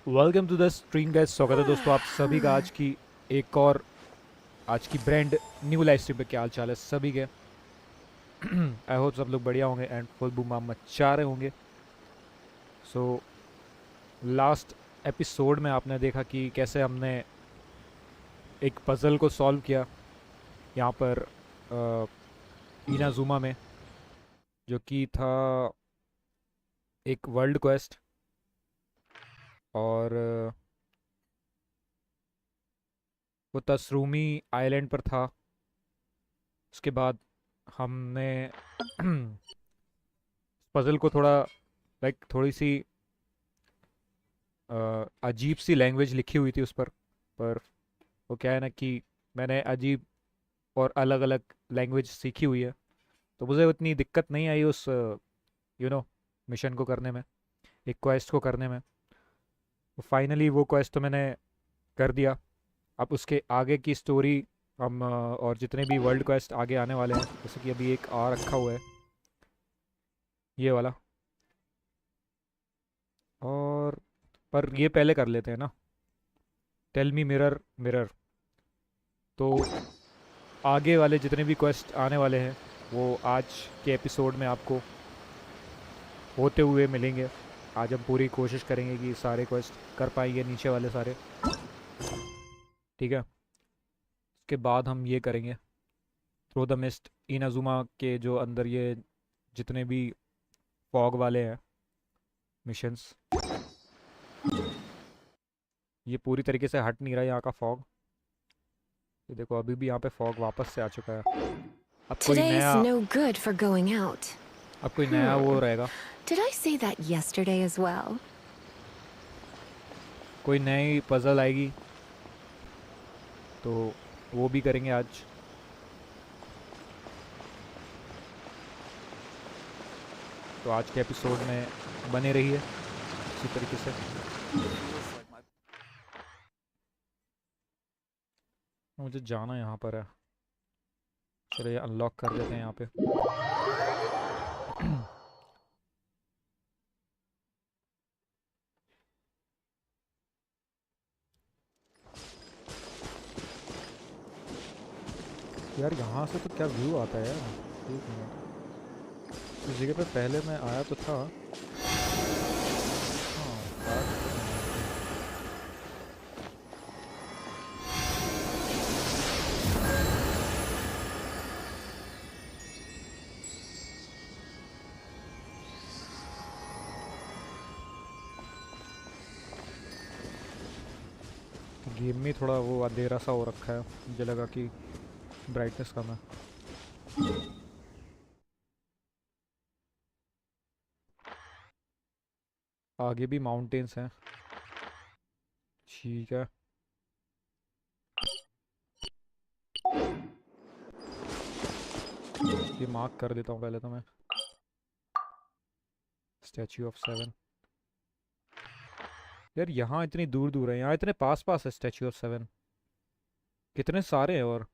Welcome to the stream guys. स्वागत है दोस्तों आप सभी का आज की एक और आज की ब्रांड न्यू लाइव स्ट्रीम पे। क्या हाल चाल है सभी के? आई होप सब लोग बढ़िया होंगे एंड फुल बूम मचा रहे होंगे। सो लास्ट एपिसोड में आपने देखा कि कैसे हमने एक पजल को सॉल्व किया यहाँ पर इनाजुमा में, जो कि था एक वर्ल्ड क्वेस्ट। और वो तस्रूमी आइलैंड पर था। उसके बाद हमने पजल को थोड़ा थोड़ी सी अजीब सी लैंग्वेज लिखी हुई थी उस पर वो क्या है ना कि मैंने अजीब और अलग अलग लैंग्वेज सीखी हुई है, तो मुझे उतनी दिक्कत नहीं आई उस मिशन को करने में, एक क्वेस्ट को करने में। तो फाइनली वो क्वेस्ट तो मैंने कर दिया। अब उसके आगे की स्टोरी हम और जितने भी वर्ल्ड क्वेस्ट आगे आने वाले हैं, जैसे कि अभी एक आ रखा हुआ है ये वाला। और पर ये पहले कर लेते हैं ना, टेल मी मिरर मिरर। तो आगे वाले जितने भी क्वेस्ट आने वाले हैं वो आज के एपिसोड में आपको होते हुए मिलेंगे। आज हम पूरी कोशिश करेंगे कि सारे क्वेस्ट कर पाएंगे, नीचे वाले सारे। ठीक है, उसके बाद हम ये करेंगे थ्रो द मिस्ट इनाजुमा के जो अंदर ये जितने भी फॉग वाले हैं मिशंस। ये पूरी तरीके से हट नहीं रहा यहाँ का फॉग। ये देखो अभी भी यहाँ पे फॉग वापस से आ चुका है। अब कोई Today's नया no good for going out. अब कोई नया वो रहेगा, Did I say that yesterday as well? कोई नई पजल आएगी तो वो भी करेंगे आज। तो आज के एपिसोड में बने रहिए इसी तरीके से। मुझे जाना यहाँ पर है, चलिए अनलॉक कर देते हैं यहाँ पे। यार यहाँ से तो क्या व्यू आता है यार। एक मिनट, इस जगह पे पहले मैं आया तो था। हाँ, गेम में थोड़ा वो अंधेरा सा हो रखा है, मुझे लगा कि ब्राइटनेस कम है। आगे भी माउंटेन्स हैं, ठीक है। ये मार्क कर देता हूँ पहले तो मैं, स्टैचू ऑफ 7। यार यहाँ इतनी दूर दूर है, यहाँ इतने पास पास है स्टैचू ऑफ 7, कितने सारे हैं। और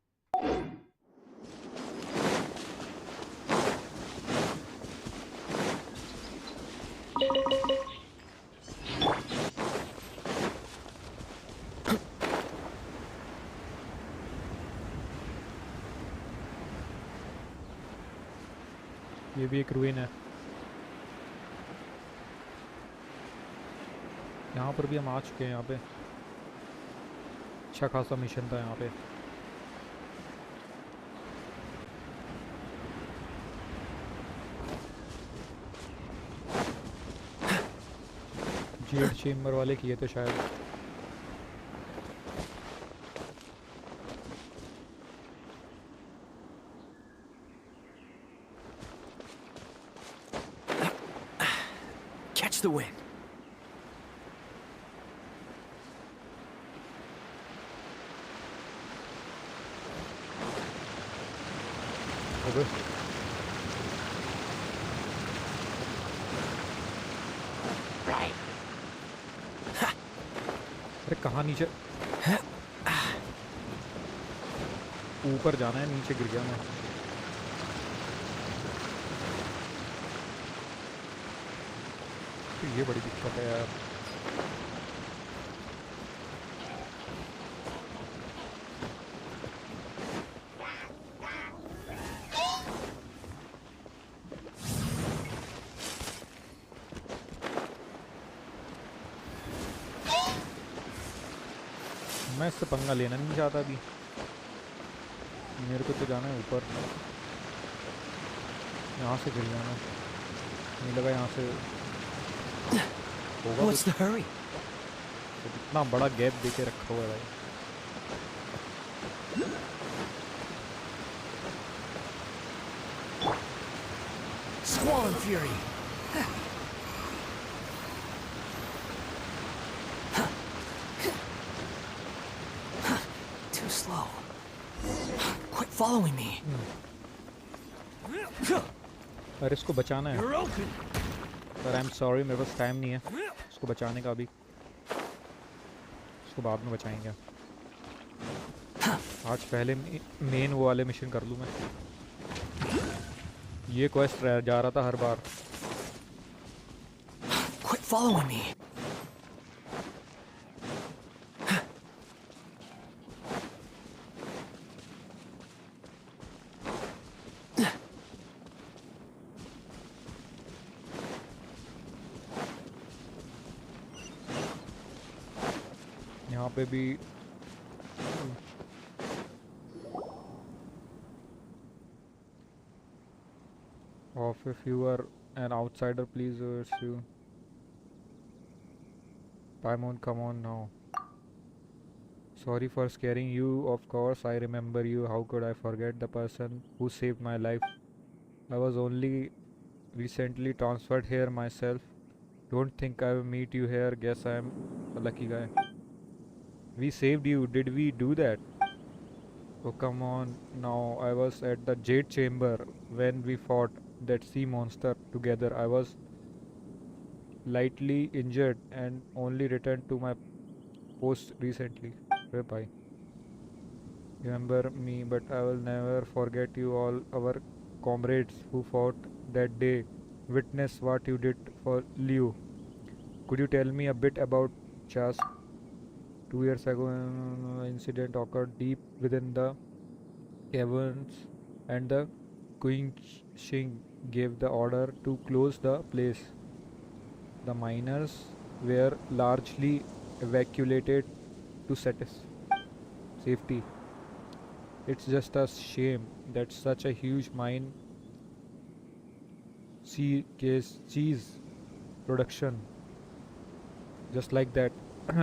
ये भी एक रूइन है। यहाँ पर भी हम आ चुके हैं। यहाँ पे अच्छा खासा मिशन था यहाँ पे। जेड चेम्बर वाले किए थे शायद। Catch the wind. अबे अरे कहाँ नीचे? ऊपर जाना है, नीचे गिर गया मैं। तो ये बड़ी दिक्कत है यार। मैं इससे पंगा लेना नहीं चाहता अभी, मेरे को तो जाना है ऊपर, यहाँ से गिर जाना, नहीं लगा यहाँ से होगा What's कुछ। the hurry? इतना बड़ा गैप दे के रखा हुआ है भाई। Squall and fury. Too slow. Quit following me. अरे इसको बचाना है, You're open. पर आई एम सॉरी मेरे पास टाइम नहीं है इसको बचाने का अभी, इसको बाद में बचाएंगे। आज पहले मेन वो वाले मिशन कर लूँ मैं, ये क्वेस्ट रह जा रहा था हर बार। Quit following me. यहाँ पे भी off if you are an outsider please you Paimon, come on now. Sorry for scaring you, of course I remember you, how could I forget the person who saved my life. I was only recently transferred here myself, don't think I will meet you here, guess I am a lucky guy. We saved you, did we do that? Oh come on now, I was at the Jade Chamber when we fought that sea monster together. I was lightly injured and only returned to my post recently. Bye. Remember me, but I will never forget you all, our comrades who fought that day. Witness what you did for Liu. Could you tell me a bit about Chas? 2 years ago, an incident occurred deep within the caverns, and the Queen Shing gave the order to close the place. The miners were largely evacuated to safety. It's just a shame that such a huge mine cheese production. Just like that,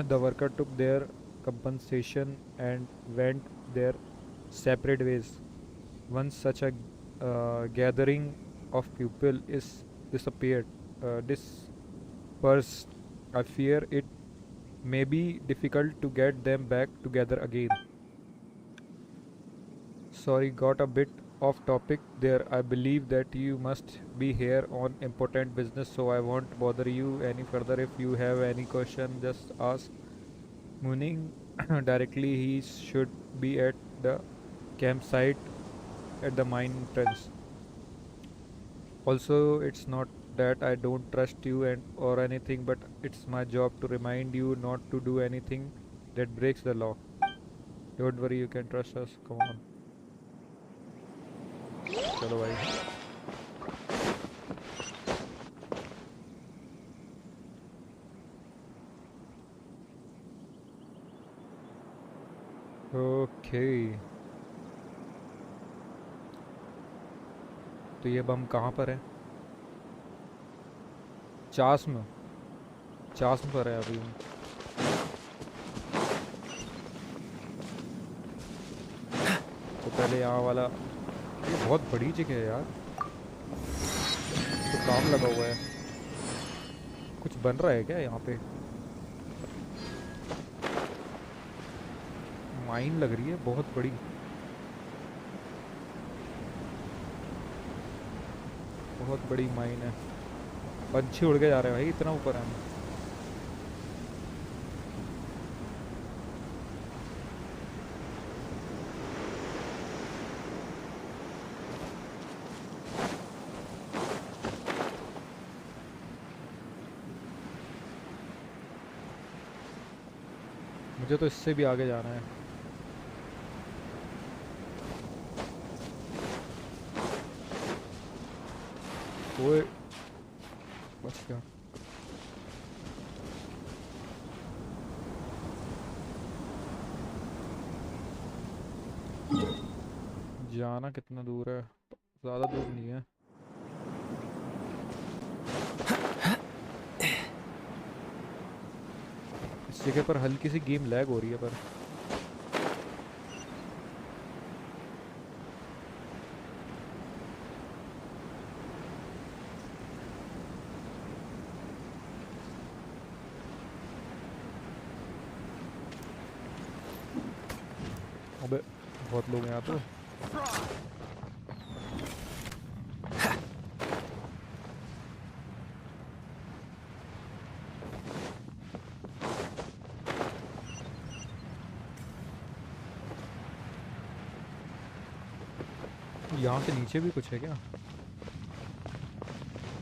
the worker took their compensation and went their separate ways. Once such a gathering of people is dispersed, I fear it may be difficult to get them back together again. Sorry, got a bit off topic there. I believe that you must be here on important business, so I won't bother you any further. If you have any question, just ask Muning directly. He should be at the campsite at the mine entrance. Also, it's not that I don't trust you or anything, but it's my job to remind you not to do anything that breaks the law. Don't worry, you can trust us. Come on. चलो भाई, okay. तो ये बम कहाँ पर है? चास्म पर है अभी। तो पहले यहाँ वाला, ये बहुत बड़ी जगह है यार, तो काम लगा हुआ है, कुछ बन रहा है क्या यहाँ पे? माइन लग रही है बहुत बड़ी, बहुत बड़ी माइन है। पंछी उड़ के जा रहे हैं भाई, इतना ऊपर है। मुझे तो इससे भी आगे जाना है। ओए बच गया। जाना कितना दूर है? ज़्यादा दूर नहीं है। इस जगह पर हल्की सी गेम लैग हो रही है पर। अबे बहुत लोग हैं यहाँ तो। यहाँ से नीचे भी कुछ है क्या?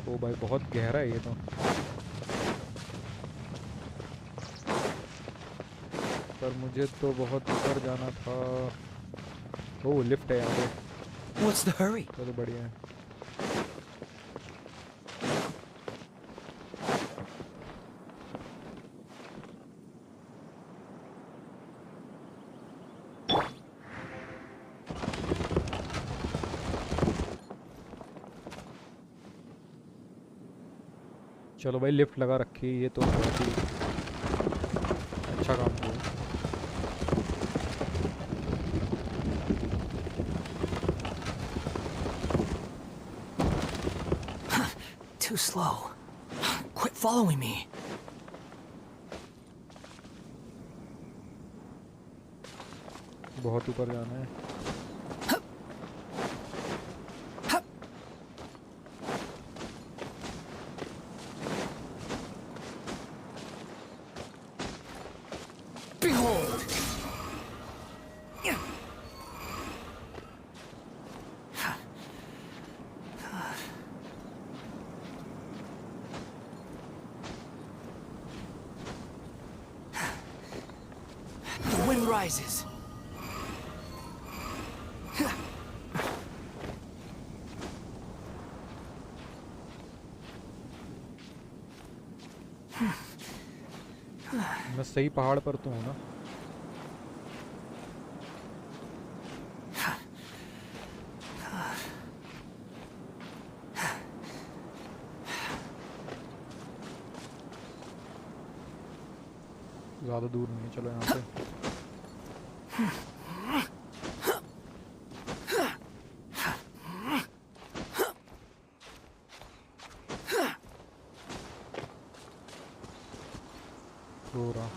ओ भाई बहुत गहरा है ये तो। पर मुझे तो बहुत ऊपर जाना था। ओ लिफ्ट है यहाँ पे। What's the hurry? चलो बढ़िया है। चलो भाई लिफ्ट लगा रखी है, ये तो बहुत ही अच्छा काम किया। Too slow. Quit following me. बहुत ऊपर जाना है। Behold! The wind rises. मैं सही पहाड़ पर तो हूँ ना? ज़्यादा दूर नहीं है, चलो यहाँ से। हो रहा।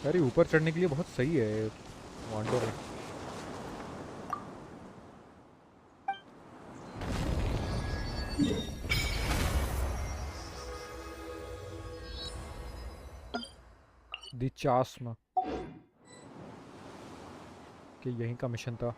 अरे ऊपर चढ़ने के लिए बहुत सही है वांडर। दिचास्म कि यहीं का मिशन था।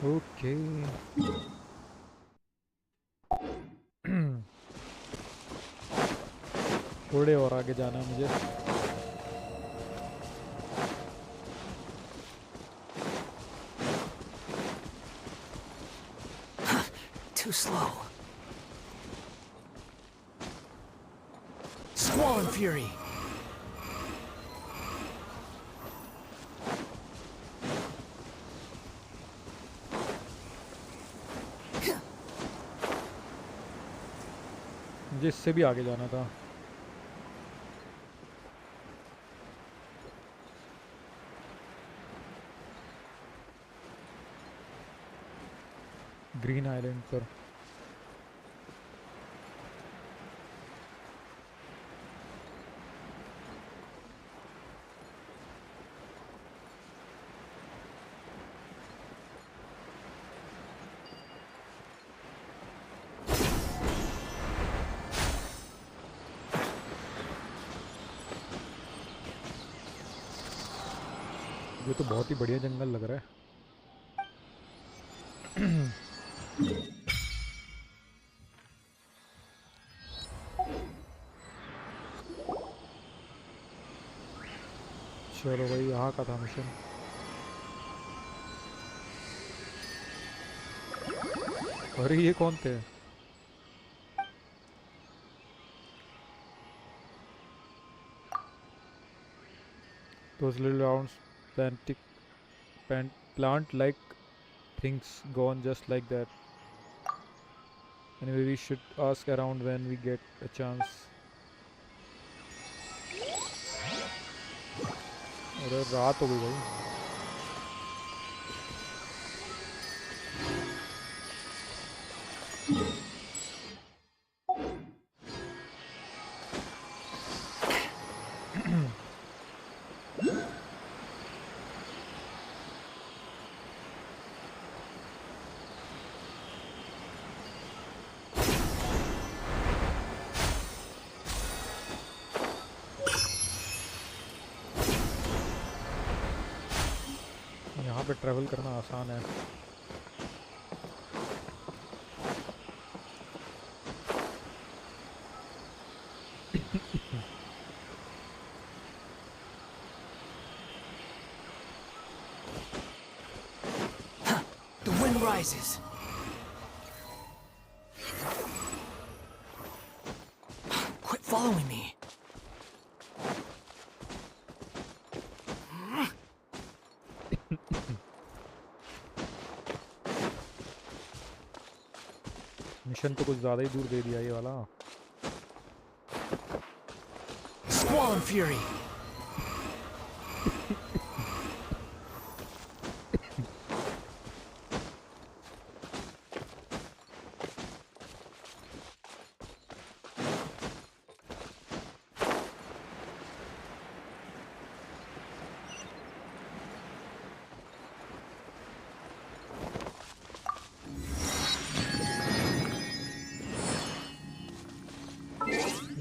ओके। थोड़े और आगे जाना है मुझे। Too slow. Squall and fury. मुझे इससे भी आगे जाना था। ग्रीन आइलैंड पर। ये तो बहुत ही बढ़िया जंगल लग रहा है। चलो भाई, यहाँ का था मिशन। अरे ये कौन थे? Those little round plantic, plant-like things gone just like that. Anyway, we should ask around when we get a chance. अरे रात हो गई भाई। यहाँ पे ट्रैवल करना आसान है। The wind rises. Quit following me. Mission तो कुछ ज़्यादा ही दूर दे दिया ये वाला। Squall and fury.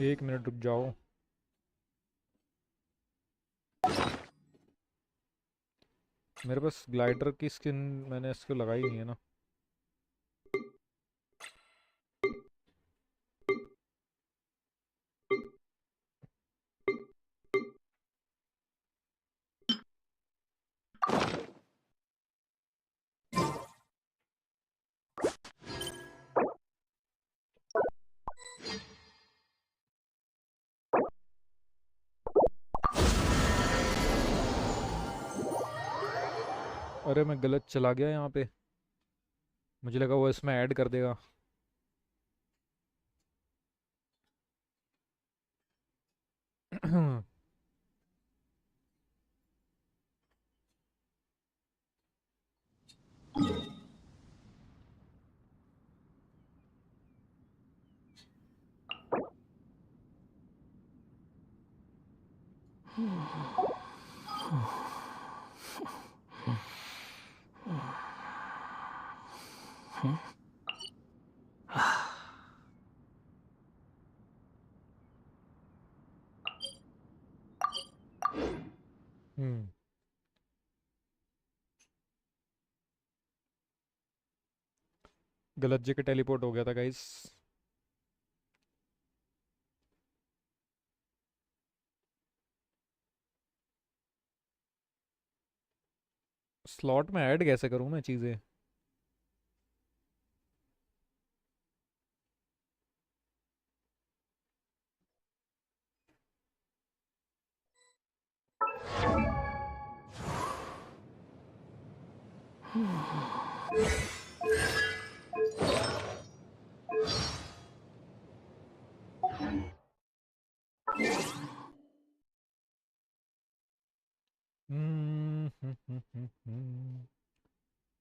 एक मिनट रुक जाओ। मेरे पास ग्लाइडर की स्किन मैंने इसको लगाई नहीं है ना। अरे मैं गलत चला गया यहाँ पे। मुझे लगा वो इसमें ऐड कर देगा। हम्म। गलत जगह टेलीपोर्ट हो गया था गाइस। स्लॉट में ऐड कैसे करूँ मैं चीज़ें?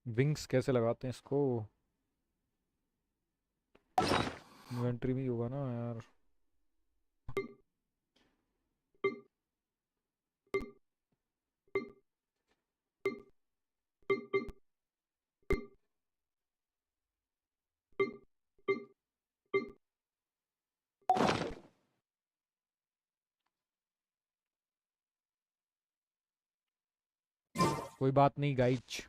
विंग्स कैसे लगाते हैं इसको? इन्वेंट्री में ही होगा ना यार। कोई बात नहीं गाइज।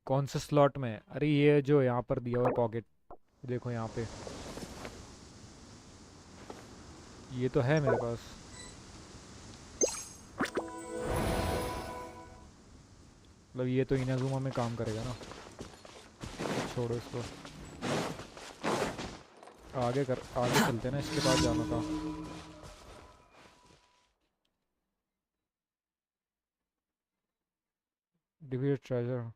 कौन से स्लॉट में? अरे ये जो यहाँ पर दिया हुआ पॉकेट, देखो यहाँ पे, ये तो है मेरे पास। मतलब ये तो इनाजुमा में काम करेगा ना। छोड़ो इसको, आगे चलते ना, इसके पास जाना था। डिवीड treasure.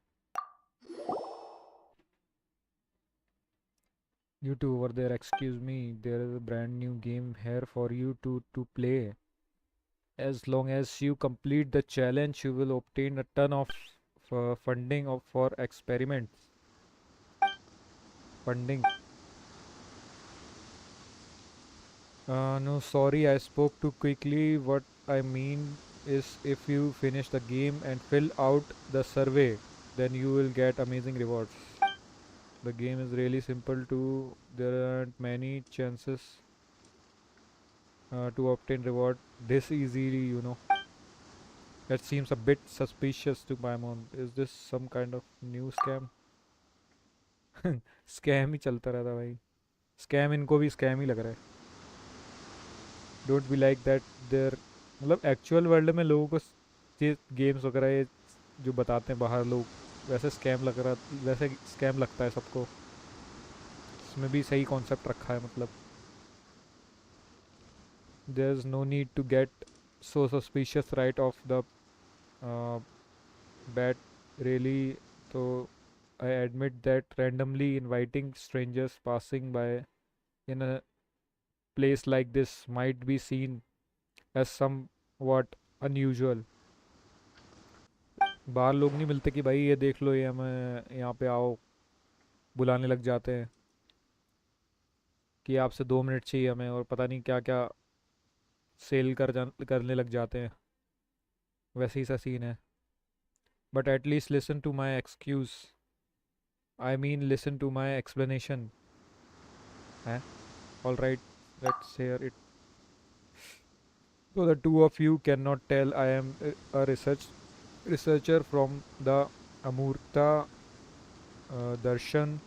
You two over there, excuse me, there is a brand new game here for you to play. As long as you complete the challenge, you will obtain a ton of funding for experiments. Funding. No, sorry, I spoke too quickly. What I mean is, if you finish the game and fill out the survey, then you will get amazing rewards. The game is really simple too. There aren't many chances to obtain reward this easily. That seems a bit suspicious to my mom. Is this some kind of new scam? Scam ही चलता रहता भाई। Scam इनको भी scam ही लग रहा है। Don't be like that there. मतलब एक्चुअल वर्ल्ड में लोगों को ये गेम्स वगैरह ये जो बताते हैं बाहर लोग, वैसे स्कैम लग रहा, वैसे स्कैम लगता है सबको। इसमें भी सही कॉन्सेप्ट रखा है मतलब। There is no need to get so suspicious right off the bat really. So I admit that randomly inviting strangers passing by in a place like this might be seen as somewhat unusual. बाहर लोग नहीं मिलते कि भाई ये देख लो, ये हमें यहाँ पे आओ, बुलाने लग जाते हैं कि आपसे 2 मिनट चाहिए हमें, और पता नहीं क्या क्या सेल करने लग जाते हैं। वैसे ही सा सीन है। But at least listen to my excuse, I mean listen to my explanation है। All right, let's hear it. So the two of you cannot tell I am a researcher from the Amurta Darshan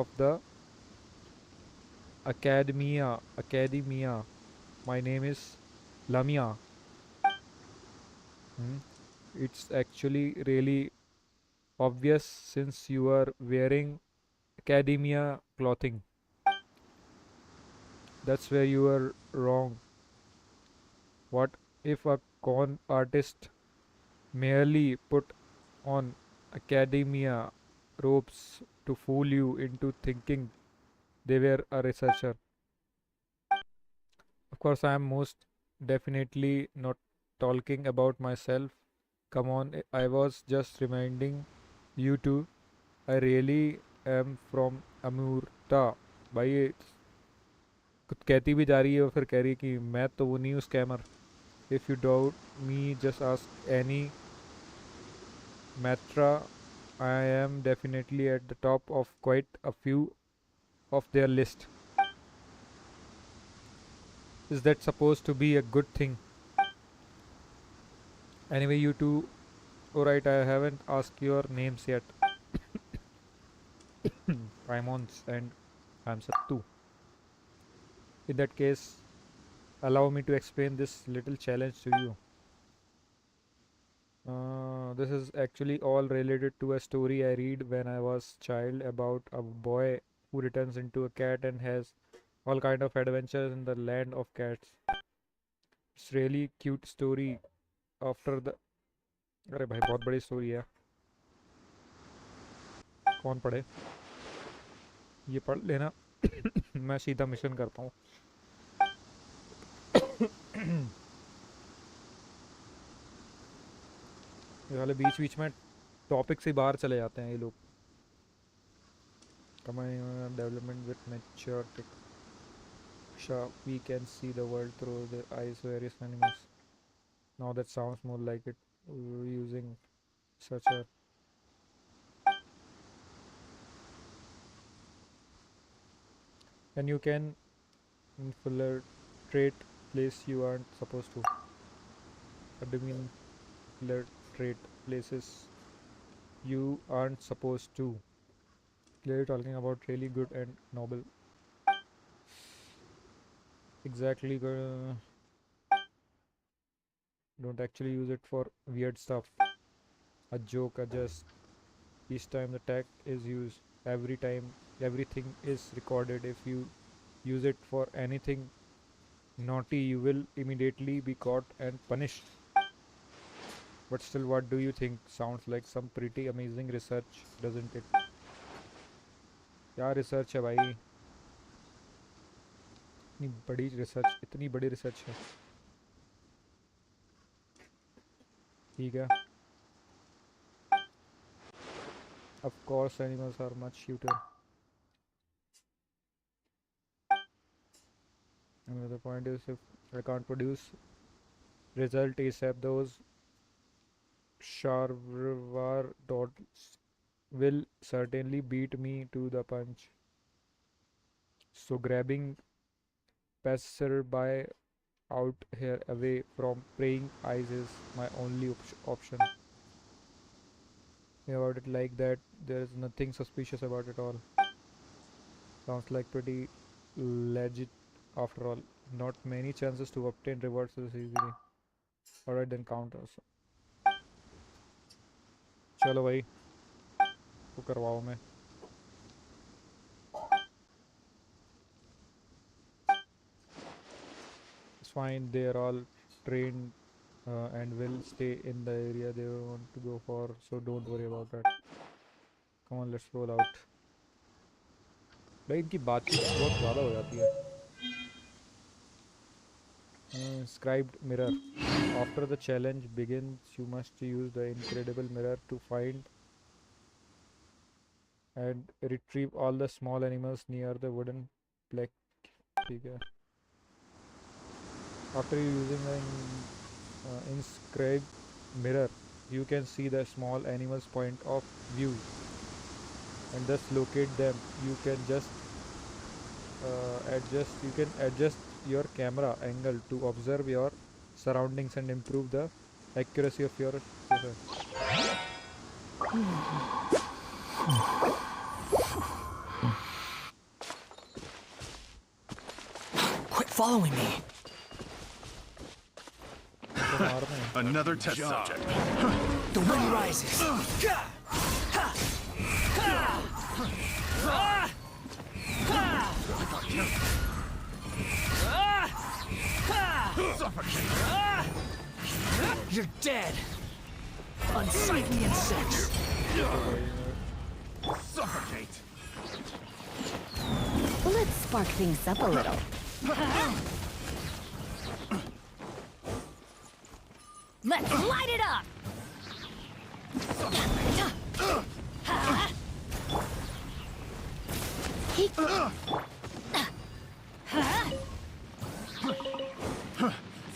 of the Academia. My name is Lamia. Hmm. It's actually really obvious since you are wearing Academia clothing. That's where you are wrong. What if a con artist merely put on academia robes to fool you into thinking they were a researcher? Of course, I am most definitely not talking about myself. Come on, I was just reminding you two. I really am from अमूर्ता। भाई ये कुछ कहती भी जा रही है और फिर कह रही है कि मैं तो वो नहीं हूँ scammer. If you doubt me just ask any Matra. I am definitely at the top of quite a few of their list. Is that supposed to be a good thing? Anyway, you two, alright, I haven't asked your names yet. Raimons and I'm Sattu. In that case, allow me to explain this little challenge to you. This is actually all related to a story I read when I was child about a boy who returns into a cat and has all kind of adventures in the land of cats. It's really cute story after the। अरे भाई बहुत बड़ी story है, कौन पढ़े? ये पढ़ लेना। मैं सीधा मिशन करता हूँ। ये वाले बीच बीच में टॉपिक से बाहर चले जाते हैं ये लोग। Combined development with mature tech, we can see the world through the eyes of various animals. Now that sounds more like it. Using such a and you can infiltrate place you aren't supposed to. What do you mean infiltrate? infiltrate places you aren't supposed to. Clearly talking about really good and noble. Exactly. Don't actually use it for weird stuff. A joke, a jest. Each time the tag is used, every time everything is recorded. If you use it for anything naughty, you will immediately be caught and punished. But still, what do you think? Sounds like some pretty amazing research, doesn't it? क्या research है भाई? इतनी बड़ी research है. ठीक है. Of course, animals are much cuter. Another point is if I can't produce result ASAP, those Sharvar dots will certainly beat me to the punch. So grabbing passerby out here away from praying eyes is my only option. About it like that, there is nothing suspicious about it all. Sounds like pretty legit after all. Not many chances to obtain rewards this easily. Alright then count us. चलो भाई वो करवाओ मैं. It's fine, they are all trained and will stay in the area they want to go for, so don't worry about that. Come on, let's roll out. भाई इनकी बातचीत बहुत ज़्यादा हो जाती है. Inscribed mirror. After the challenge begins, you must use the incredible mirror to find and retrieve all the small animals near the wooden plaque. ठीक है. After using the inscribed mirror, you can see the small animals' point of view and thus locate them. You can adjust your camera angle to observe your surroundings and improve the accuracy of your Quit following me. Another test subject. The wind rises. You're dead. Unsightly insects. Suffocate. Let's spark things up a little. Let's light it up!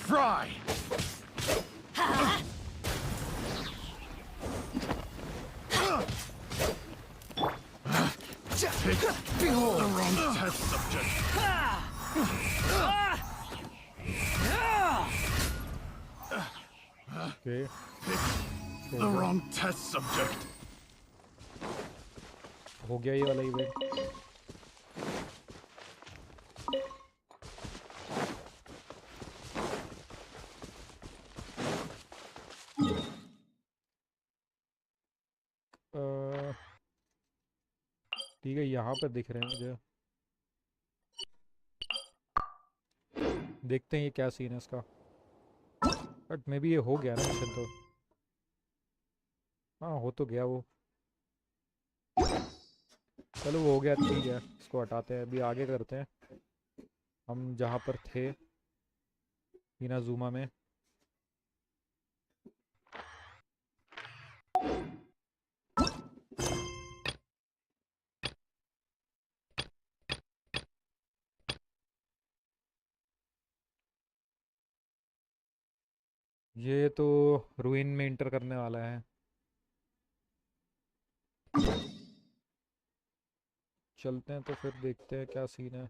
Fry. Behold. The wrong test subject. Okay. The wrong test subject. हो गया ये वाला event. ठीक है, यहाँ पर दिख रहे हैं मुझे. देखते हैं ये क्या सीन है इसका. बट मे बी ये हो गया ना मिशन तो. हाँ हो तो गया वो. चलो वो हो गया, ठीक है, इसको हटाते हैं. अभी आगे करते हैं हम जहाँ पर थे इनाजुमा में. ये तो रूइन में इंटर करने वाला है. चलते हैं तो फिर देखते हैं क्या सीन है.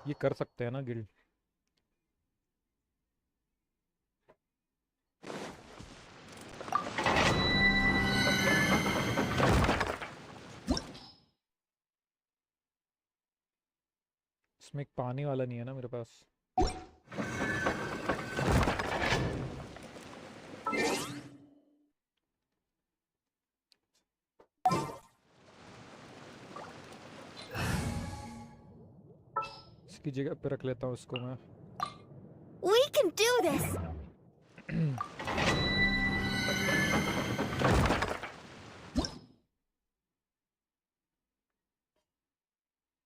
ये कर सकते हैं ना गिल्ड? इसमें एक पानी वाला नहीं है ना मेरे पास। इसकी जगह पे रख लेता हूँ इसको मैं। We can do this.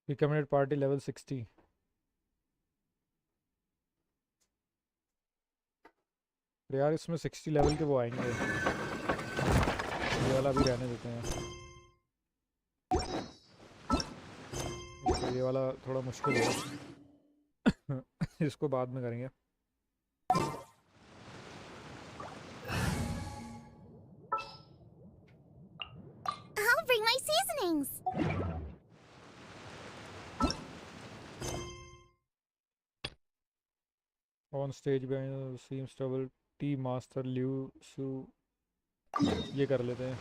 Recommended party level 60। यार इसमें 60 लेवल के वो आएंगे, ये वाला भी रहने देते हैं। तो ये वाला थोड़ा मुश्किल है। इसको बाद में करेंगे। I'll bring my seasonings. On stage में सीम्स ट्रबल टी मास्टर ल्यू सू, ये कर लेते हैं।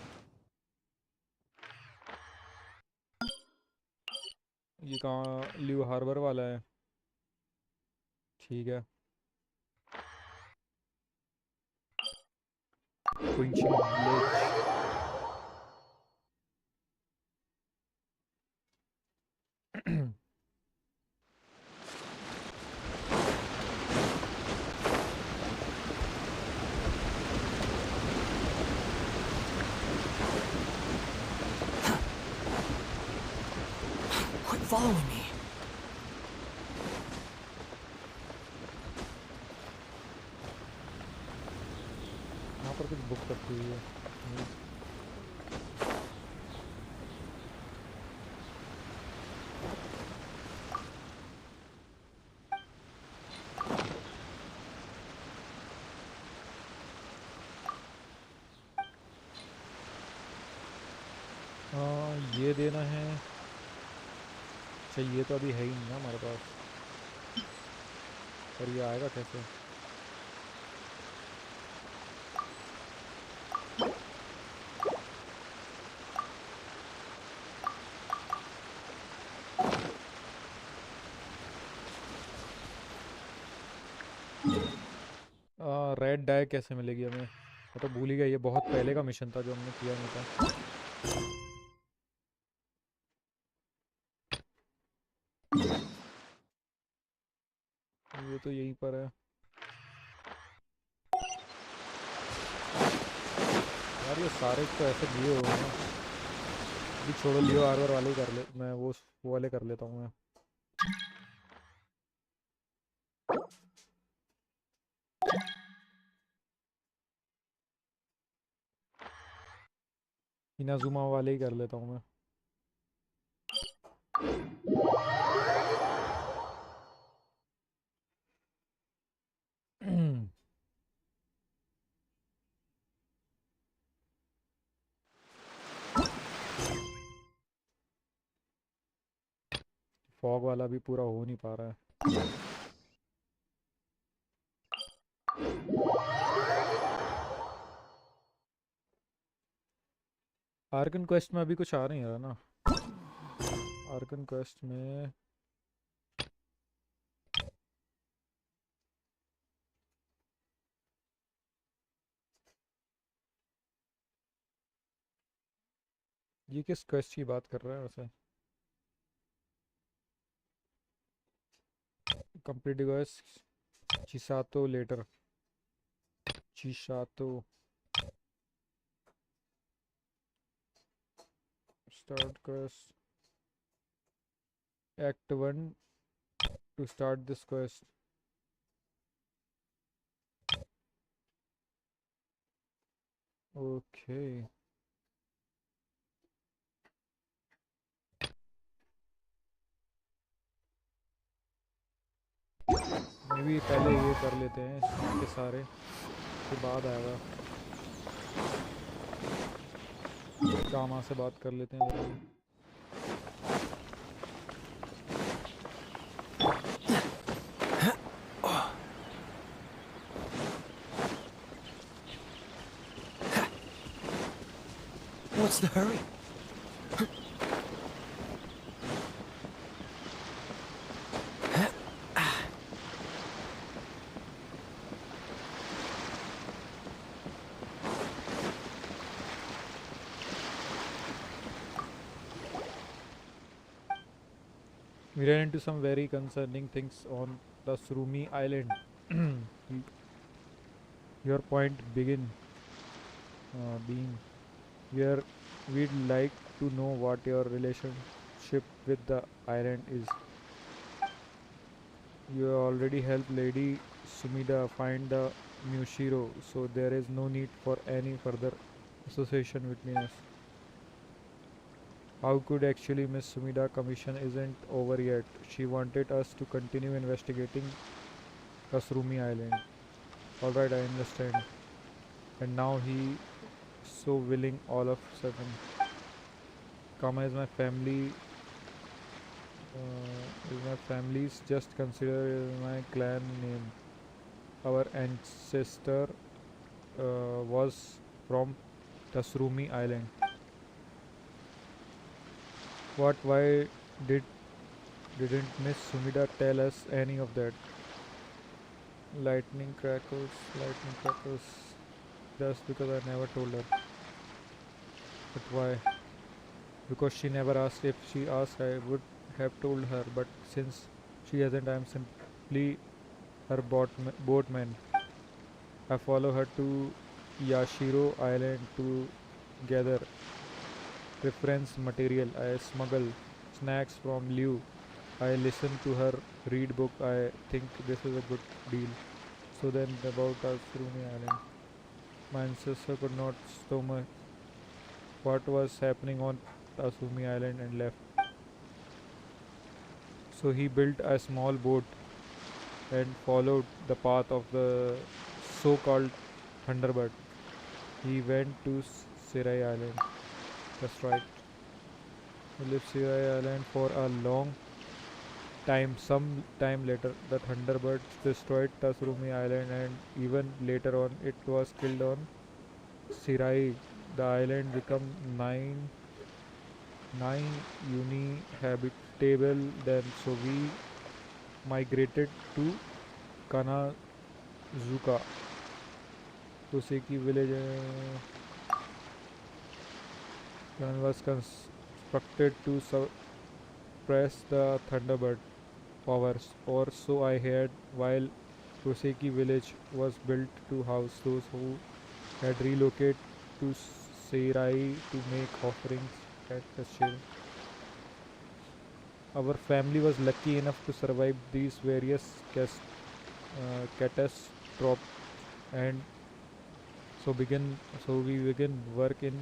ये कहाँ ल्यू हार्बर वाला है? ठीक है। क्विंचिंग ब्लेच। Quit following me. यहाँ पर कुछ बुक रखी हुई है। हाँ ये देना है। अच्छा ये तो अभी है ही नहीं ना हमारे पास, और ये आएगा कैसे? रेड डाई कैसे मिलेगी हमें? मैं तो भूल ही गया, ये बहुत पहले का मिशन था जो हमने किया नहीं था। ये तो यहीं पर है यार। ये सारे तो ऐसे दिए हुए हैं। अभी छोड़ो, लियो आर्वर वाले ही कर ले, मैं वो वाले कर लेता हूँ मैं। इनाजुमा वाले ही कर लेता हूँ मैं। फॉग वाला भी पूरा हो नहीं पा रहा है। आर्कन क्वेस्ट में अभी कुछ आ नहीं रहा ना। आर्कन क्वेस्ट में ये किस क्वेस्ट की बात कर रहा है वैसे? Complete quest Chisato letter, Chisato start quest, act 1 to start this quest. Okay मे भी पहले ये कर लेते हैं इसके सारे, के बाद आएगा। कामा से बात कर लेते हैं जरा। What's the hurry? We ran into some very concerning things on the Surumi Island. Your point being where we'd like to know what your relationship with the island is. You already helped Lady Sumida find the Mushiro, so there is no need for any further association between us. How could actually Miss Sumida commission isn't over yet. She wanted us to continue investigating Kasrumi Island. Alright, I understand. And now he so willing all of a sudden. Kama is my family. Is my family's just consider my clan name. Our ancestor was from Tasrumi Island. What? Why did didn't Miss Sumida tell us any of that? Lightning crackles. Just because I never told her. But why? Because she never asked. If she asked, I would have told her. But since she hasn't, I am simply her boatman. I follow her to Yashiro Island to gather reference material. I smuggle snacks from Liu. I listen to her read book. I think this is a good deal. So then about Tasrumi Island. My ancestor could not stomach what was happening on Tasumi Island and left. So he built a small boat and followed the path of the so-called Thunderbird. He went to Sirai Island. That's right. He lived Sirai Island for a long time. Some time later, the Thunderbird destroyed Tasrumi Island, and even later on, it was killed on Sirai. The island became nine uninhabitable. Then, so we migrated to Kanazuka, Toseki village. And was constructed to suppress the Thunderbird powers, or so I heard, while Toseki village was built to house those who had relocated to Seirai to make offerings at the shield. Our family was lucky enough to survive these various catastrophes, and so we began work in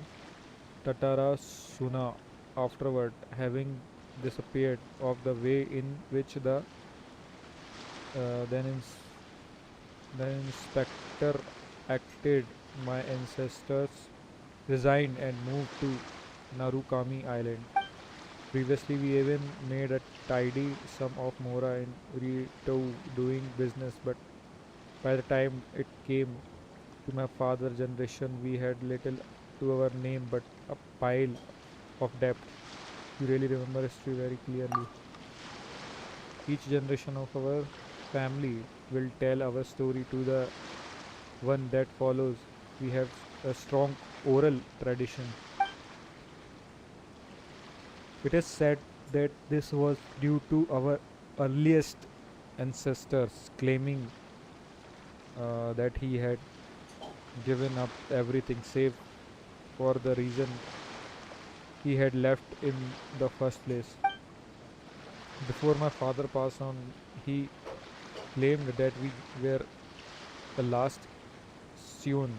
Tatara Suna afterward, having disappeared of the way in which the uh, then, ins- then inspector acted. My ancestors resigned and moved to Narukami Island. Previously, we even made a tidy sum of Mora in Rito doing business, but by the time it came to my father's generation, we had little to our name but a pile of debt. You really remember history very clearly. Each generation of our family will tell our story to the one that follows. We have a strong oral tradition. It is said that this was due to our earliest ancestors claiming that he had given up everything save for the reason he had left in the first place. Before my father passed on, he claimed that we were the last Sion,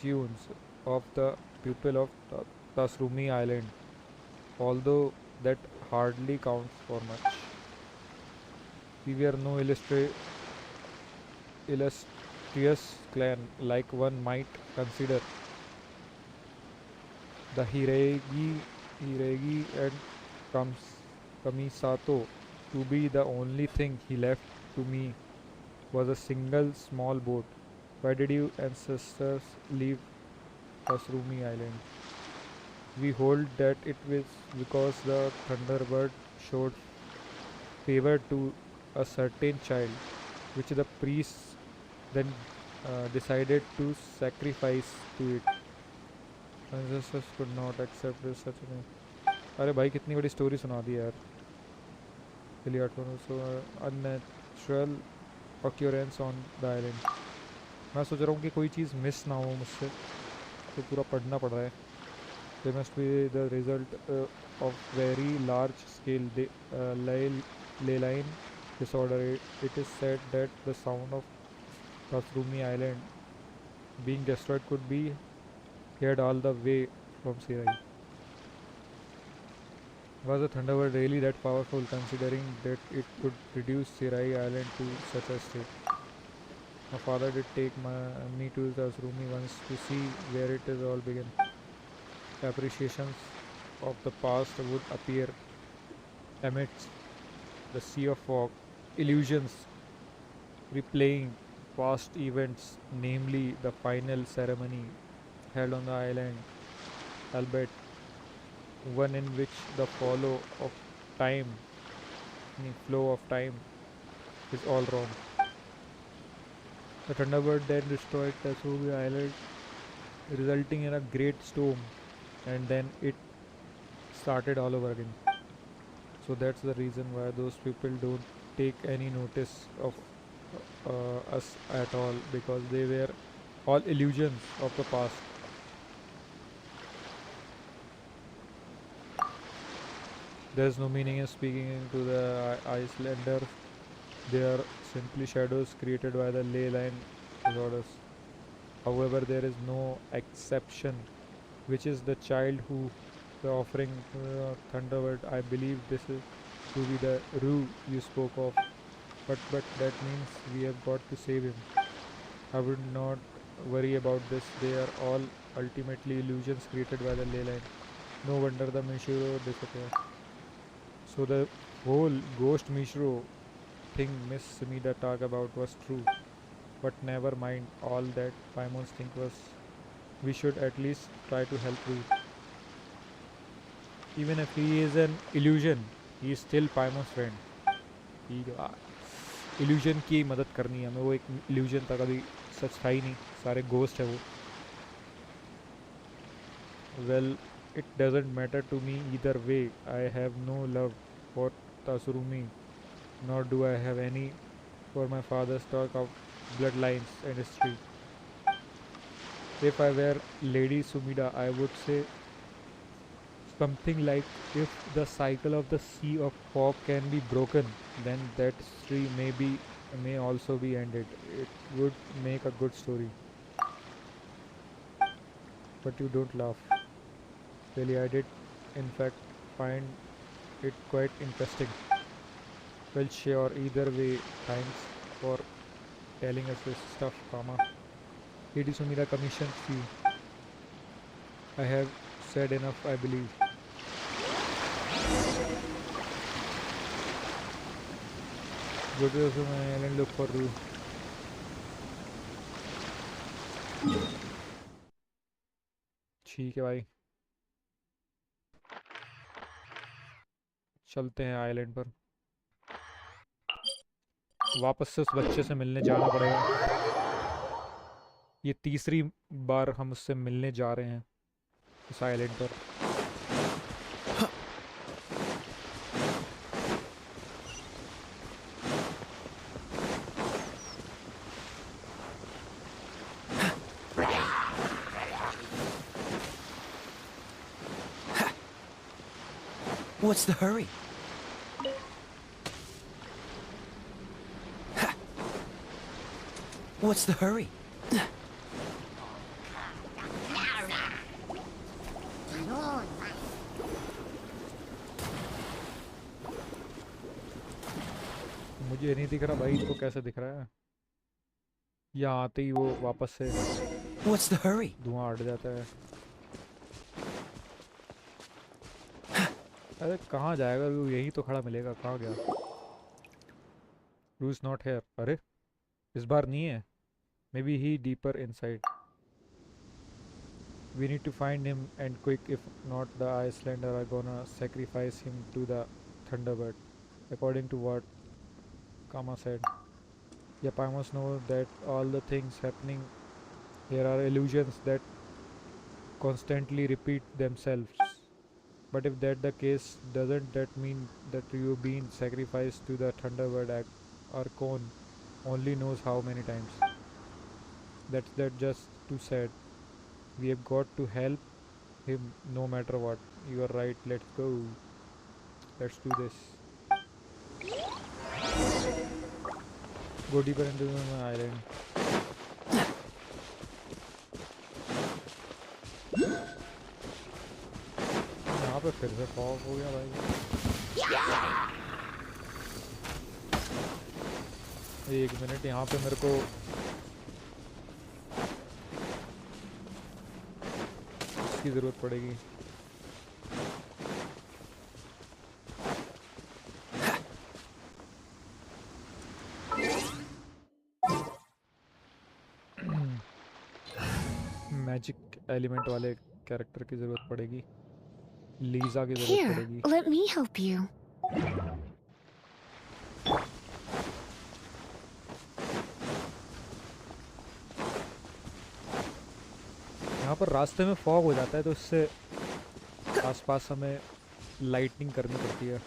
Sions of the people of Tasrumi Island, although that hardly counts for much. We were no illustrious clan like one might consider. The Hiregi and Kamisato to be the only thing he left to me was a single small boat. Why did you ancestors leave Tasrumi Island. We hold that it was because the Thunderbird showed favor to a certain child, which the priests then decided to sacrifice to it. Ancestors could not accept this such a thing. अरे भाई कितनी बड़ी story सुना दी यार. Really so unnatural occurrence on the island. मैं सोच रहा हूँ कि कोई चीज़ मिस ना हो मुझसे, तो पूरा पढ़ना पड़ रहा है. They must be the result of very large scale ley line disorder. It is said that the sound of Tasrumi Island being destroyed could be heard all the way from Sirai. Was the Thunderbird really that powerful, considering that it could reduce Sirai Island to such a state? My father did take me to Tasrumi once to see where it is all began. Appreciations of the past would appear amidst the sea of fog, illusions replaying past events, namely the final ceremony held on the island, albeit one in which the time, flow of time is all wrong. The Thunderbird then destroyed Tasumi Island, resulting in a great storm, and then it started all over again. So that's the reason why those people don't take any notice of us at all, because they were all illusions of the past. There's no meaning in speaking to the Icelanders. They are simply shadows created by the ley line disorders. However, there is no exception, which is the child who the offering Thunderbird. I believe this is to be the Rue you spoke of, but that means we have got to save him. I would not worry about this. They are all ultimately illusions created by the ley line. No wonder the Mishiro disappeared. So the whole ghost Mishiro thing Miss Sumida talked about was true. But never mind, all that Paimon's think was we should at least try to help Rue. Even if he is an illusion, he is still Paimon's friend. Illusion की मदद करनी है हमें. वो एक illusion था, कभी सच था ही नहीं, सारे गोस्ट है वो. Well, it doesn't matter to me either way. I have no love for Tasurumi, nor do I have any for my father's talk of bloodlines and history. If I were Lady Sumida, I would say something like, if the cycle of the sea of fog can be broken, then that history may also be ended. It would make a good story. But you don't laugh. Really, I did in fact find it quite interesting. Well, sure, either way, thanks for telling us this stuff, Kama. Lady Sumida commissions you. I have said enough, I believe. Go to the Tasumi Island, look for Rue. ठीक है भाई, चलते हैं island पर. वापस से उस बच्चे से मिलने जाना पड़ेगा. ये तीसरी बार हम उससे मिलने जा रहे हैं उस आइलैंड पर. What's the hurry? What's the hurry? मुझे नहीं दिख रहा भाई, इनको कैसे दिख रहा है? यहाँ आते ही वो वापस से What's the hurry? धुआं हट जाता है. अरे कहाँ जाएगा वो? यही तो खड़ा मिलेगा. कहाँ गया? Who is not here? अरे इस बार नहीं है. Maybe he deeper inside. We need to find him and quick. If not, the Icelander are gonna sacrifice him to the Thunderbird. According to what Kama said. Yep, I must know that all the things happening here are illusions that constantly repeat themselves. But if that the case, doesn't that mean that you've been sacrificed to the Thunderbird Archon only knows how many times? That just too sad. We have got to help him no matter what. You are right, let's go. Let's do this. Go deeper into my island. यहाँ पे फिर से fog हो गया भाई. एक minute, यहाँ पे मेरे को इसकी ज़रूरत पड़ेगी. मैजिक एलिमेंट वाले कैरेक्टर की ज़रूरत पड़ेगी. लीजा की ज़रूरत Here, पड़ेगी. let me help you. यहाँ पर रास्ते में फॉग हो जाता है तो इससे आसपास हमें लाइटनिंग करनी पड़ती है.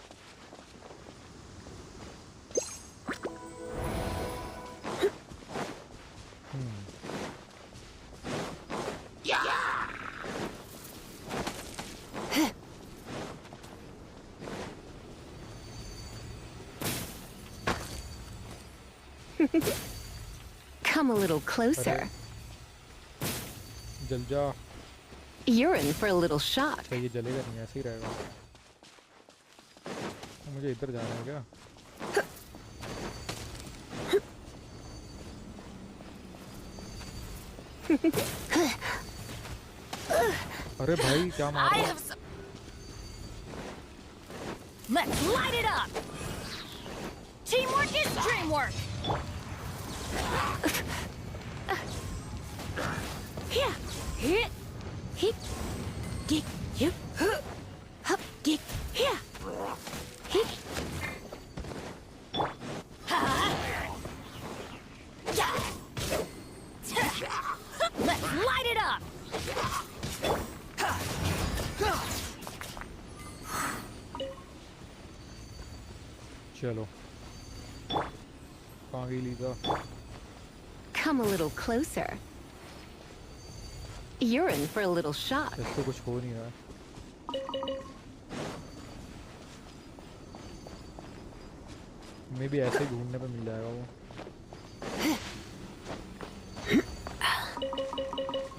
Come a little closer. जल जा. You're in for a little shock. अच्छा, ये जलेगा नहीं, ऐसे ही रहेगा. मुझे इधर जाना है क्या? अरे भाई क्या मार रहा है? Let's light it up. Teamwork is dreamwork. Yeah. Hit. Hit. Get you. Hup. Get. Yeah. Hit. Let's light it up. चलो. कहाँ गई Lisa? Come a little closer. You're in for a little shock. इसको कुछ हो नहीं रहा है. मे भी ऐसे ही ढूंढने पे मिल जाएगा वो.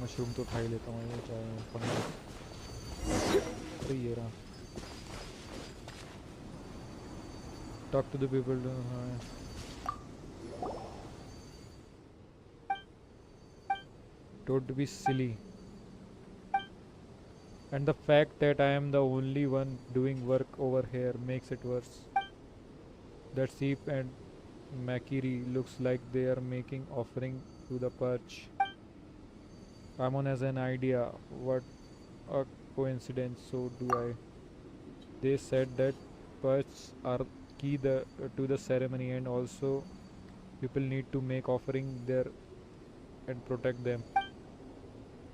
मशरूम तो खा ही लेता हूँ. ये चाहे फंगस. अरे ये रहा. Talk to the people. Don't be silly. And the fact that I am the only one doing work over here makes it worse. That sheep and Makiri looks like they are making offering to the perch. Ramon has an idea. What a coincidence. So do I. They said that perch are key to the ceremony, and also people need to make offering there and protect them.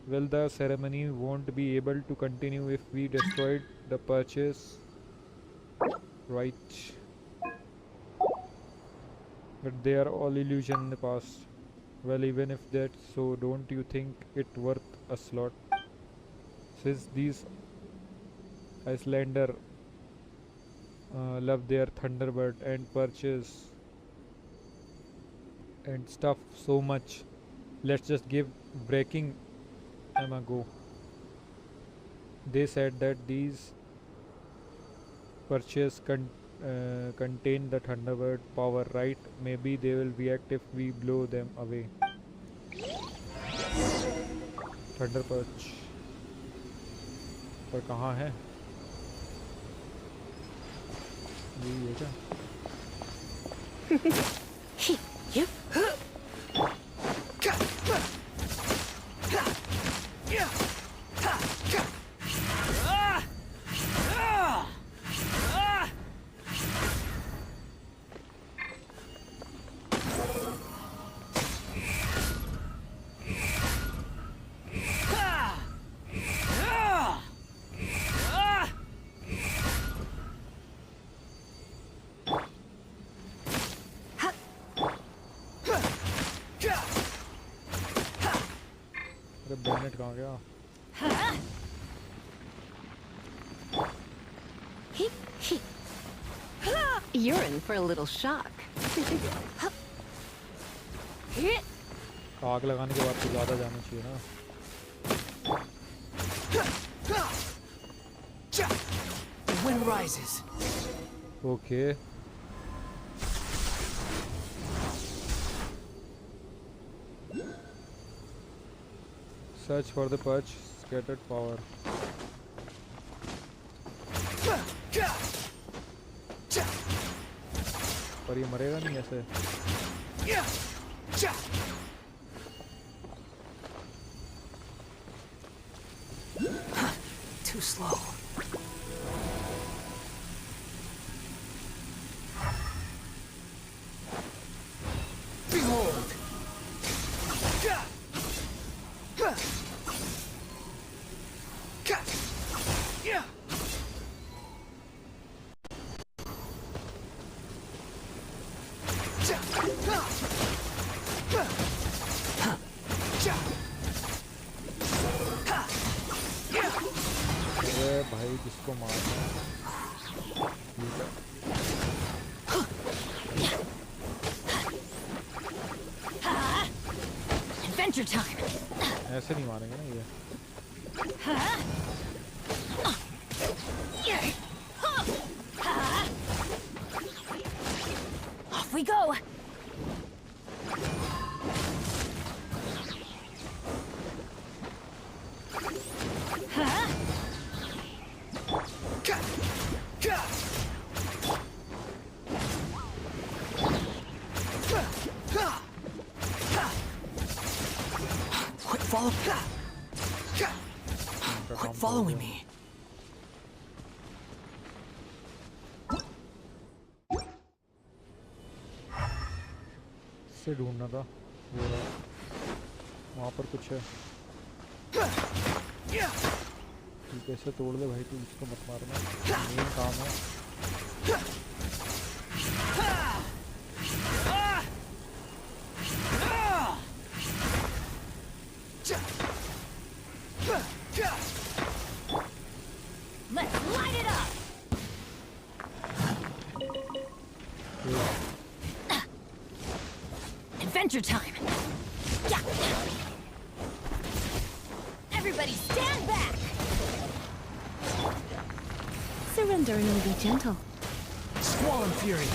Well, the ceremony won't be able to continue if we destroyed the perches. Right. But they are all illusion in the past. Well, even if that's so, don't you think it worth a slot? Since these Icelander love their Thunderbird and perches and stuff so much, let's just give breaking Emma go. They said that these perches contain the Thunderbird power, right? Maybe they will react if we blow them away. Thunder perch. पर कहाँ है? यही है क्या? Minute कहाँ गया? You're in for a little shock. आग लगाने के बाद तो ज़्यादा जाना चाहिए ना. The wind rises. Okay. Search for the patch, scattered power. पर ये मरेगा नहीं ऐसे. Too slow. Behold. अरे भाई किसको मारना है? ठीक है. Adventure time. ऐसे नहीं मारेंगे ना ये. Off we go. Quit following me. से ढूंढना था. वो रहा. वहाँ पर कुछ है. ठीक है, इसे तोड़ दे भाई, तू इसको मत मारना. मेन काम है. Let's light it up. Adventure time. Yeah. Everybody stand back. Surrender and be gentle. Squall and fury.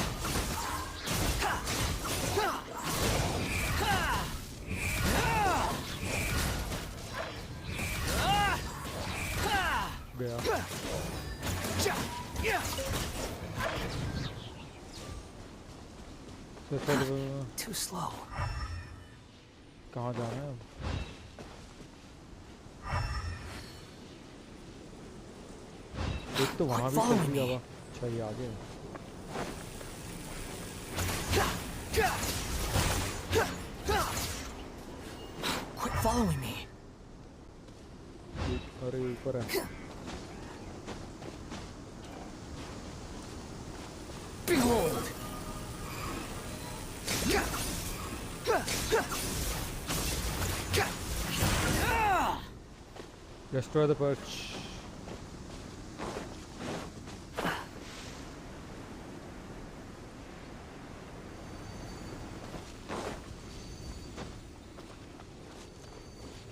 गया. तो फिर Too slow. कहाँ जाना है अब? एक तो वहाँ भी चल गया. अच्छा ये आगे है. Quit following me. अरे ऊपर है. Behold. Destroy the perch.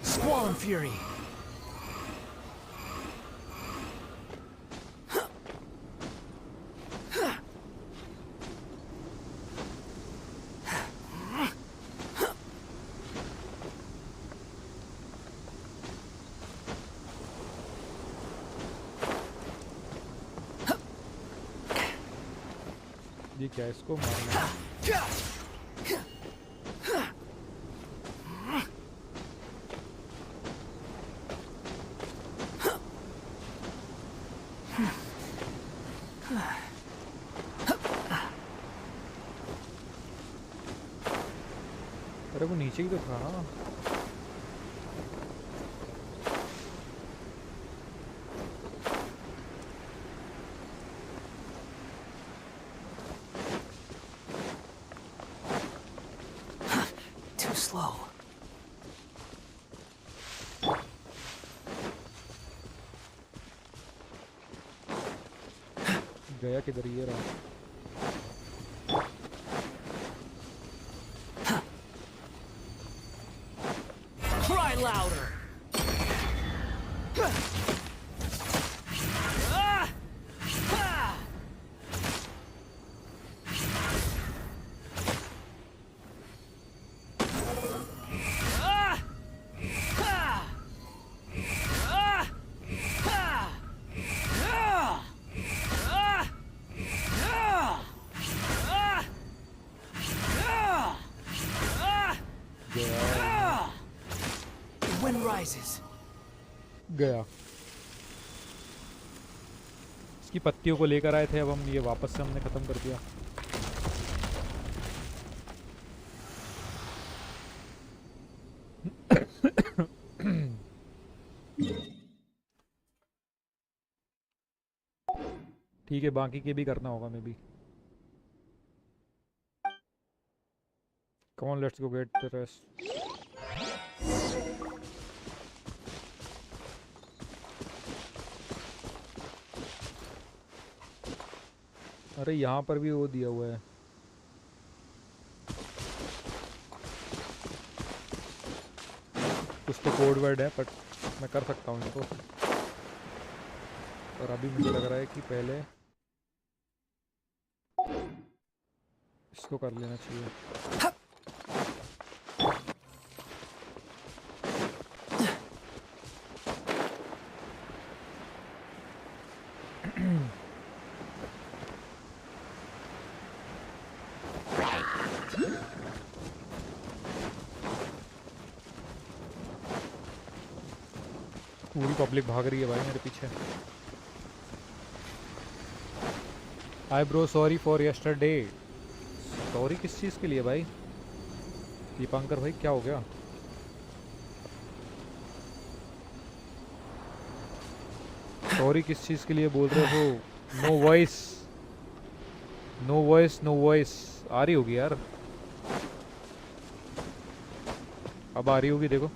Squall and fury. ये क्या है, इसको मारना है. अरे वो नीचे की तो था ना. Too slow. गया किधर, ये रहा। Cry louder. Ah! Ah! Ah! Ah! Ah! Ah! Ah! Ah! Ah! Ah! Ah! The wind rises. गया। इसकी पत्तियों को लेकर आए थे, अब हम ये वापस से हमने ख़त्म कर दिया। ठीक है, बाकी के भी करना होगा may be. Come on, let's go get the rest. अरे यहाँ पर भी वो दिया हुआ है। कुछ तो कोड वर्ड है, बट मैं कर सकता हूँ इसको। और अभी मुझे लग रहा है कि पहले इसको कर लेना चाहिए। पूरी पब्लिक भाग रही है भाई मेरे पीछे। Hi bro, sorry for yesterday. Sorry किस चीज़ के लिए भाई? दीपांकर भाई क्या हो गया? सॉरी किस चीज़ के लिए बोल रहे हो? No voice, no voice, no voice. आ रही होगी यार, अब आ रही होगी, देखो।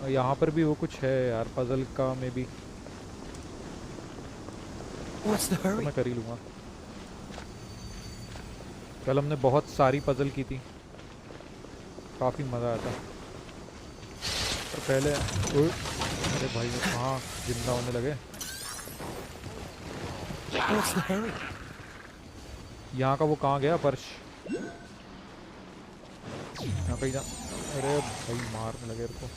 यहाँ पर भी वो कुछ है यार, पजल का मे बी। What's the तो hurry? मैं कर ही लूँगा। कल हमने बहुत सारी पजल की थी, काफ़ी मज़ा आया था। पर पहले अरे भाई कहाँ जिंदा होने लगे। What's the hurry? यहाँ का वो कहाँ गया पर्श? यहाँ कहीं जा। अरे भाई मारने लगे इनको।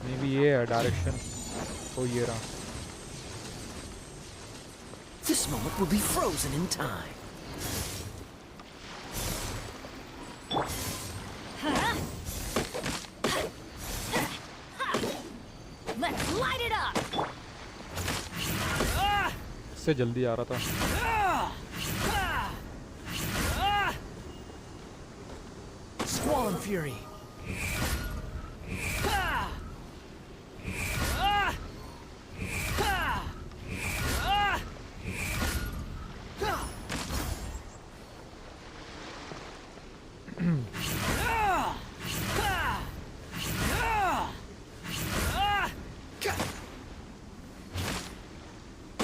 मे बी ये है डायरेक्शन। तो ये रहा। This moment will be frozen in time. Let's light it up. इससे जल्दी आ रहा था। Squall and fury.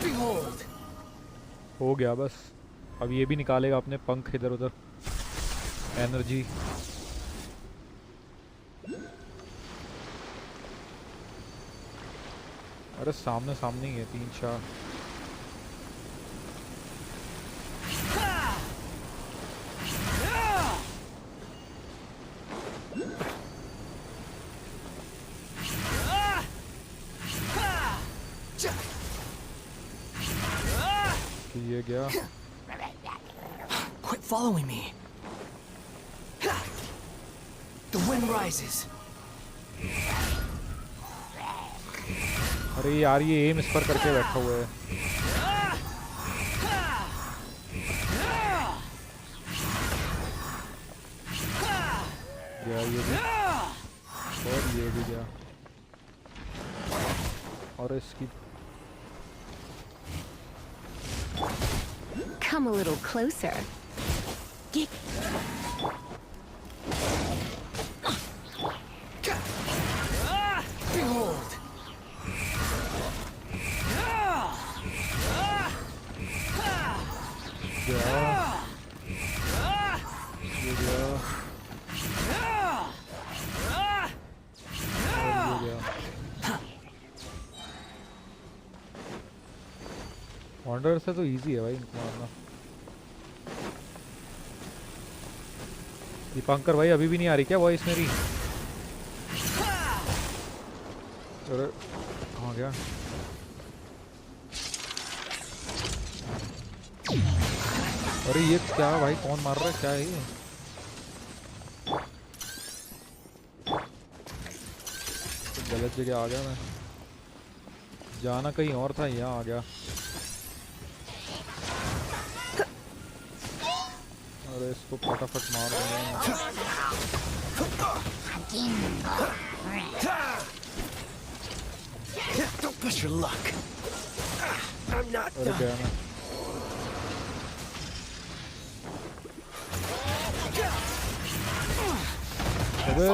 Behold. हो गया बस। अब ये भी निकालेगा अपने पंख इधर उधर, एनर्जी। अरे सामने सामने ही है, 3-4। ये गया। Quit following me. The wind rises. अरे यार ये एम इस पर करके बैठा हुआ है। गया ये भी, और ये भी गया। और इसकी Come a little closer. Behold. गया, ये गया, और ये गया। वॉन्डर से तो इजी है भाई इनको मारना। दीपांकर भाई अभी भी नहीं आ रही क्या वॉइस मेरी? अरे कहाँ गया? अरे ये क्या भाई, कौन मार रहा है, क्या है ये? गलत जगह आ गया मैं, जाना कहीं और था, यहाँ आ गया। अरे इसको फटाफट मार दूंगा। Don't push your luck. I'm not अरे done. गया मैं। अबे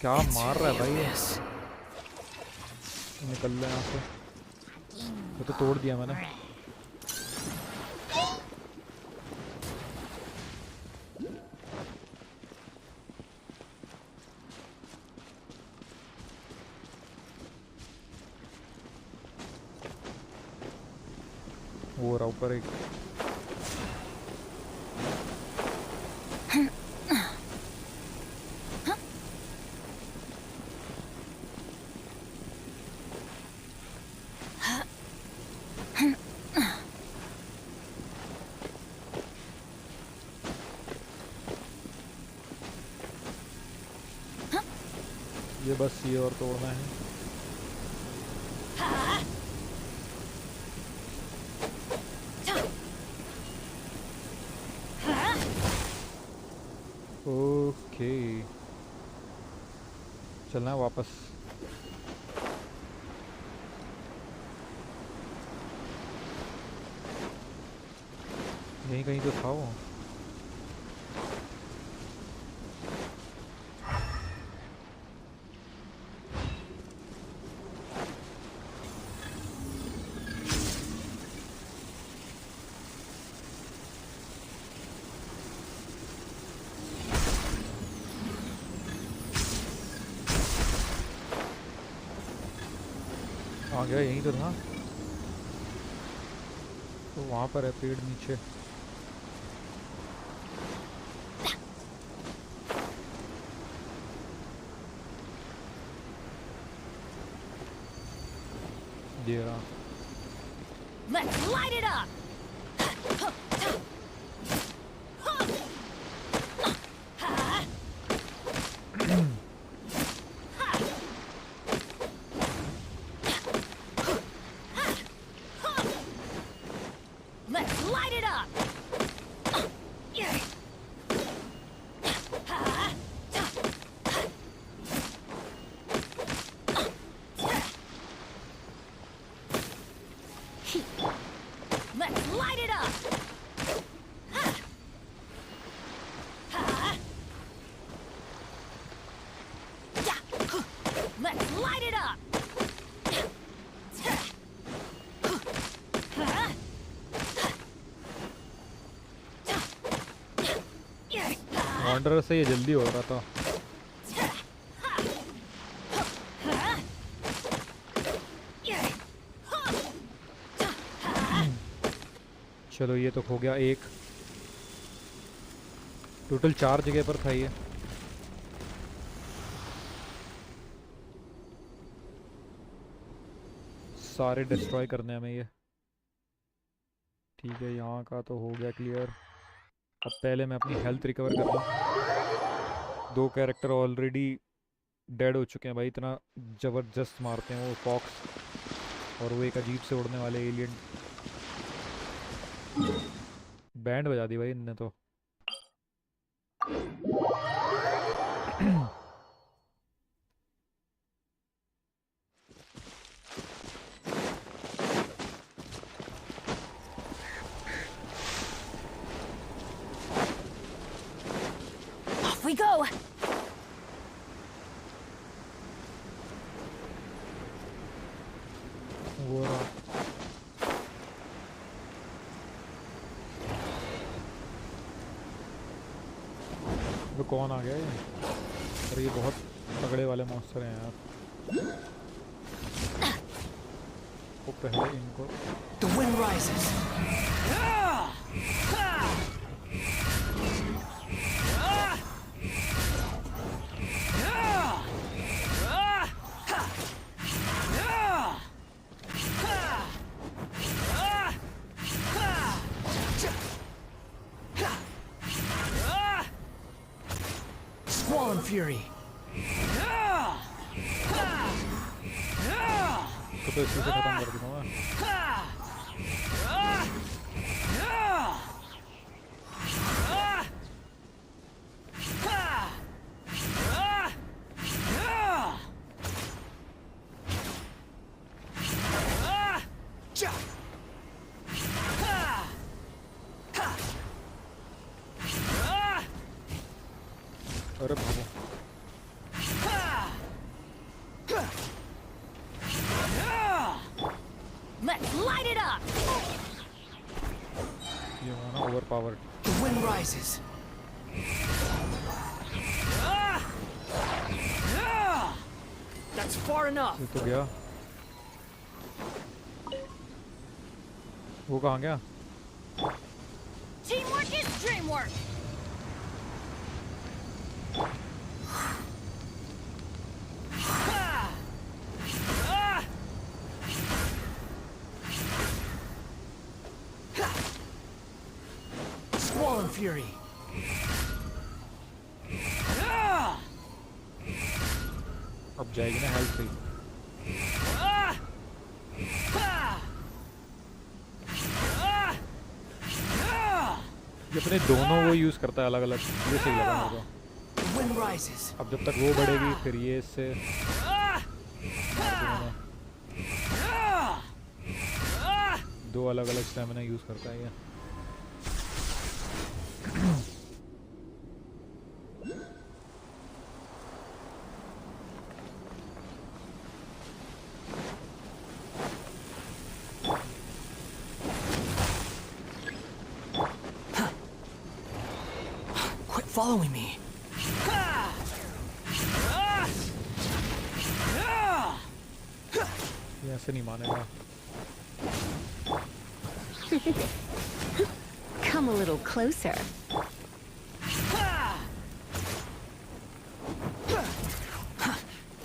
क्या मार रहा है भाई ये? निकल ले यहाँ से, वो तो तोड़ दिया मैंने। वो रहा ऊपर एक। ये बस ये और तोड़ना है। ओके चलना है वापस। यहीं कहीं तो था वो। आ गया, यहीं तो था। तो वहाँ पर है पेड़ नीचे। ये रहा। Let's light it up. Let's light it up. Let's light it up. Let's light it up. Wanderer से ये जल्दी हो रहा था। चलो ये तो हो गया एक। टोटल 4 जगह पर था ये। सारे डिस्ट्रॉय करने हमें ये। ठीक है यहाँ का तो हो गया क्लियर। अब पहले मैं अपनी हेल्थ रिकवर कर लूँ। 2 कैरेक्टर ऑलरेडी डेड हो चुके हैं भाई, इतना ज़बरदस्त मारते हैं वो फॉक्स और वो एक अजीब से उड़ने वाले एलियन। बैंड बजा दी भाई इनने तो। Off we go. वो रहा। वो कौन आ गया ये? अरे ये बहुत तगड़े वाले मॉन्स्टर हैं यार। वो पहले इनको The wind rises. Squall Fury. तो इसी से खत्म कर दूंगा मैं। अरे भागो। Let's light it up. ये हुआ ना over powered. The wind rises. That's far enough. ये तो गया। वो कहाँ गया? Teamwork is dreamwork. Squall Fury. अब जाएगी ना हेल्थ पे। ये अपने दोनों वो यूज़ करता है अलग अलग। ये सही लगा मेरे को। The wind rises. अब जब तक वो बढ़ेगी फिर ये इससे मार दूंगा मैं। दो अलग अलग स्टैमिना यूज़ करता है ये। Quit following me. ये ऐसे नहीं मानेगा। Come a little closer.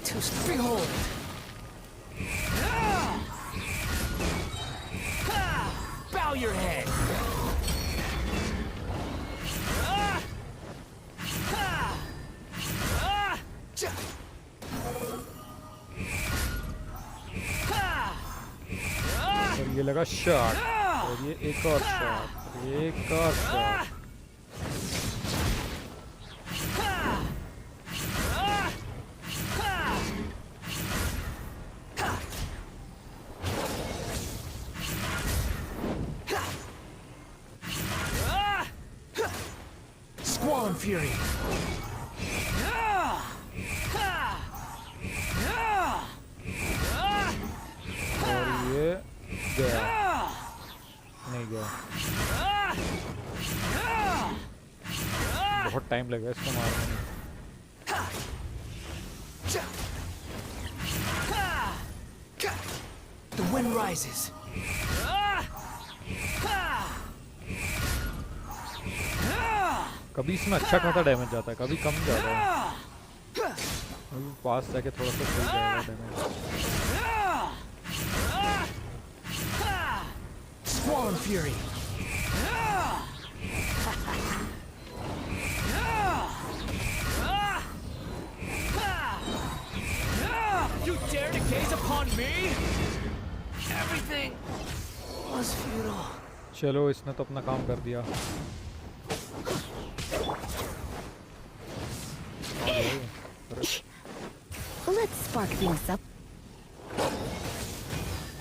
Too behold. Bow your head. और ये लगा शॉट और ये एक और शॉट, एक और शॉट। Squall Fury. और ये गया नहीं गया। बहुत टाइम लगेगा इसको मारने में। The wind rises. कभी इसमें अच्छा खासा डैमेज जाता है, कभी कम जाता है। अभी पास जाके थोड़ा सा सही जाएगा damage. Squall Fury. You dare to gaze upon me? Everything was futile. चलो इसने तो अपना काम कर दिया। Let's spark things up.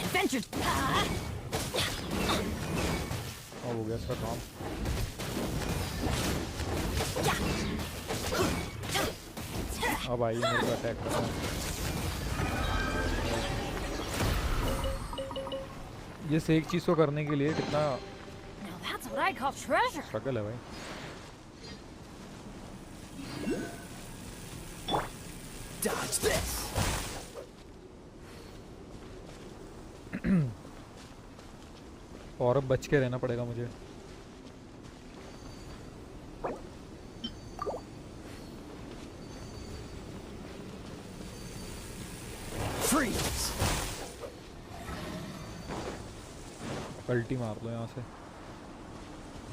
Adventure. हो गया इसका काम। अब आइए मेरे को अटैक करना। ये से एक चीज को करने के लिए कितना Now that's what I call treasure. Struggle है भाई। Dodge this. और अब बच के रहना पड़ेगा मुझे। Freeze. पलटी मार लो यहाँ से,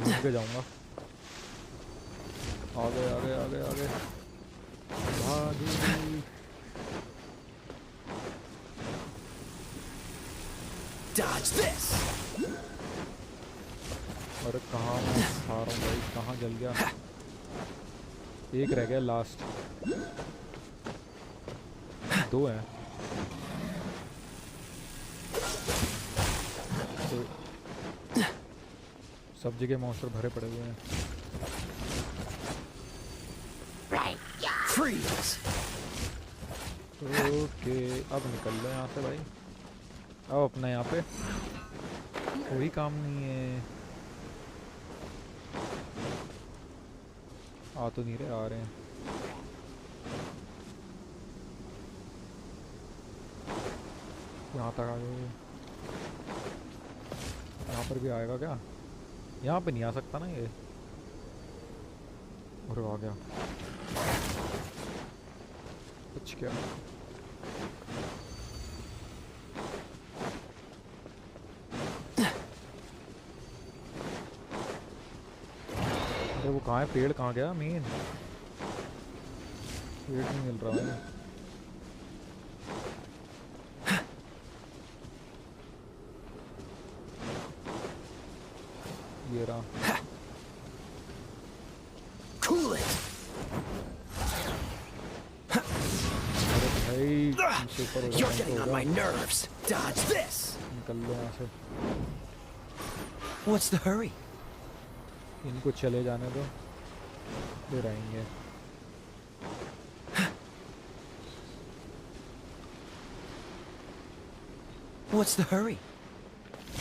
घूम के जाऊंगा। आगे आगे आगे आगे भागी। Dodge this. अरे कहाँ मैं खा रहा हूँ भाई, कहाँ जल गया। एक रह गया लास्ट, दो हैं तो सब जगह मॉन्स्टर भरे पड़े हुए हैं। Freeze. ओके अब निकल लो यहाँ से भाई। अब अपना यहाँ पे कोई काम नहीं है। आ तो नहीं रहे, आ रहे हैं। यहाँ तक आ गए। यहाँ पर भी आएगा क्या? यहाँ पे नहीं आ सकता ना ये। और आ गया, कुछ क्या। अरे वो कहाँ है? पेड़ कहाँ गया? मेन पेड़ नहीं मिल रहा है। ये रहा। Cool it. अरे भाई पीछे ऊपर हो You're जाए getting तो on my होगा। nerves. Dodge this. निकल लो यहाँ से, What's the hurry? इनको चले जाने दो, फिर आएंगे। What's the hurry?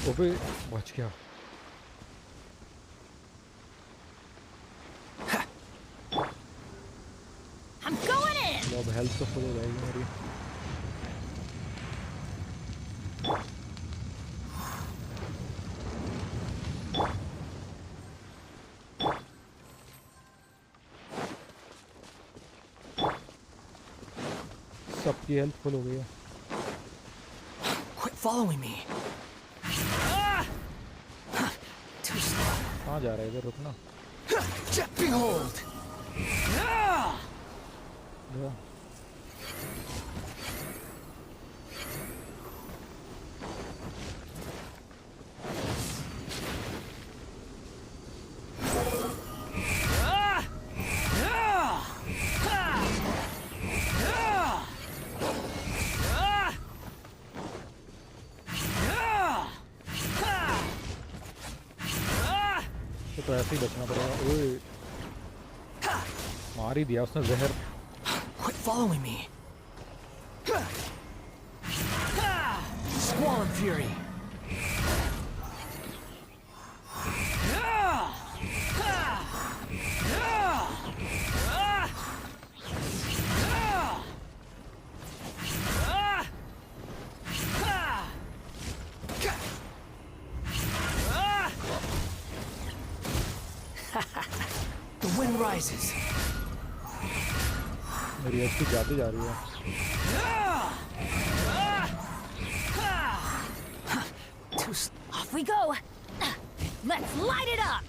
ओबे बच गया। I'm going in. लो अब हेल्थ तो फुल हो जाएगी मेरी। सबकी हेल्थ फुल हो गई है। Quit following me. Too slow. कहाँ जा रहा है? इधर रुकना। Behold. गया। तो ऐसे ही बचना पड़ेगा। ओए मार ही दिया उसने जहर। Quit following me. Squall and fury. The wind rises. मेरी एचपी जाती जा रही है। Off we go. Let's light it up.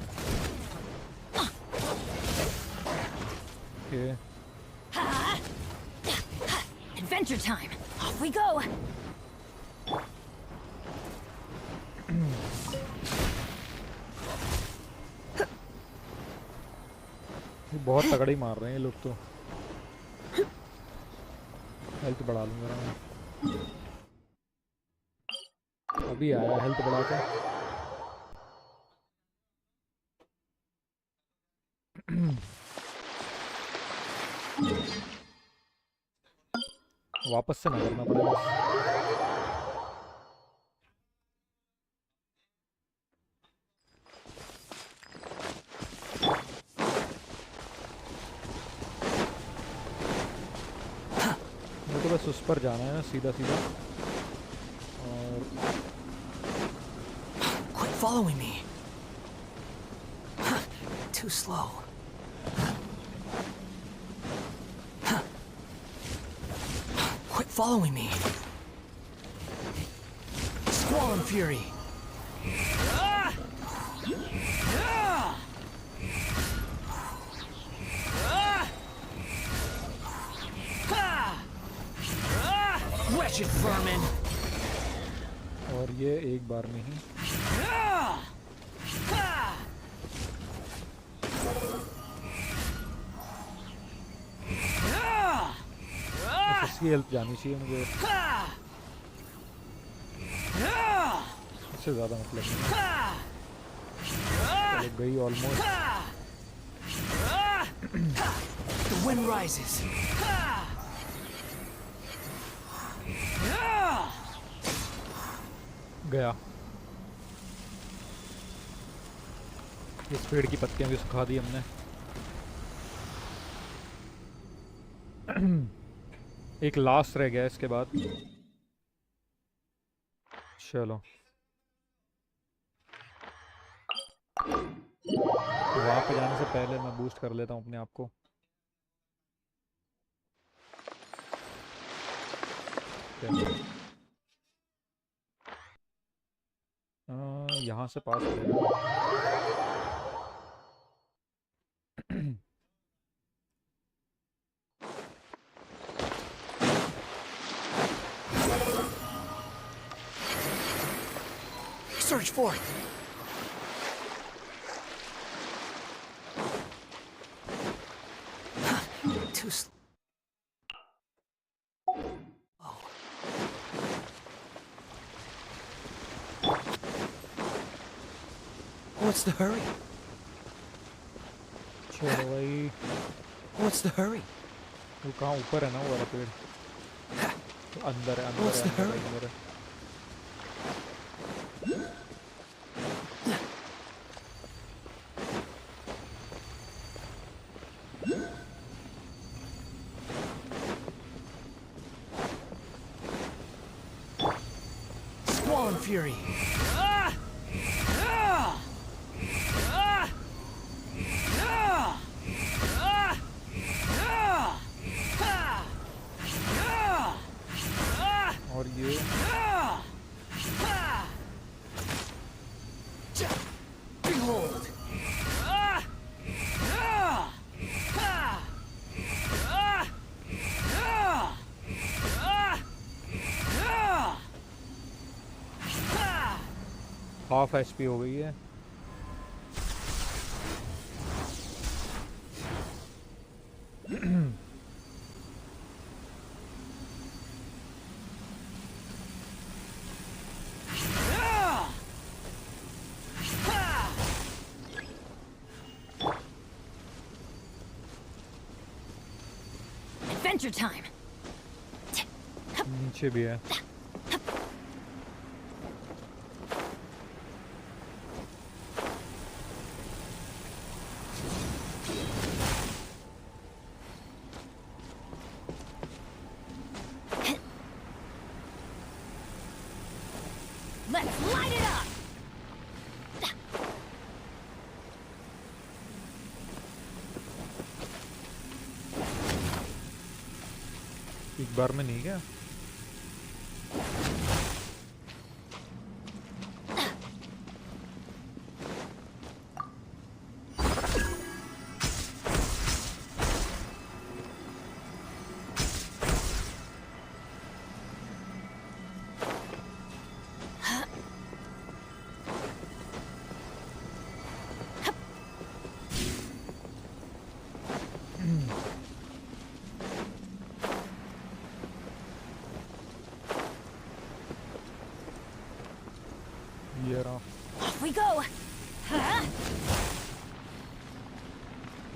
ये Adventure time. Off we go. ये बहुत तगड़ा ही मार रहे हैं ये लोग तो। हेल्थ बढ़ा लूंगा मैं। अभी आया हेल्थ बढ़ा के। वापस से ना करना पड़ेगा। बस उस पर जाना है ना सीधा सीधा। और Quit following me. Too slow. Quit following me. Squall and fury. Wretched vermin. और ये एक बार में ही बस इसकी हेल्प जानी चाहिए मुझे, इससे ज़्यादा मतलब नहीं। चलो गई ऑलमोस्ट। The wind rises. गया। इस पेड़ की पत्तियां भी सुखा दी हमने। एक लास्ट रह गया इसके बाद। चलो वहां पे जाने से पहले मैं बूस्ट कर लेता हूँ अपने आप को। यहाँ से पास करेगा। Search for it. Too slow. What's the hurry? चलो भाई। What's the hurry? वो कहाँ ऊपर है ना वो वाला पेड़? तो अंदर है, अंदर What's है, the अंदर है, hurry? अंदर है। Squall and fury. और ये Behold. हाफ एचपी हो गई है। Adventure time. नीचे भी है। Let's light it up. एक बार में नहीं क्या? ये रहा। Off we go. Huh?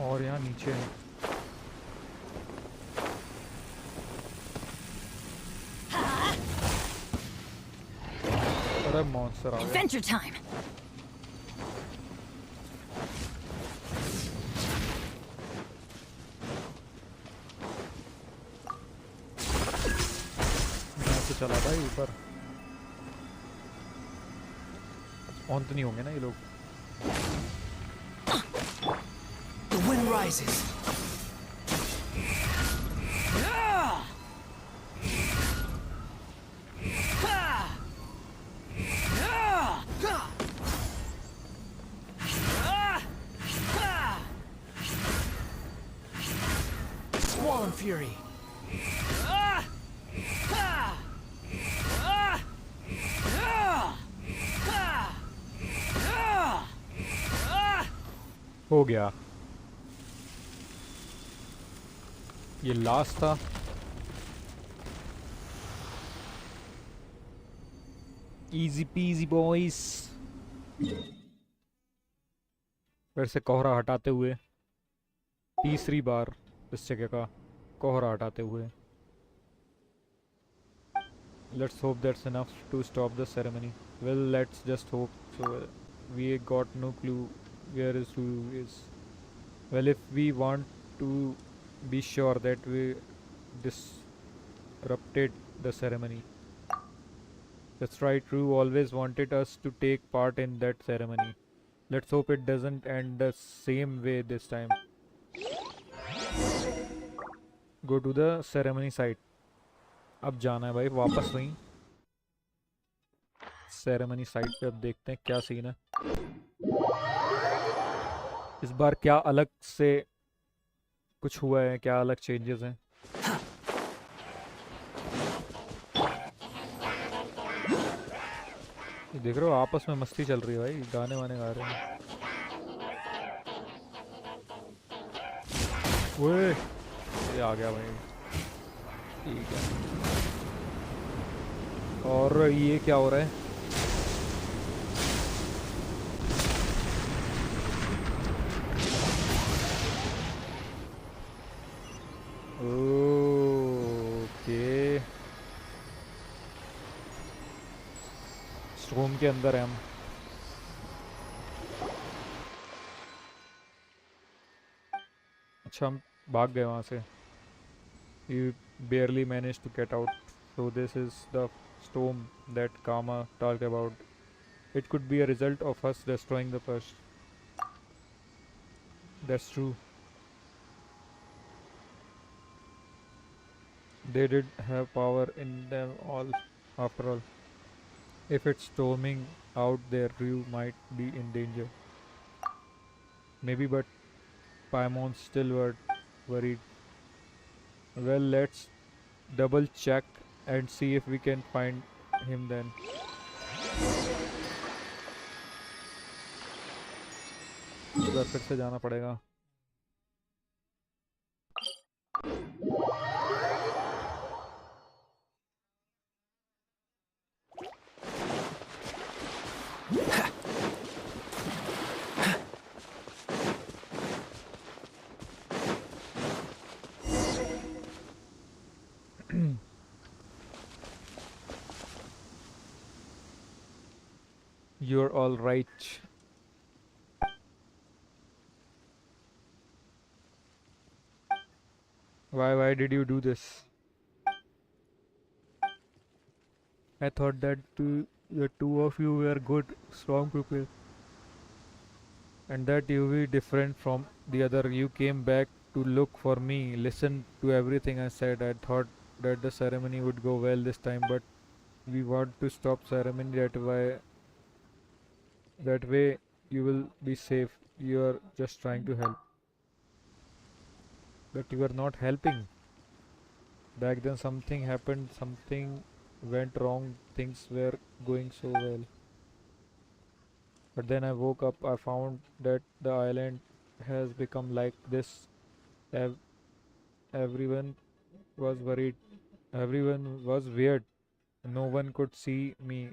और यहाँ नीचे है। अरे मॉन्स्टर आ गया। Adventure time. चला भाई ऊपर। ऑन तो नहीं होंगे ना ये लोग? The wind rises. Squall and fury. हो गया, ये लास्ट था। Easy PG boys. फिर से कोहरा हटाते हुए, तीसरी बार इस जगह का कोहरा हटाते हुए। Let's hope that's enough to stop the ceremony. Well, let's just hope. So we got no clue where is who is. Well, if we want to be sure that we disrupted the ceremony. That's right, True always wanted us to take part in that ceremony. Let's hope it doesn't end the same way this time. Go to the ceremony site. अब जाना है भाई वापस वहीं ceremony site पे। अब देखते हैं क्या सीन है इस बार, क्या अलग से कुछ हुआ है, क्या अलग चेंजेस हैं। ये देख रहे हो आपस में मस्ती चल रही है भाई, गाने वाने गा रहे हैं। ओए ये आ गया भाई, ठीक है। और ये क्या हो रहा है? ओके, स्टोम के अंदर है हम। अच्छा हम भाग गए वहाँ से। You barely managed to get out. So this is the storm that Kama talked about. It could be a result of us destroying the first. That's true. They did have power in them all, after all. If it's storming out there, Ryu might be in danger. Maybe, but Paimon's still worried. Well, let's double check and see if we can find him then. इस बार फिर से जाना पड़ेगा। You're all right. Why did you do this? I thought that the two of you were good, strong people, and that you were different from the other. You came back to look for me, listen to everything I said. I thought that the ceremony would go well this time, but we want to stop ceremony that way you will be safe. You are just trying to help, but you are not helping. Back then something happened, something went wrong, things were going so well. But then I woke up, I found that the island has become like this. Ev- Everyone was worried, everyone was weird. No one could see me,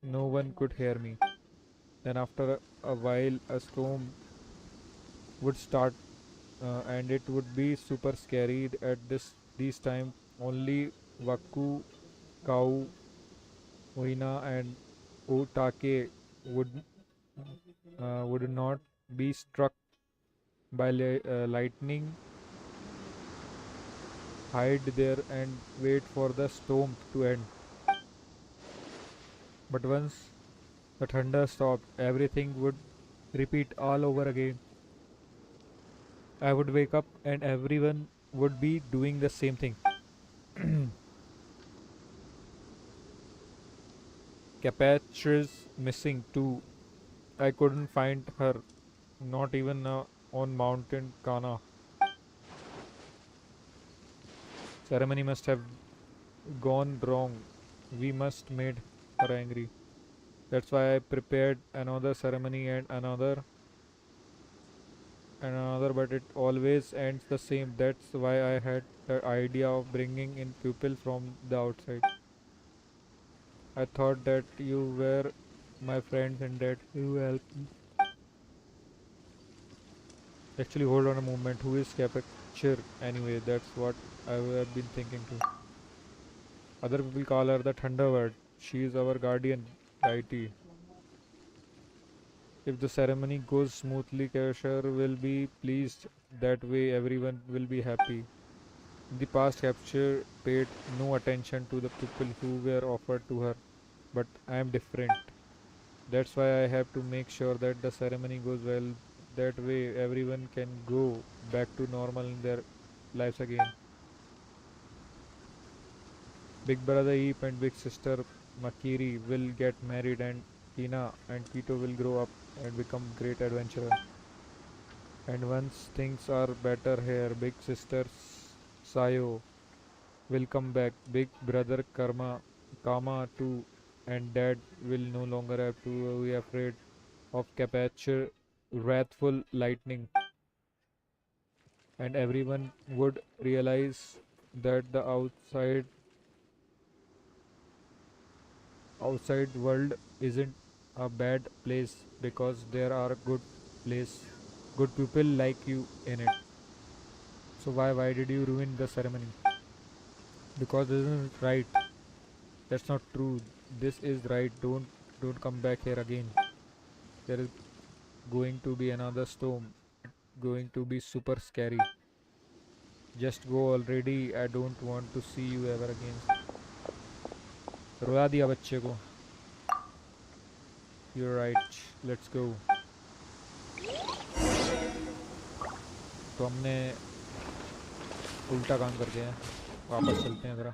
no one could hear me. Then after a while, a storm would start, and it would be super scary. At these time, only Waku, Kau, Uina, and Otake would not be struck by lightning. hide there and wait for the storm to end. But once the thunder stopped, everything would repeat all over again. I would wake up and everyone would be doing the same thing. Capacious missing too. I couldn't find her, not even on Mountain Kana. Ceremony must have gone wrong. We must made her angry. That's why I prepared another ceremony and another, but it always ends the same. That's why I had the idea of bringing in people from the outside. I thought that you were my friends and that you help me. Actually, hold on a moment. Who is Capture anyway? That's what I have been thinking too. Other people call her the Thunderbird. She is our guardian deity. If the ceremony goes smoothly, Capture will be pleased. That way, everyone will be happy. In the past, Capture paid no attention to the people who were offered to her, but I am different. That's why I have to make sure that the ceremony goes well. That way, everyone can go back to normal in their lives again. Big brother Eep and big sister Makiri will get married, and Tina and Kito will grow up and become great adventurers. And once things are better here, big sister Sayo will come back. Big brother Kama too, and dad will no longer have to be afraid of Capature wrathful lightning, and everyone would realize that the outside world isn't a bad place because there are place good people like you in it. So why did you ruin the ceremony? Because this isn't right. That's not true. This is right. Don't come back here again. There is going to be another storm. Going to be super scary. Just go already. I don't want to see you ever again. रोया दिया बच्चे को. You're right. Let's go. तो हमने उल्टा काम करके हैं. वापस चलते हैं ज़रा.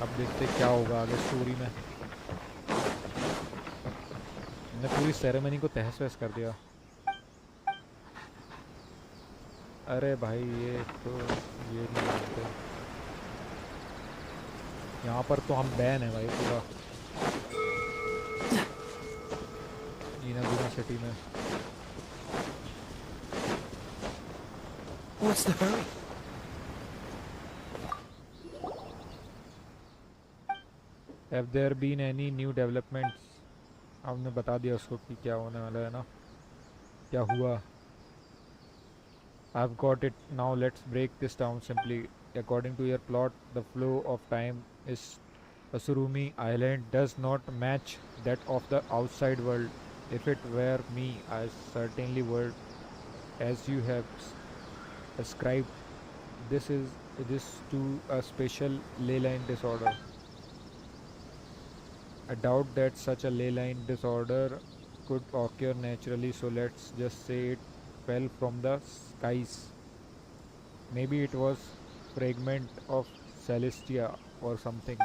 अब देखते क्या होगा आगे स्टोरी में. मैंने पूरी सेरेमनी को तहस वहस कर दिया. अरे भाई ये नहीं मानते. यहाँ पर तो हम बैन है भाई पूरा ईनागुना सिटी में. What's the hurry? Have there been any new developments? आपने बता दिया उसको कि क्या होने वाला है ना. क्या हुआ? I've got it now. Let's break this down simply. According to your plot, the flow of time is Asurumi Island does not match that of the outside world. If it were me, I certainly would, as you have ascribed this to a special ley line disorder. I doubt that such a ley line disorder could occur naturally, so let's just say it fell from the skies. Maybe it was fragment of Celestia or something,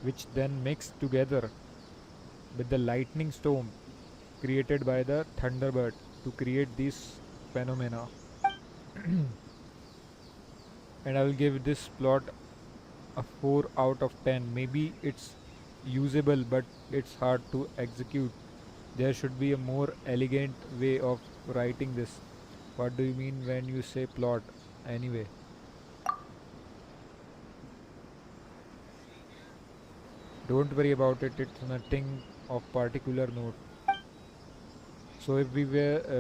which then mixed together with the lightning storm created by the Thunderbird to create these phenomena. And I will give this plot a 4 out of 10. Maybe it's usable, but it's hard to execute. There should be a more elegant way of writing this. What do you mean when you say plot anyway? Don't worry about it, it's nothing of particular note. So if we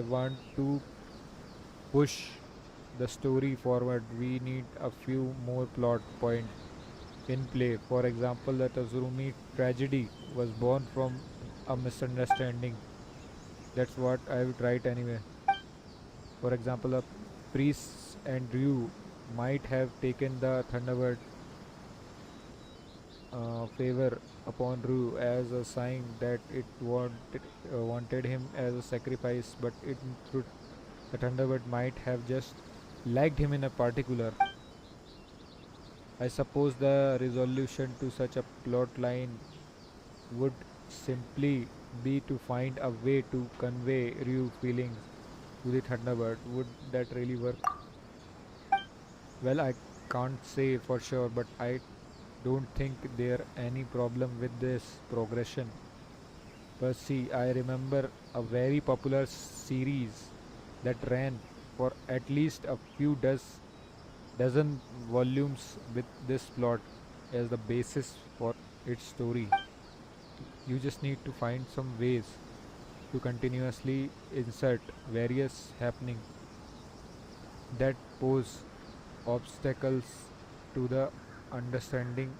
want to push the story forward, we need a few more plot points in play. For example, the Tazurumi tragedy was born from a misunderstanding. That's what I would write anyway. For example, a priest and Ryu might have taken the Thunderbird favor upon Ryu as a sign that it wanted him as a sacrifice, but in truth, the Thunderbird might have just liked him in a particular. I suppose the resolution to such a plot line would simply be to find a way to convey Ryu feelings to the Thunderbird. Would that really work? Well, I can't say for sure, but I don't think there any problem with this progression. But see, I remember a very popular series that ran for at least a few dozen volumes with this plot as the basis for its story. You just need to find some ways to continuously insert various happening that pose obstacles to the understanding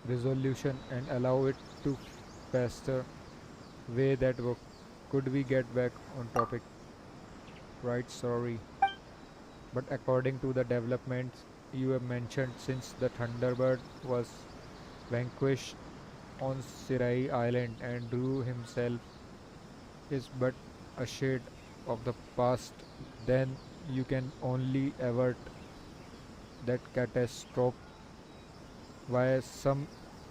resolution and allow it to faster way that work. Could we get back on topic? Right, sorry. But according to the developments you have mentioned, since the Thunderbird was vanquished on Sirai Island and Drew himself is but a shade of the past, then you can only avert that catastrophe via some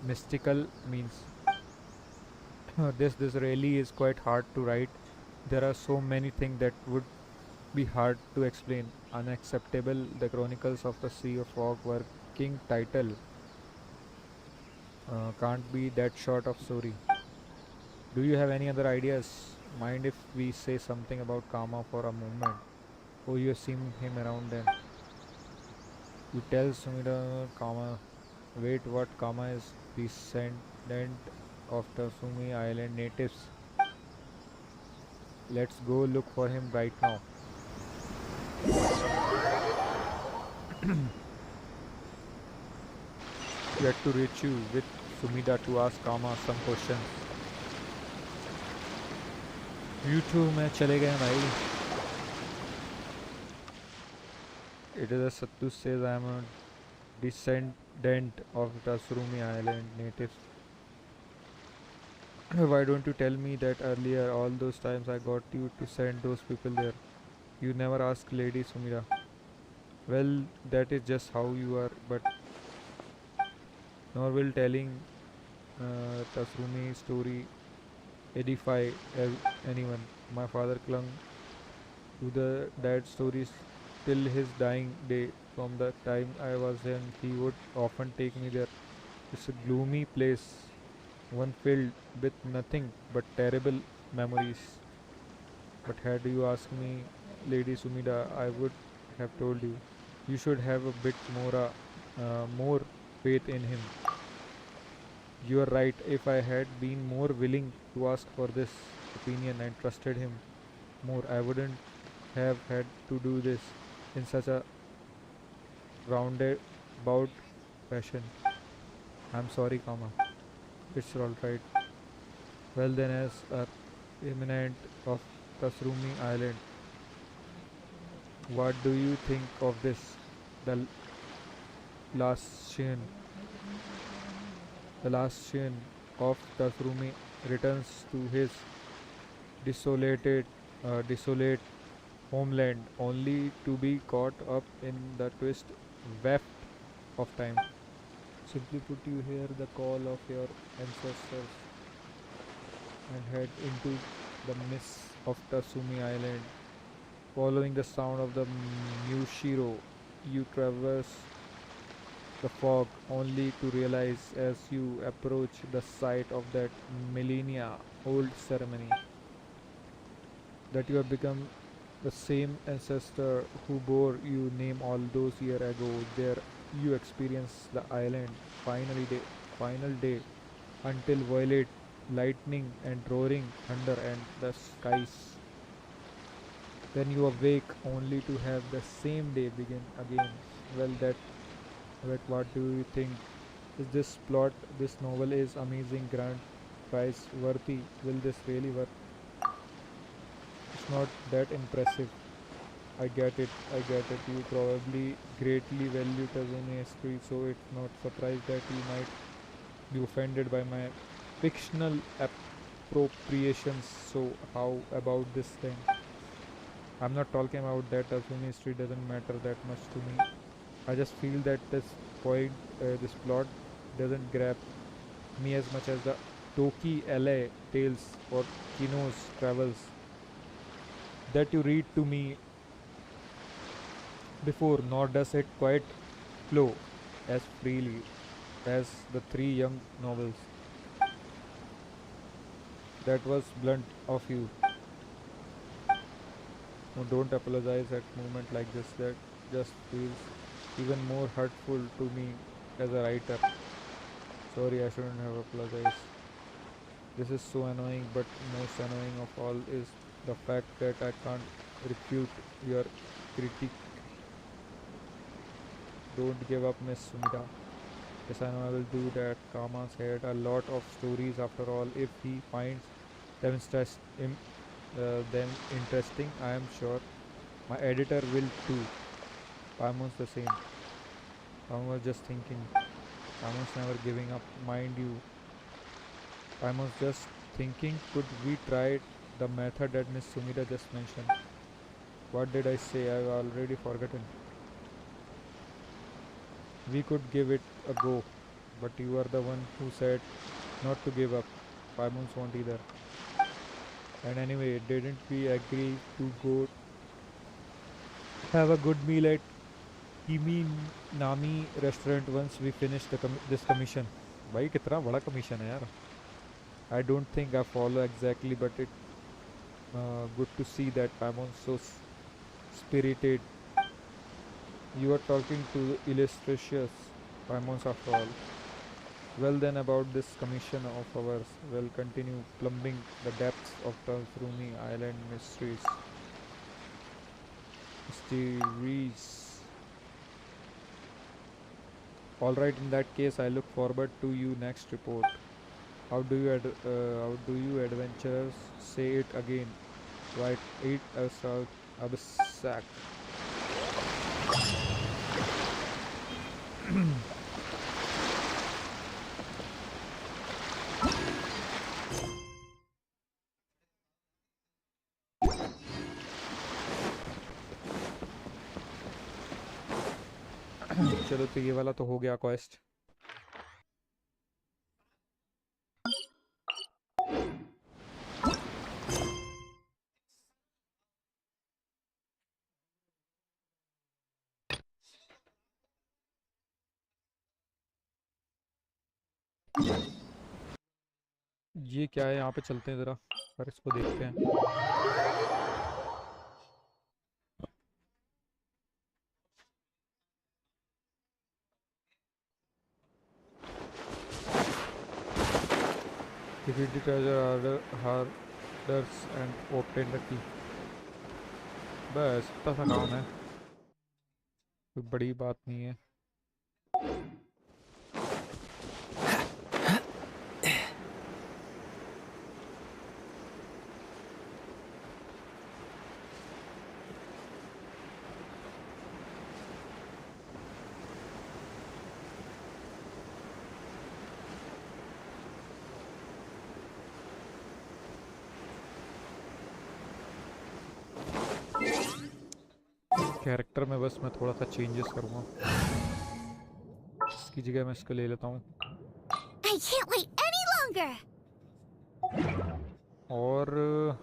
mystical means. This really is quite hard to write. There are so many things that would be hard to explain. Unacceptable. The Chronicles of the Sea of Fog working title can't be that short of story. Do you have any other ideas? Mind if we say something about Kama for a moment? Oh, you have seen him around then. You tell Sumida Kama. Wait, what? Kama is descendant of the Sumi Island natives. Let's go look for him right now. We had to reach you with Sumida to ask Kama some questions. You too, मैं चले गए भाई. It is a Sattu says I am a descendant of the Surumi Island natives. Why don't you tell me that earlier? All those times I got you to send those people there. You never asked Lady Sumira. Well, that is just how you are, but nor will telling Tasrumi story edify anyone. My father clung to the dad stories till his dying day. From the time I was young, he would often take me there. It's a gloomy place, one filled with nothing but terrible memories. But had you asked me, Lady Sumida, I would have told you. You should have a bit more faith in him. You are right. If I had been more willing to ask for this opinion and trusted him more, I wouldn't have had to do this in such a roundabout fashion. I'm sorry, Kama. It's alright. Well then, as a remnant of Tasrumi Island, what do you think of this? The last Shin. The last Shin of Tasrumi returns to his desolate homeland only to be caught up in the twist weft of time. Simply put, you hear the call of your ancestors and head into the mists of Tasumi Island. Following the sound of the Mushiro, you traverse the fog only to realize as you approach the site of that millennia old ceremony that you have become the same ancestor who bore you name all those years ago. There you experience the island final day until violet lightning and roaring thunder and the skies Then you awake only to have the same day begin again. Well, but what do you think? Is this plot, this novel is amazing, grand prize worthy? Will this really work? It's not that impressive. I get it. You probably greatly value Tazumi history, so it's not surprised that you might be offended by my fictional appropriations. So, how about this thing? I'm not talking about that. Tazumi history doesn't matter that much to me. I just feel that this plot doesn't grab me as much as the Toki LA tales or Kino's travels that you read to me before, nor does it quite flow as freely as the three young novels. That was blunt of you. No, don't apologize at moment like this. That just feels even more hurtful to me as a writer. Sorry, I shouldn't have apologized. This is so annoying, but most annoying of all is the fact that I can't refute your critique. Don't give up, Miss Sumida. Yes, I know I will do that. Kama's had a lot of stories after all. If he finds them, them interesting, I am sure my editor will too. Pamon's the same. Pamon was just thinking. Pamon's never giving up, mind you. Pamon's just thinking, could we try the method that Miss Sumida just mentioned? What did I say? I've already forgotten. We could give it a go, but you are the one who said not to give up. Paimons won't either. And anyway, didn't we agree to go have a good meal at Kimi Nami restaurant once we finish this commission? भाई कितना बड़ा commission है यार. I don't think I follow exactly, but it good to see that Paimons so spirited. You are talking to the illustrious Paimons after all. Well then, about this commission of ours, we'll continue plumbing the depths of Tazrumi Island mysteries. Alright, in that case, I look forward to you next report. How do you adventurers say it again? Right, eat us out of a sack. चलो तो ये वाला तो हो गया quest. ये क्या है? यहाँ पे चलते हैं ज़रा और इसको देखते हैं. Defeat the treasure hoarders and obtain the key. बस इतना सा काम है, कोई बड़ी बात नहीं है. कैरेक्टर में बस मैं थोड़ा सा चेंजेस करूँगा. इसकी जगह मैं इसको ले लेता हूँ. I can't wait any longer. और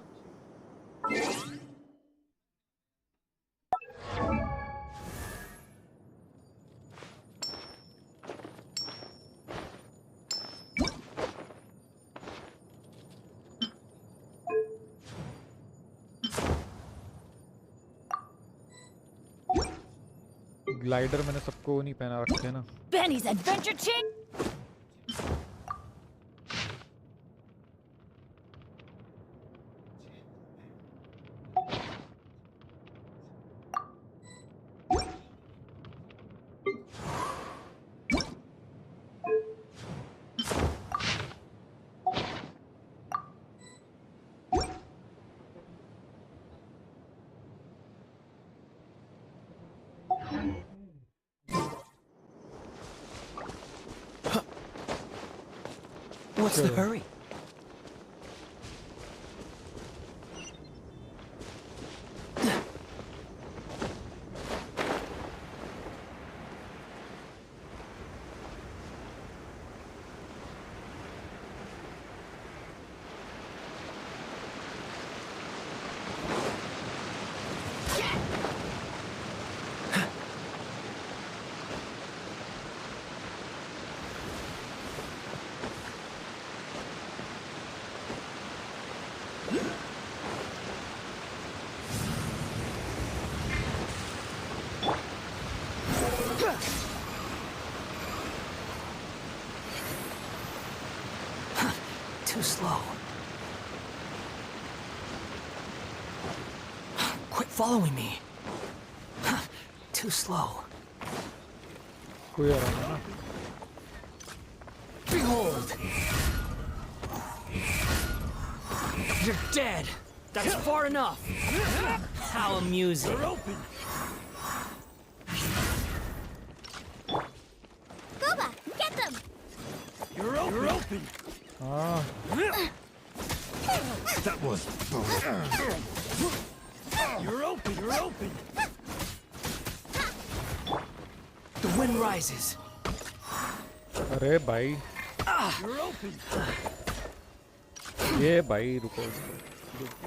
ग्लाइडर मैंने सबको नहीं पहना रखे ना. Benny's adventure chain. What's the Sure. hurry? Too slow. Quit following me. Too slow. कोई आ रहा है ना? Behold! You're dead! That's far enough! How amusing. You're open! Gooba, get them! You're open! You're open! हाँ. That was. You're open! You're open! The wind rises. अरे भाई. You're open! ये भाई रुको.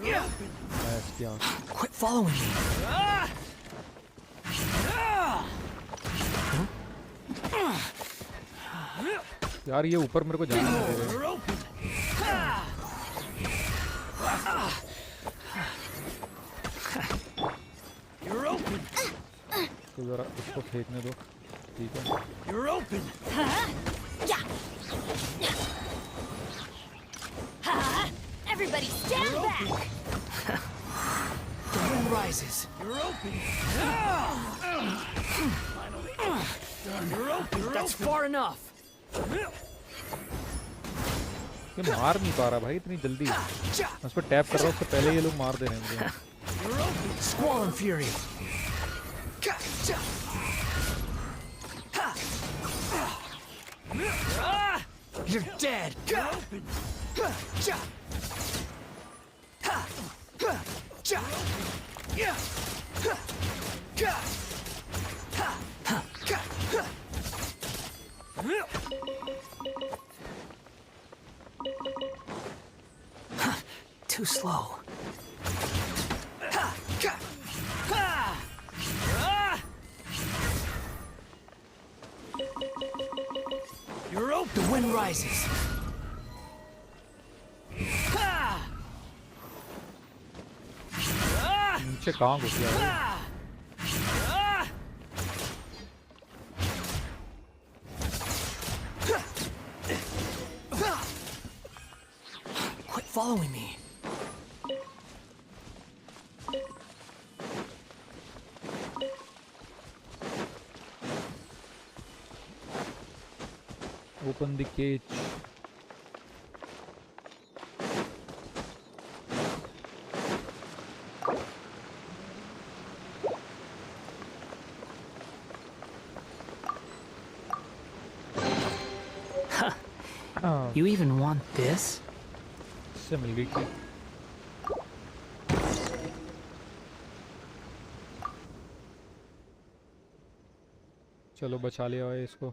You're open! मैं इसकी आँख. Quit following me. यार ये ऊपर मेरे को जाना नहीं दे रहे. You're open! You're open! तो जरा उसको फेंकने दो. ठीक है. You're open! Yeah! Everybody stand back! The wind rises. You're open! You're open! That's far enough! ये मार नहीं पा रहा भाई इतनी जल्दी. मैं उस पर टैप कर रहा हूँ उससे पहले ये लोग मार दे रहे हैं मुझे. You're open! Squall and fury! You're dead! You're open! Too slow. You're open. The wind rises. नीचे कहाँ घुस गया भाई? Quit following me. Open the cage. You even want this? इससे मिल गई की. चलो बचा लिया है इसको.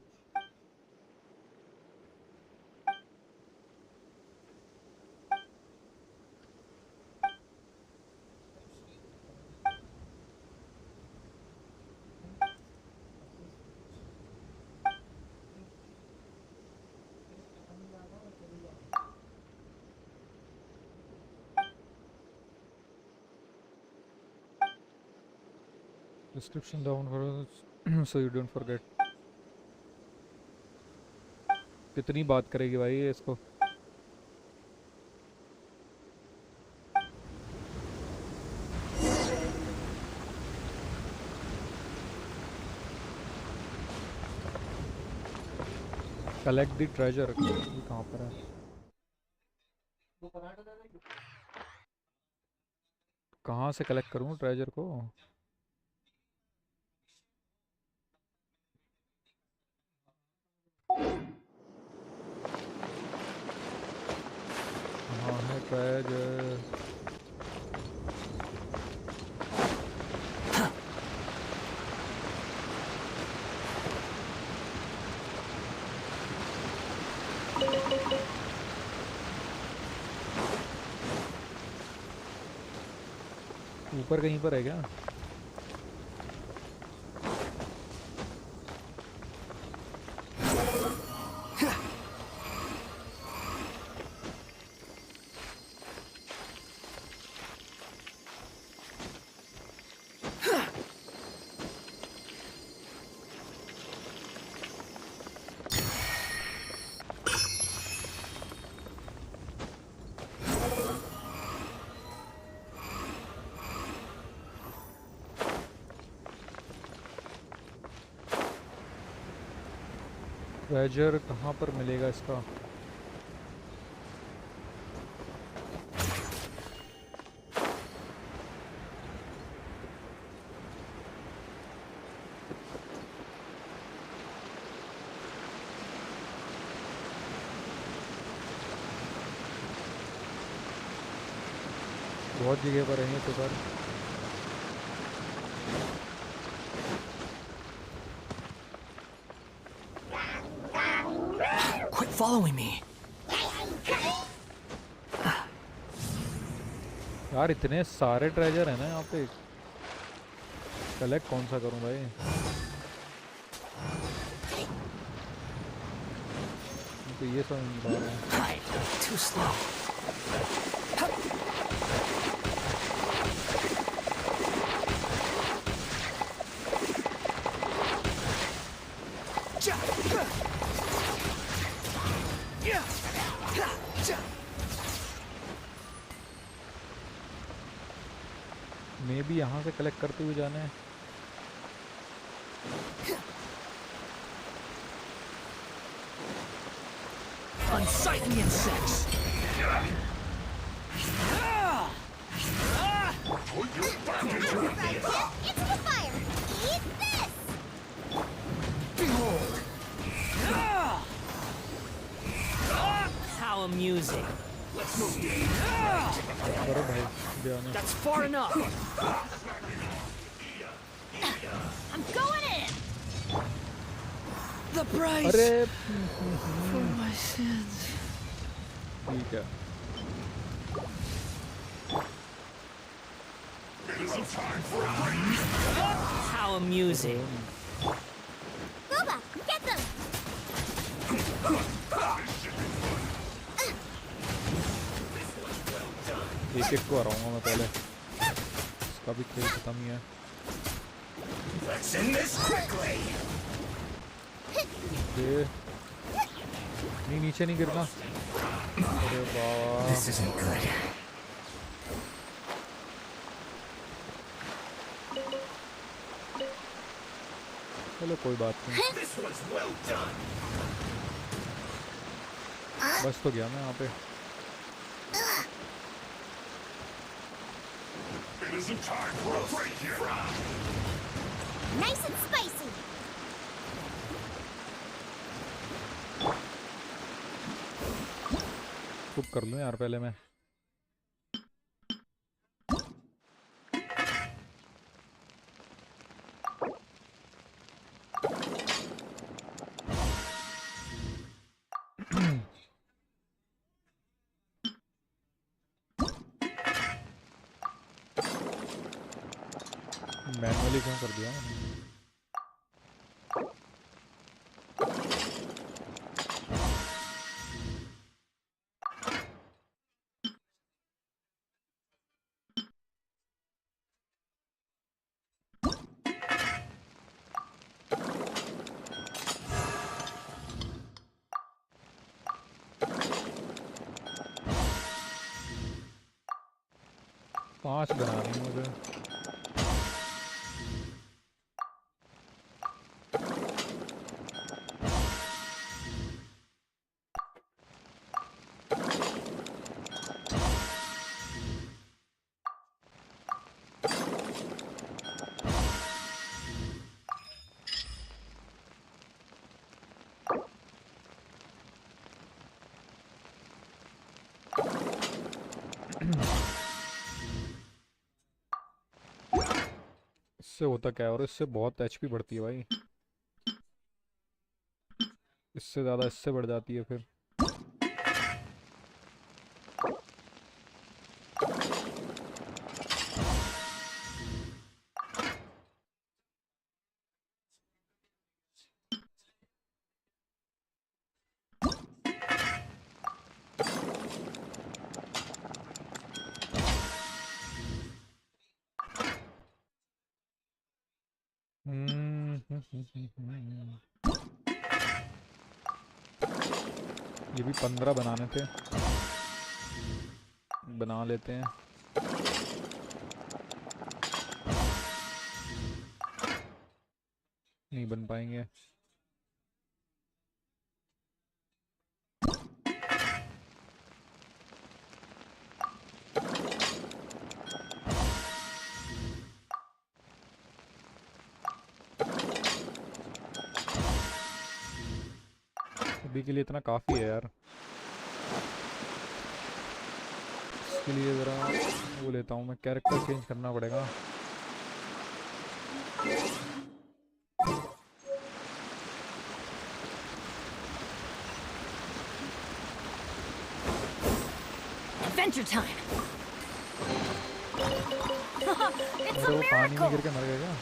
Description down for so you don't forget. कितनी बात करेगी भाई ये इसको. Collect the treasure. ये कहाँ पर है? कहाँ से कलेक्ट करूँ ट्रेजर को? treasure. ऊपर कहीं पर है क्या? ट्रेजर कहाँ पर मिलेगा इसका? बहुत जगह पर है ये तो सर। Quit following me. यार इतने सारे ट्रेजर है ना यहाँ पे, कलेक्ट कौन सा करूँ भाई? तो ये सब नहीं पा रहा हूँ। Right. Too slow. मे भी यहाँ से कलेक्ट करते हुए जाना है। Unsightly insects. Into the fire! Eat this! Behold. How amusing. करो भाई जाने। That's far enough. I'm going in! The price अरे for my sins. ठीक है। How amusing. Booba, get them! एक एक को हराऊंगा मैं पहले, इसका भी खेल खत्म ही है। Let's end this quickly. ये नहीं, नीचे नहीं गिरना। अरे वाह, This isn't good. चलो कोई बात नहीं। This was well done. बस तो गया मैं यहाँ पे। It isn't time for a break here. Nice and spicy! Cook कर लूँ यार पहले मैं। मैनुअली क्यों कर दिया मैंने? पांच बनानी है मुझे। इससे होता क्या है, और इससे बहुत एचपी बढ़ती है भाई, इससे ज़्यादा इससे बढ़ जाती है फिर। ये भी 15 बनाने थे, बना लेते हैं। नहीं बन पाएंगे। अभी के लिए इतना काफ़ी है यार। इसके लिए ज़रा वो लेता हूँ मैं, कैरेक्टर चेंज करना पड़ेगा। Adventure time. It's अरे a वो पानी में miracle. गिर के मर गया क्या?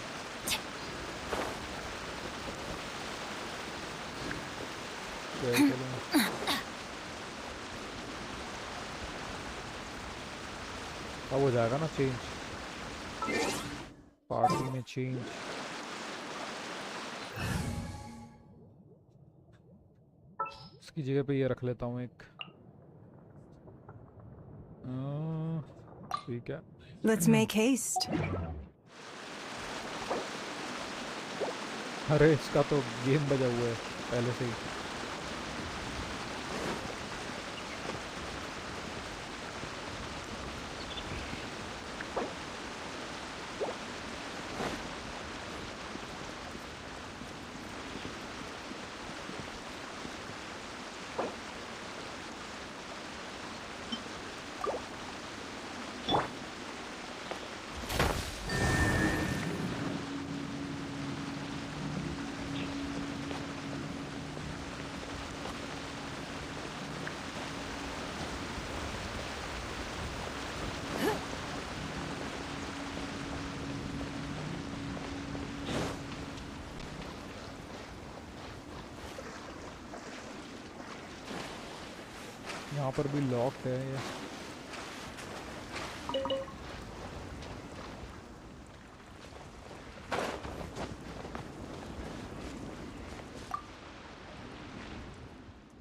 चलो अब हो जाएगा ना चेंज, पार्टी में चेंज। इसकी जगह पे ये रख लेता हूँ एक। ठीक है। Let's make haste. अरे इसका तो गेम बजा हुआ है पहले से ही। यहाँ पर भी लॉक है ये।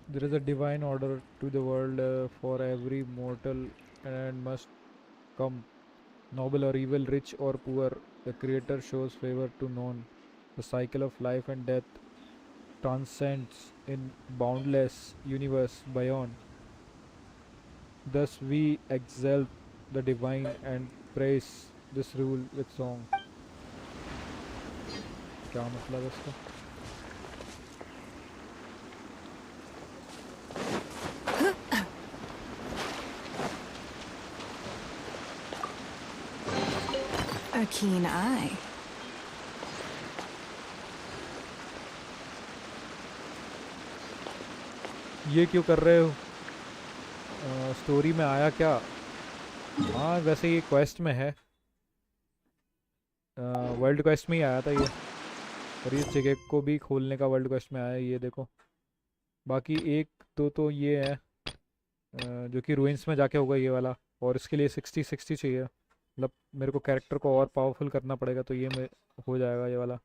There is a divine order to the world for every mortal and must come, noble or evil, rich or poor. The Creator shows favor to none. The cycle of life and death transcends in boundless universe beyond. Thus we exalt the divine and praise this rule with song. क्या मतलब है इसका? A keen eye. ये क्यों कर रहे हो? Story में आया क्या? हाँ वैसे ये क्वेस्ट में है, वर्ल्ड क्वेस्ट में ही आया था ये, और इस जगह को भी खोलने का वर्ल्ड क्वेस्ट में आया है, ये देखो। बाकी एक दो तो ये है जो कि रूइंस में जाके होगा ये वाला, और इसके लिए 60 चाहिए, मतलब मेरे को कैरेक्टर को और पावरफुल करना पड़ेगा, तो ये में हो जाएगा ये वाला।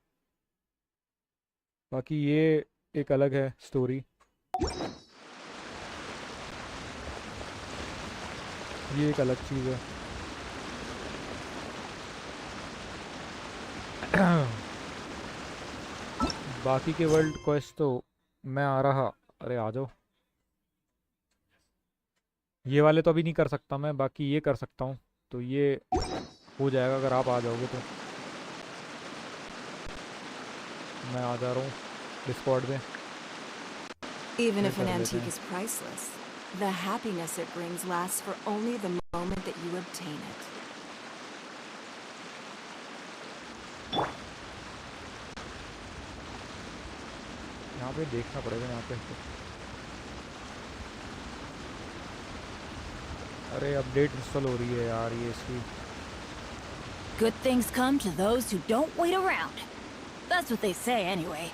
बाकी ये एक अलग है स्टोरी, ये एक अलग चीज़ है। बाकी के वर्ल्ड क्वेस्ट तो मैं आ रहा, अरे आ जाओ। ये वाले तो अभी नहीं कर सकता मैं, बाकी ये कर सकता हूँ, तो ये हो जाएगा अगर आप आ जाओगे तो। मैं आ जा रहा हूँ डिस्कॉर्ड में। Even ये if an कर लेते antique हैं। is priceless, The happiness it brings lasts for only the moment that you obtain it. यहाँ पे देखना पड़ेगा यहाँ पे। अरे अपडेट इंस्टॉल हो रही है यार ये इसकी। Good things come to those who don't wait around. That's what they say anyway.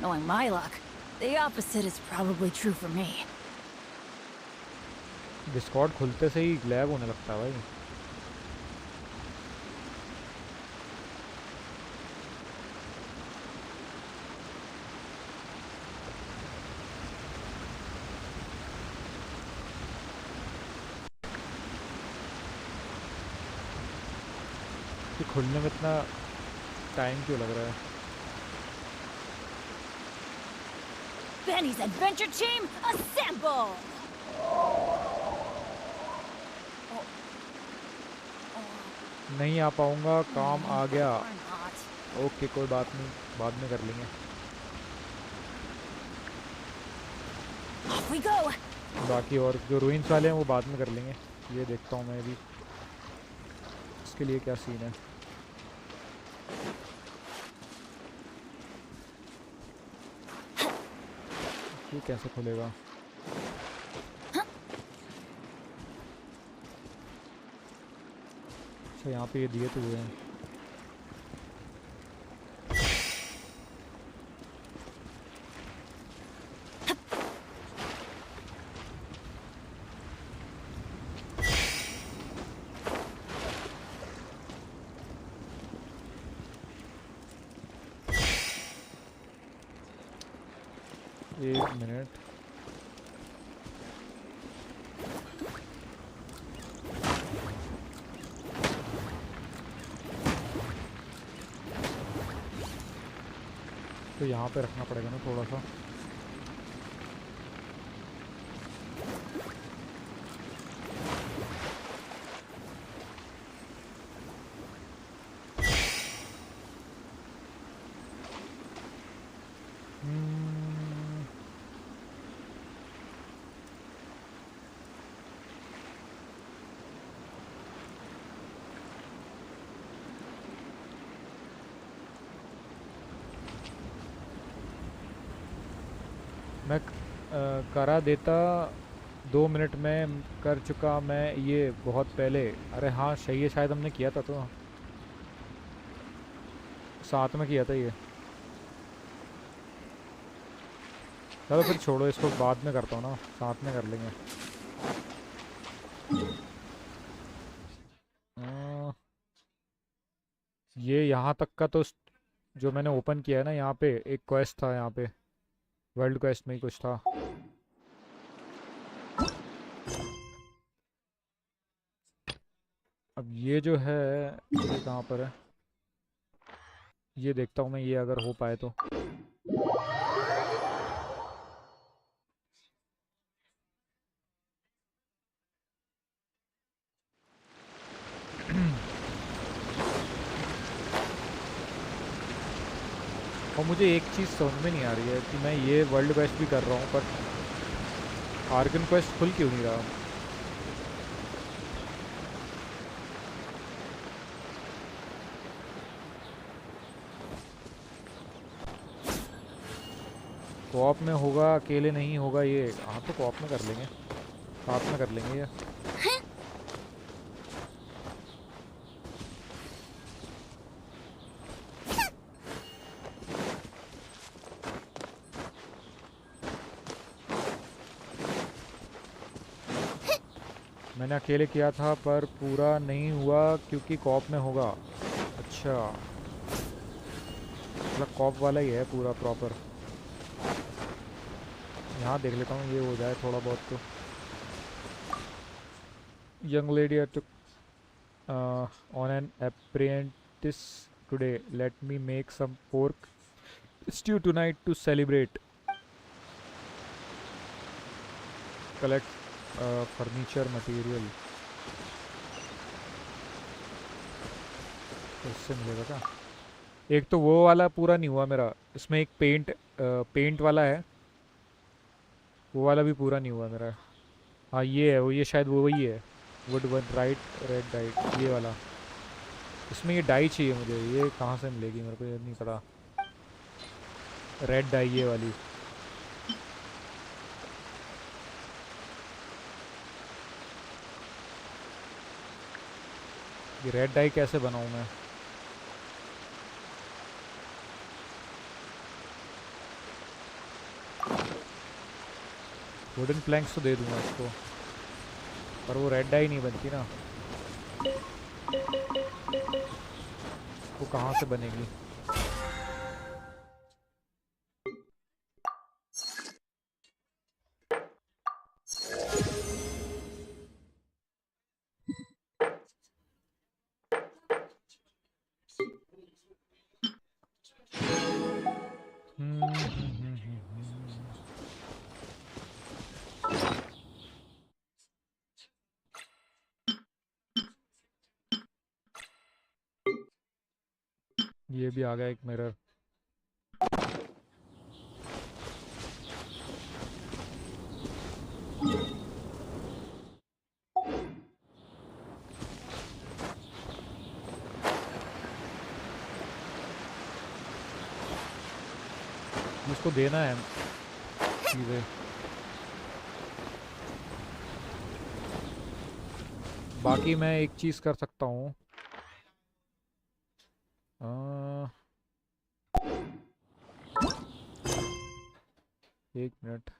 Knowing my luck, the opposite is probably true for me. Discord खुलते से ही लैग होने लगता है भाई। ये खुलने में इतना टाइम क्यों लग रहा है? Benny's adventure team, assemble! नहीं आ पाऊंगा, काम आ गया। Or not. ओके कोई बात नहीं, बाद में कर लेंगे। Off we go! बाकी और जो रूइंस वाले हैं वो बाद में कर लेंगे। ये देखता हूँ मैं भी इसके लिए क्या सीन है। ये कैसे खुलेगा? अच्छा यहाँ पे ये दिए तो हुए हैं। एक मिनट, तो यहाँ पे रखना पड़ेगा ना थोड़ा सा। मैं करा देता, 2 मिनट में कर चुका मैं ये बहुत पहले। अरे हाँ सही है, शायद हमने किया था तो साथ में किया था ये। चलो फिर छोड़ो इसको, बाद में करता हूँ ना, साथ में कर लेंगे। ये यहाँ तक का तो जो मैंने ओपन किया है ना, यहाँ पे एक क्वेस्ट था, यहाँ पे वर्ल्ड क्वेस्ट में ही कुछ था। अब ये जो है ये कहाँ पर है, ये देखता हूँ मैं, ये अगर हो पाए तो। और मुझे एक चीज़ समझ में नहीं आ रही है कि मैं ये वर्ल्ड क्वेस्ट भी कर रहा हूँ पर आर्गन क्वेस्ट खुल क्यों नहीं रहा। कोऑप में होगा, अकेले नहीं होगा ये। हाँ तो कोऑप में कर लेंगे, साथ में कर लेंगे ये। मैंने अकेले किया था पर पूरा नहीं हुआ क्योंकि कॉप में होगा। अच्छा मतलब कॉप वाला ही है पूरा प्रॉपर। यहाँ देख लेता हूँ ये हो जाए थोड़ा बहुत तो। Young lady took on an apprentice today, let me make some pork stew tonight to celebrate. Collect furniture material, इससे मिलेगा क्या? एक तो वो वाला पूरा नहीं हुआ मेरा, इसमें एक पेंट वाला है, वो वाला भी पूरा नहीं हुआ मेरा। हाँ ये है वो, ये शायद वो वही है। Would one right red diet, ये वाला। इसमें ये डाई चाहिए मुझे, ये कहाँ से मिलेगी मेरे को ये नहीं पता। रेड डाई ये वाली। ये रेड डाई कैसे बनाऊँ मैं? वुडन प्लैंक्स तो दे दूंगा इसको, पर वो रेड डाई नहीं बनती ना। वो कहाँ से बनेगी? ये भी आ गया एक मिरर। इसको देना है चीज़ें। बाकी मैं एक चीज़ कर सकता हूँ। एक मिनट।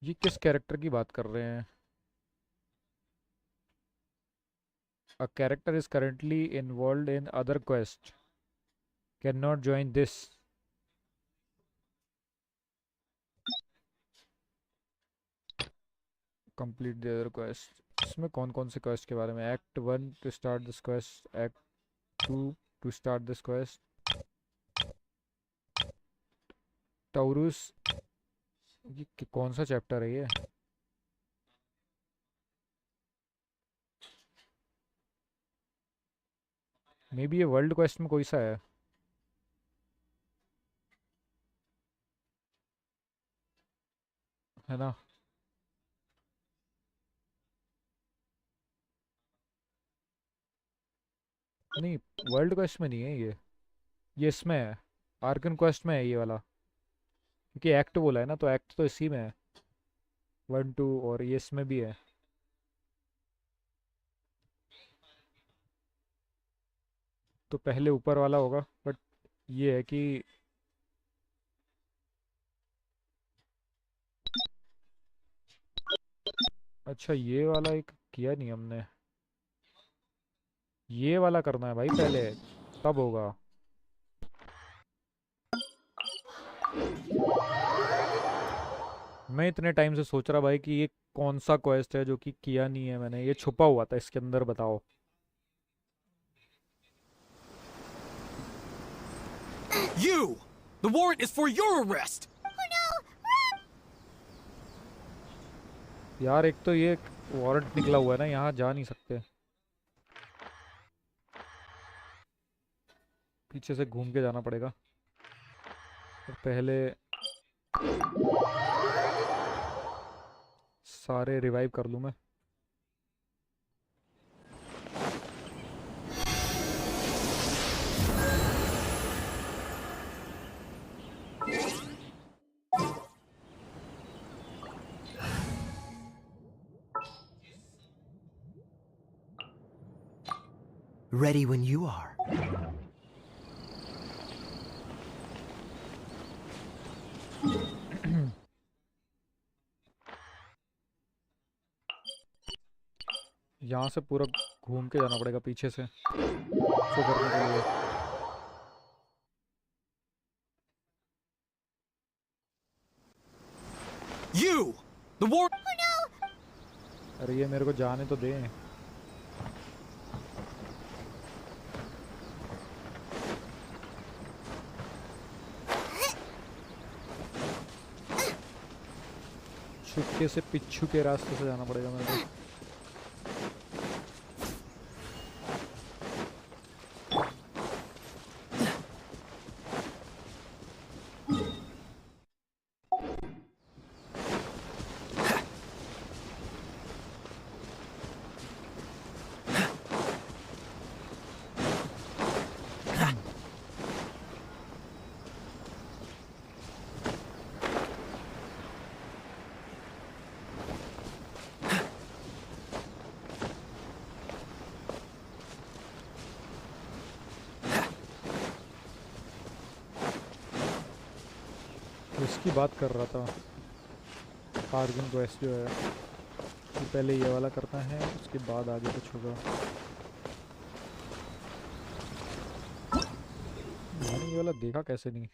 ये किस कैरेक्टर की बात कर रहे हैं? A character is currently involved in other quest. Cannot join this. Complete the other quest. इसमें कौन कौन से क्वेस्ट के बारे में? Act 1 to start this quest, act 2 to start this quest, Taurus. ये कौन सा चैप्टर है ये? मे बी ये वर्ल्ड क्वेस्ट में कोई सा है ना? नहीं, वर्ल्ड क्वेस्ट में नहीं है ये इसमें है। आर्कन क्वेस्ट में है ये वाला, क्योंकि एक्ट बोला है ना, तो एक्ट तो इसी में है, 1 2, और ये इसमें भी है। तो पहले ऊपर वाला होगा, बट ये है कि अच्छा ये वाला एक किया नहीं हमने। ये वाला करना है भाई पहले, तब होगा। मैं इतने टाइम से सोच रहा भाई कि ये कौन सा क्वेस्ट है जो कि किया नहीं है मैंने। ये छुपा हुआ था इसके अंदर, बताओ। You! The warrant is for your arrest! यार एक तो ये वारंट निकला हुआ है ना, यहाँ जा नहीं सकते। पीछे से घूम के जाना पड़ेगा। तो पहले सारे रिवाइव कर लूँ मैं। Ready when you are. यहाँ से पूरा घूम के जाना पड़ेगा पीछे से इसको करने के लिए। You! The warrant... अरे ये मेरे को जाने तो दे। छुपके से पिच्छू के रास्ते से जाना पड़ेगा मेरे को। उसकी बात कर रहा था। पार्किंग क्वेस्ट जो है, कि पहले ये वाला करना है, उसके बाद आगे कुछ होगा। मैंने ये वाला देखा कैसे नहीं।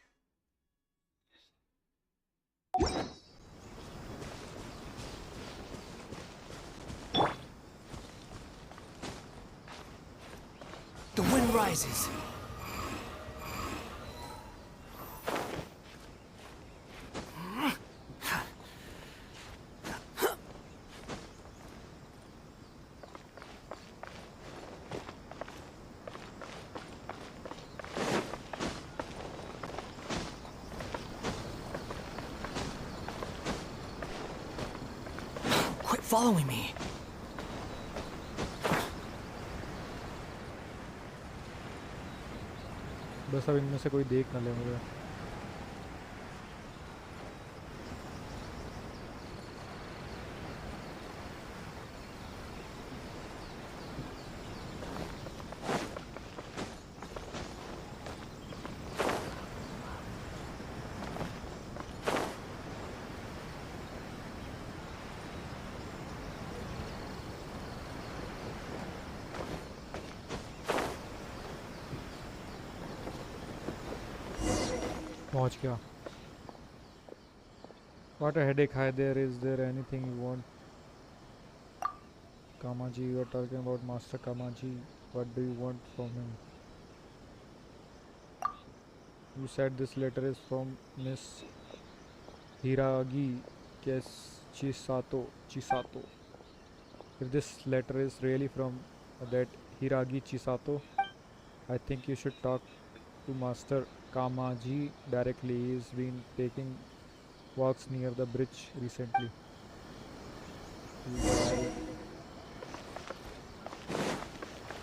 The wind rises. Quit following me. बस अब इनमें से कोई देख ना ले मुझे। पहुंच गया। What a headache. Hi there. Is there anything you want? Kamaji, you are talking about Master Kamaji. What do you want from him? You said this letter is from Miss Hiragi Chisato. If this letter is really from that Hiragi Chisato, I think you should talk to Master Kamaji directly. He's been taking walks near the bridge recently.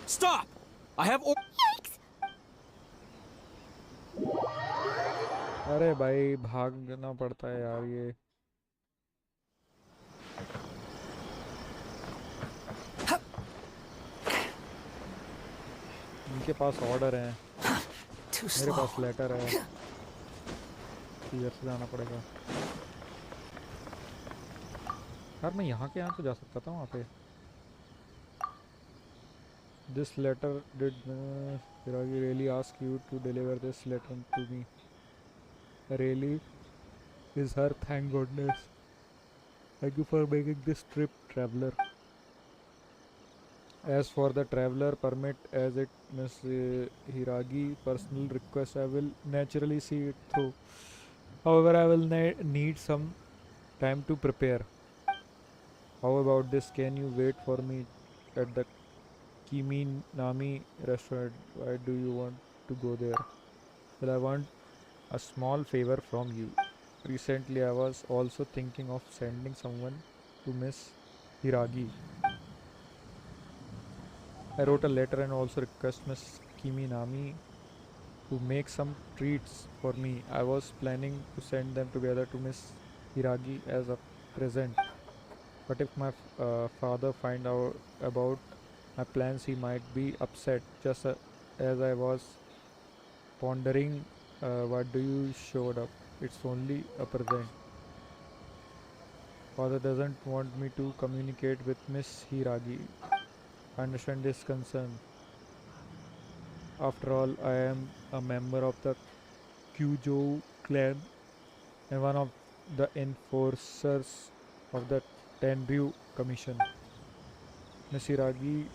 Stop! I have अरे भाई भागना पड़ता है यार ये। इनके पास order है, Too मेरे slow. पास लेटर है, इधर से जाना पड़ेगा। यार मैं यहाँ के यहाँ तो जा सकता था वहाँ पे। This letter did Hiragi really ask you to deliver this letter to me? Really is her, thank goodness. Thank you for making this trip, traveler. As for the traveler permit, as it Miss Hiragi personal request, I will naturally see it through. However, I will need some time to prepare. How about this? Can you wait for me at the Kiminami restaurant? Why do you want to go there? Well, I want a small favor from you. Recently, I was also thinking of sending someone to Miss Hiragi. I wrote a letter and also request Miss Kiminami to make some treats for me. I was planning to send them together to Miss Hiragi as a present. But if my father find out about my plans, he might be upset. Just as I was pondering, what do you showed up? It's only a present. Father doesn't want me to communicate with Miss Hiragi. I understand this concern. After all, I am a member of the Kyujo clan and one of the enforcers of the Tenryu Commission. Miss Hiragi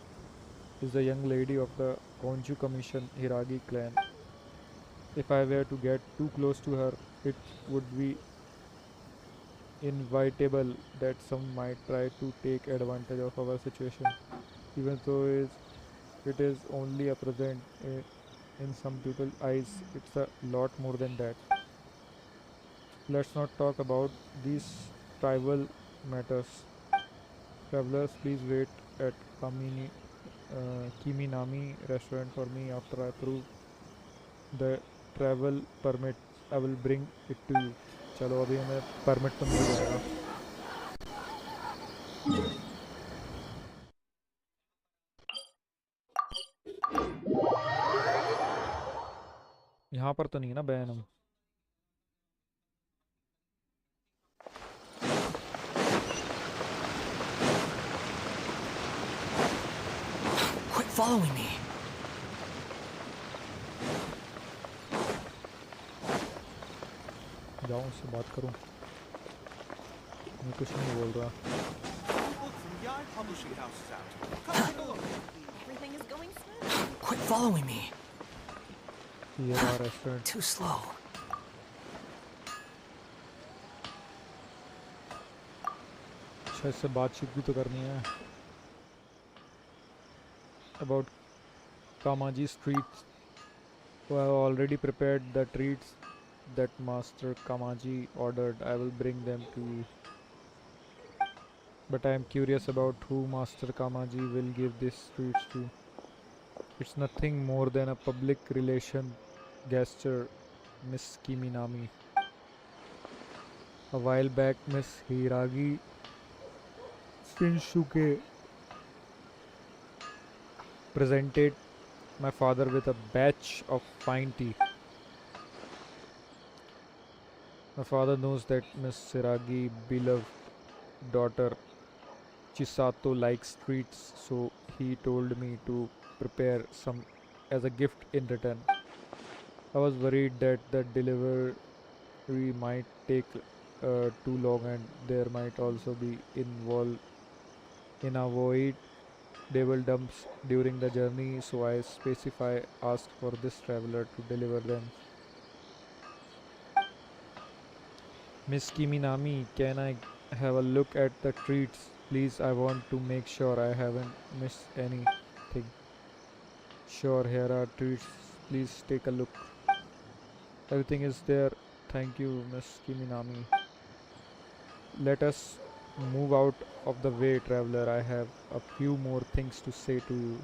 is the young lady of the Konju Commission Hiragi clan. If I were to get too close to her, it would be inevitable that some might try to take advantage of our situation. Even though it is only a present, in some people's eyes, it's a lot more than that. Let's not talk about these tribal matters. Travelers, please wait at Kiminami restaurant for me. After I approve the travel permit, I will bring it to you. चलो अभी हमें permit तो मिल जाएगा। यहाँ पर तो नहीं है ना बैन हम। following me. जाऊँ उससे बात करूँ, मैं कुछ नहीं बोल रहा. Everything is going smooth. Quit following me. Here are restaurant. Too slow. अच्छा इससे बातचीत भी तो करनी है. About Kamaji streets. So I have already prepared the treats that Master Kamaji ordered. I will bring them to you. But I am curious about who Master Kamaji will give these treats to. It's nothing more than a public relation gesture, Miss Kiminami. A while back, Miss Hiragi Shinsuke presented my father with a batch of fine tea. My father knows that Miss Hiragi, beloved daughter Chisato likes treats, so he told me to prepare some as a gift in return. I was worried that the delivery might take too long and there might also be avoidable dumps during the journey, so I asked for this traveler to deliver them. Miss Kiminami, can I have a look at the treats? Please, I want to make sure I haven't missed anything. Sure, here are treats. Please take a look. Everything is there. Thank you, Miss Kiminami. Let us move out of the way, traveler. I have a few more things to say to you.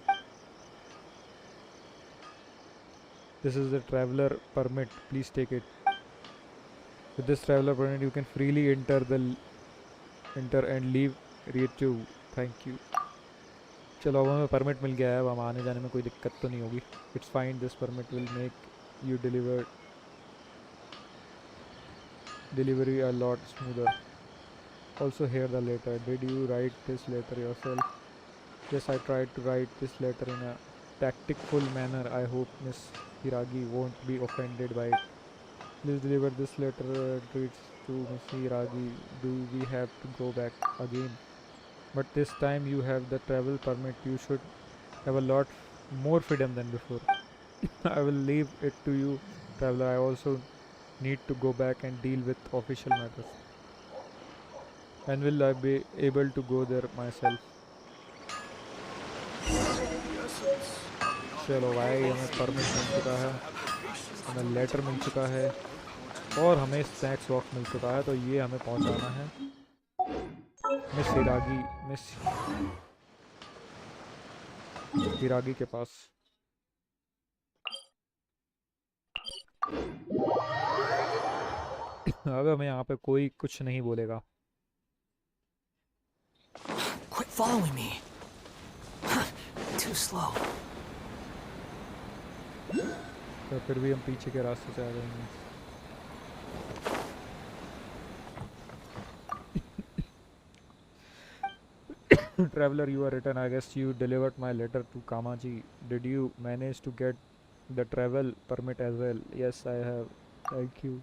This is the traveler permit. Please take it. With this traveler permit, you can freely enter and leave Rietu. Thank you. चलो अब हमें permit मिल गया है, अब हम आने जाने में कोई दिक्कत तो नहीं होगी. It's fine. This permit will make you delivery a lot smoother. Also here the letter. Did you write this letter yourself? Yes, I tried to write this letter in a tactful manner. I hope Miss Hiragi won't be offended by it. Please deliver this letter treats to Miss Hiragi. Do we have to go back again? But this time you have the travel permit. You should have a lot more freedom than before. I will leave it to you, traveler. I also need to go back and deal with official matters. And will I be able to go there myself? चलो भाई, हमें permit मिल चुका है, हमें letter मिल चुका है और हमें स्नैक्स बॉक्स मिल चुका है. तो ये हमें पहुंचाना है मिस हिरागी के पास. अब हमें यहाँ पे कोई कुछ नहीं बोलेगा. Quit following me. Too slow. तो फिर भी हम पीछे के रास्ते से आ जाएंगे. Traveler, you are written. I guess you delivered my letter to Kamaji. Did you manage to get the travel permit as well? Yes, I have. Thank you.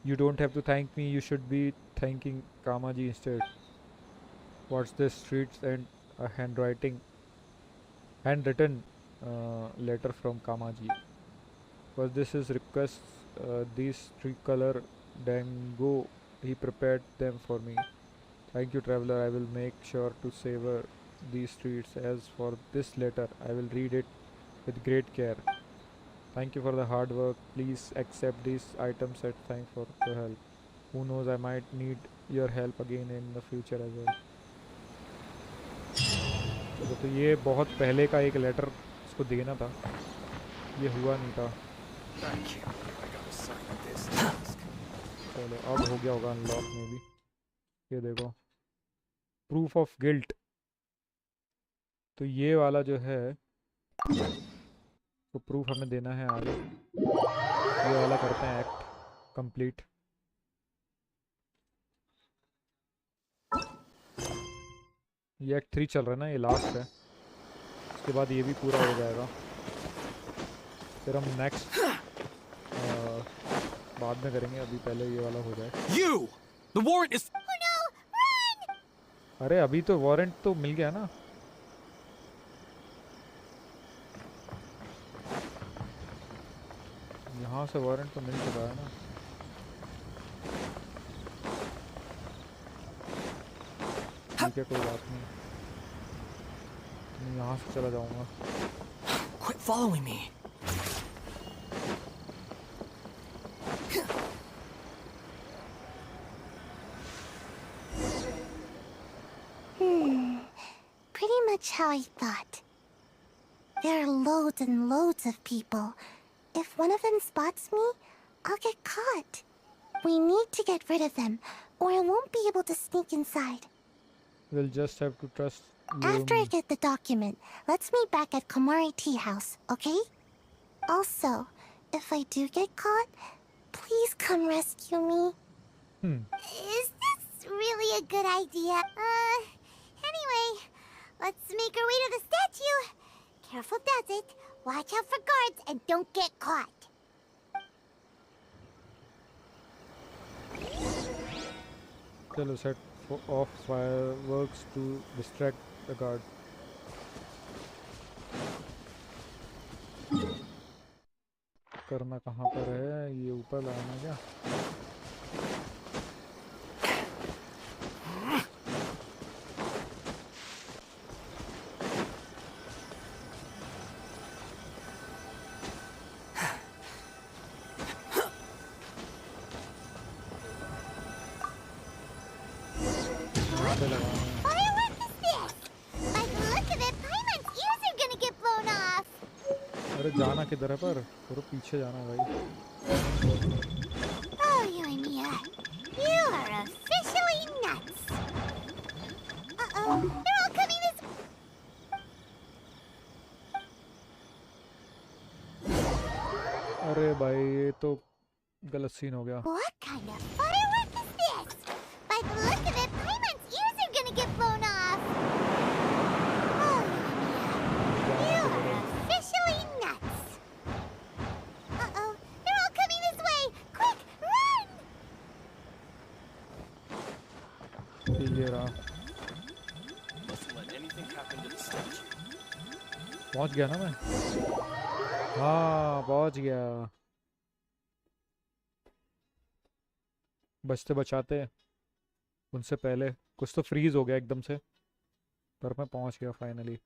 You don't have to thank me. You should be thanking Kamaji instead. What's this? Streets and a handwritten letter from Kamaji. Was this his request? These tricolor dango, he prepared them for me. Thank you, traveler. I will make sure to savor these treats. As for this letter, I will read it with great care. Thank you for the hard work. Please accept these items and thank for your help. Who knows, I might need your help again in the future as well. तो ये बहुत पहले का एक letter उसको देना था, ये हुआ नहीं था. चलो अब हो गया होगा अनलॉक में भी. ये देखो, प्रूफ ऑफ गिल्ट. तो ये वाला जो है तो प्रूफ हमें देना है आगे. ये वाला करते हैं एक्ट कंप्लीट. ये एक्ट 3 चल रहा है ना, ये लास्ट है, उसके बाद ये भी पूरा हो जाएगा, फिर हम नेक्स्ट बाद में करेंगे, अभी पहले ये वाला हो जाए। You! The warrant is... अरे अभी तो वारंट तो मिल गया ना। यहाँ से वारंट तो मिल चुका है ना। ठीक है, कोई बात नहीं, मैं यहाँ से चला जाऊँगा। Quit following me. Pretty much how I thought. There are loads and loads of people. If one of them spots me, I'll get caught. We need to get rid of them, or I won't be able to sneak inside. We'll just have to trust After I get the document, let's meet back at Komari Tea House, okay? Also, if I do get caught, please come rescue me. Is this really a good idea? Anyway, let's make our way to the statue. Careful does it. Watch out for guards and don't get caught. चलो set off fireworks to distract the guard. करना कहाँ पर है, ये ऊपर लाना है क्या? Firework is this? By the look of it, Paimon's ears are gonna get blown off. अरे जाना किधर है पर? थोड़ा पीछे जाना है भाई। Oh, you and Mia. You are officially nuts. Uh-oh, they're all coming this... अरे भाई ये तो गलत सीन हो गया। What kind of firework is this? By the look of it, Paimon's ears are gonna get blown off. Oh, you are officially nuts. Uh-oh, they're all coming this way. Quick, run! ये रहा, Mustn't let anything happen to the statue. पहुंच गया ना मैं? हाँ पहुंच गया, बचते बचाते उनसे पहले कुछ तो फ्रीज हो गया एकदम से, पर मैं पहुंच गया फाइनली।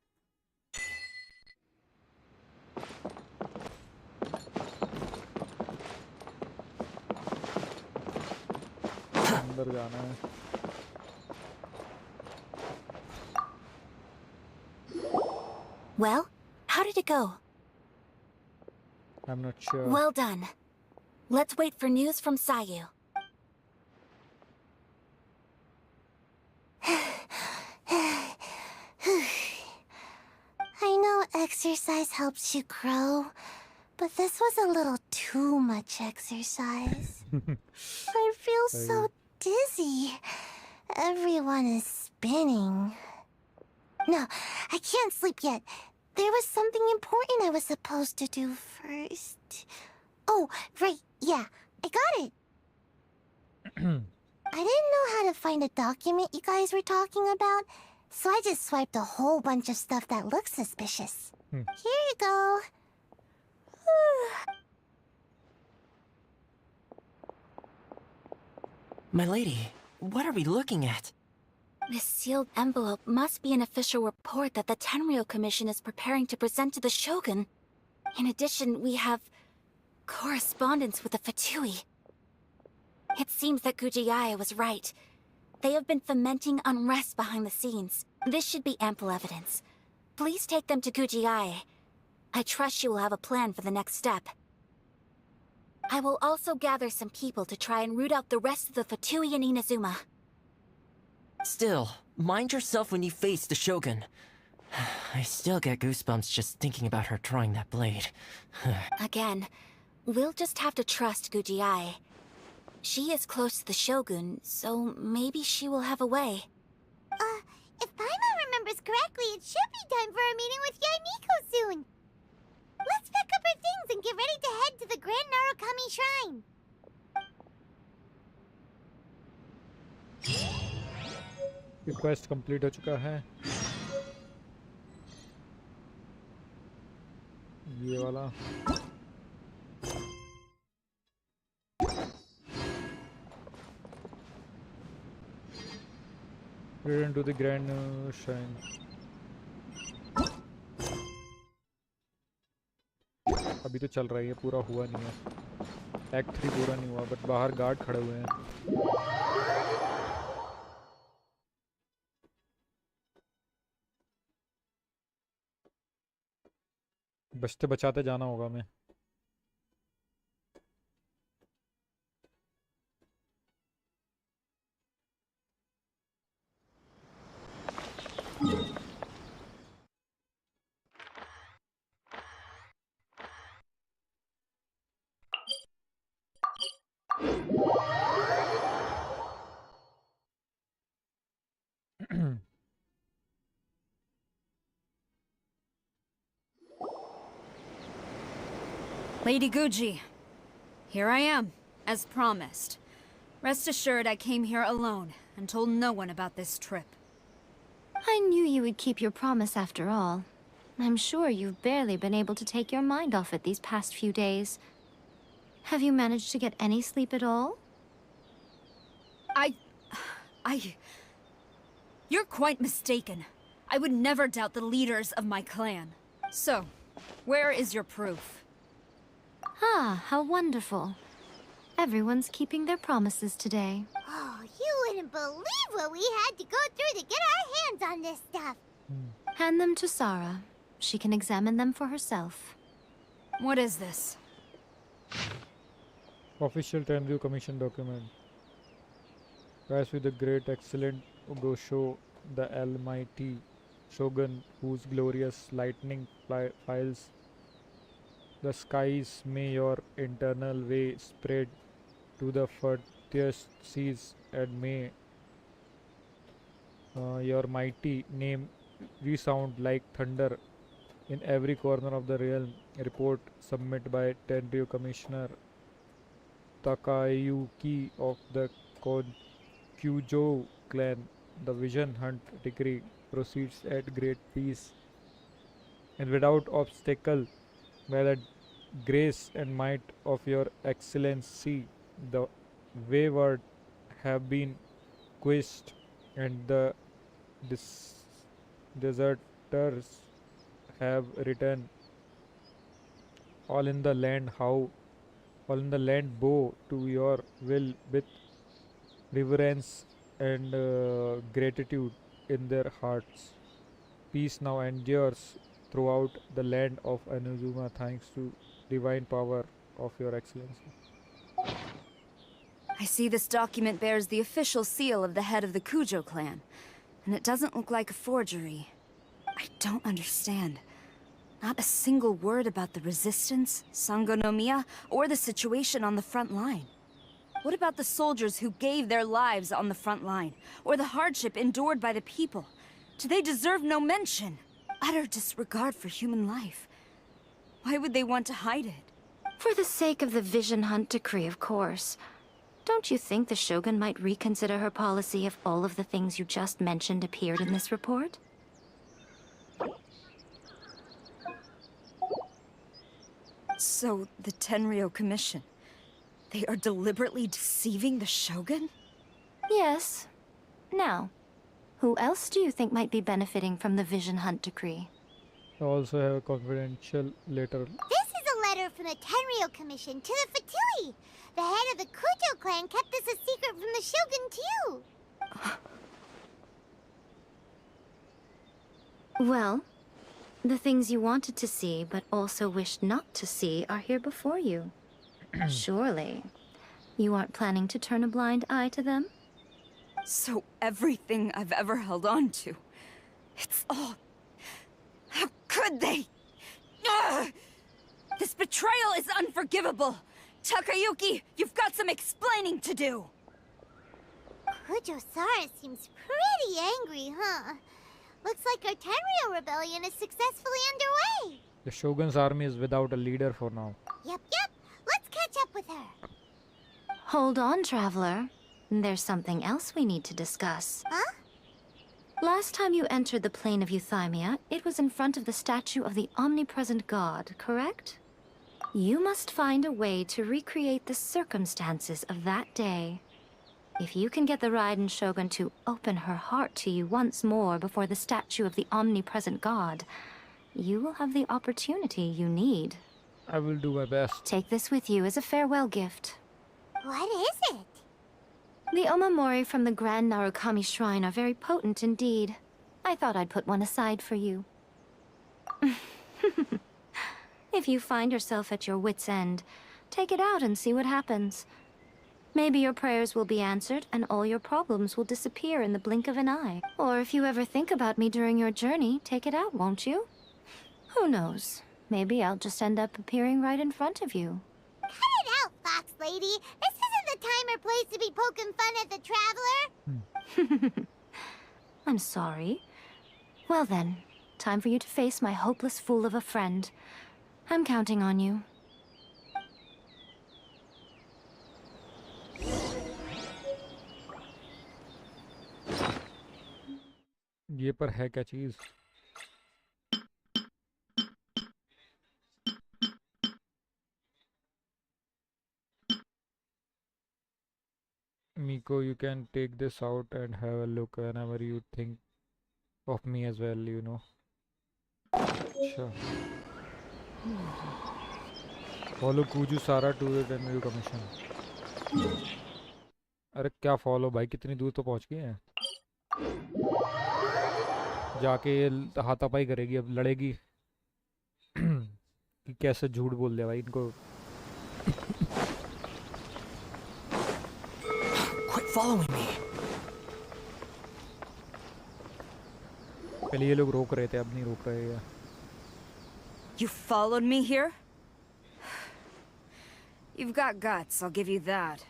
अंदर जाना है। Well, how did it go? I'm not sure. Well done. Let's wait for news from Sayu. I know exercise helps you grow, but this was a little too much exercise. I feel so dizzy. Everyone is spinning. No, I can't sleep yet. There was something important I was supposed to do first. Oh, right, yeah, I got it. I didn't know how to find a document you guys were talking about, so I just swiped a whole bunch of stuff that looks suspicious. Here you go. My lady, what are we looking at? This sealed envelope must be an official report that the Tenryo Commission is preparing to present to the Shogun. In addition, we have correspondence with the Fatui. It seems that Gujiaya was right. They have been fomenting unrest behind the scenes. This should be ample evidence. Please take them to Gujiaya. I trust you will have a plan for the next step. I will also gather some people to try and root out the rest of the Fatui in Inazuma. Still, mind yourself when you face the Shogun. I still get goosebumps just thinking about her drawing that blade. Again, we'll just have to trust Gujiai. She is close to the Shogun, so maybe she will have a way. If Paimon remembers correctly, it should be time for a meeting with Yaimiko soon. Let's pack up our things and get ready to head to the Grand Narukami Shrine. Request complete हो चुका है। ये वाला return to the grand shrine. अभी तो चल रहा है, ये पूरा हुआ नहीं है। एक्ट 3 पूरा नहीं हुआ, बट बाहर गार्ड खड़े हुए हैं। बचते बचाते जाना होगा हमें। Lady Guji, here I am, as promised. Rest assured I came here alone and told no one about this trip. I knew you would keep your promise after all. I'm sure you've barely been able to take your mind off it these past few days. Have you managed to get any sleep at all? You're quite mistaken. I would never doubt the leaders of my clan. So, where is your proof? Ah, how wonderful. Everyone's keeping their promises today. Oh, you wouldn't believe what we had to go through to get our hands on this stuff. Hand them to Sarah. She can examine them for herself. What is this? Official Tenryu Commission document. Rise with the great, excellent Gosho, the almighty Shogun, whose glorious lightning files the skies, may your internal way spread to the furthest seas, and may your mighty name resound like thunder in every corner of the realm. Report submitted by Tenryu Commissioner Takayuki of the Kyujo clan. The Vision Hunt decree proceeds at great peace and without obstacle. By the grace and might of your excellency, the wayward have been quenched, and the deserters have returned. All in the land bow to your will with reverence and gratitude in their hearts. Peace now endures throughout the land of Anuzuma, thanks to divine power of your excellency. I see this document bears the official seal of the head of the Kujo clan, and it doesn't look like a forgery. I don't understand. Not a single word about the resistance, Sangonomiya, or the situation on the front line. What about the soldiers who gave their lives on the front line, or the hardship endured by the people? Do they deserve no mention? Utter disregard for human life. Why would they want to hide it? For the sake of the Vision Hunt decree, of course. Don't you think the Shogun might reconsider her policy if all of the things you just mentioned appeared in this report? So, the Tenryo Commission, they are deliberately deceiving the Shogun? Yes. Now, who else do you think might be benefiting from the Vision Hunt decree? I also have a confidential letter. This is a letter from the Tenryo Commission to the Fatui. The head of the Kujo clan kept this a secret from the Shogun, too. Well, the things you wanted to see but also wished not to see are here before you. Surely, you aren't planning to turn a blind eye to them? So everything I've ever held on to, it's all... How could they? Ugh! This betrayal is unforgivable! Takayuki, you've got some explaining to do! Kujo-Sara seems pretty angry, huh? Looks like our Tenryou rebellion is successfully underway. The Shogun's army is without a leader for now. Yep. Let's catch up with her. Hold on, Traveler. There's something else we need to discuss. Huh? Last time you entered the plane of Euthymia, it was in front of the statue of the omnipresent god, correct? You must find a way to recreate the circumstances of that day. If you can get the Raiden Shogun to open her heart to you once more before the statue of the omnipresent god, you will have the opportunity you need. I will do my best. Take this with you as a farewell gift. What is it? The Omamori from the Grand Narukami Shrine are very potent indeed. I thought I'd put one aside for you. If you find yourself at your wit's end, take it out and see what happens. Maybe your prayers will be answered and all your problems will disappear in the blink of an eye. Or if you ever think about me during your journey, take it out, won't you? Who knows? Maybe I'll just end up appearing right in front of you. Cut it out, Fox Lady. This isn't the time or place to be poking fun at the Traveler. I'm sorry. Well then, time for you to face my hopeless fool of a friend. I'm counting on you. ये पर है क्या चीज? Miko, you can take this out and have a look whenever you think of me as well, you know. Sure. Follow Kujo-Sara to the Tenryou Commission. अरे क्या follow भाई, कितनी दूर तो पहुंच गए हैं. जाके ये हाथापाई करेगी, अब लड़ेगी. कि कैसे झूठ बोल दिया भाई इनको. Quit following me. पहले ये लोग रोक रहे थे, अब नहीं रोक रहे हैं. You followed me here? You've got guts, I'll give you that.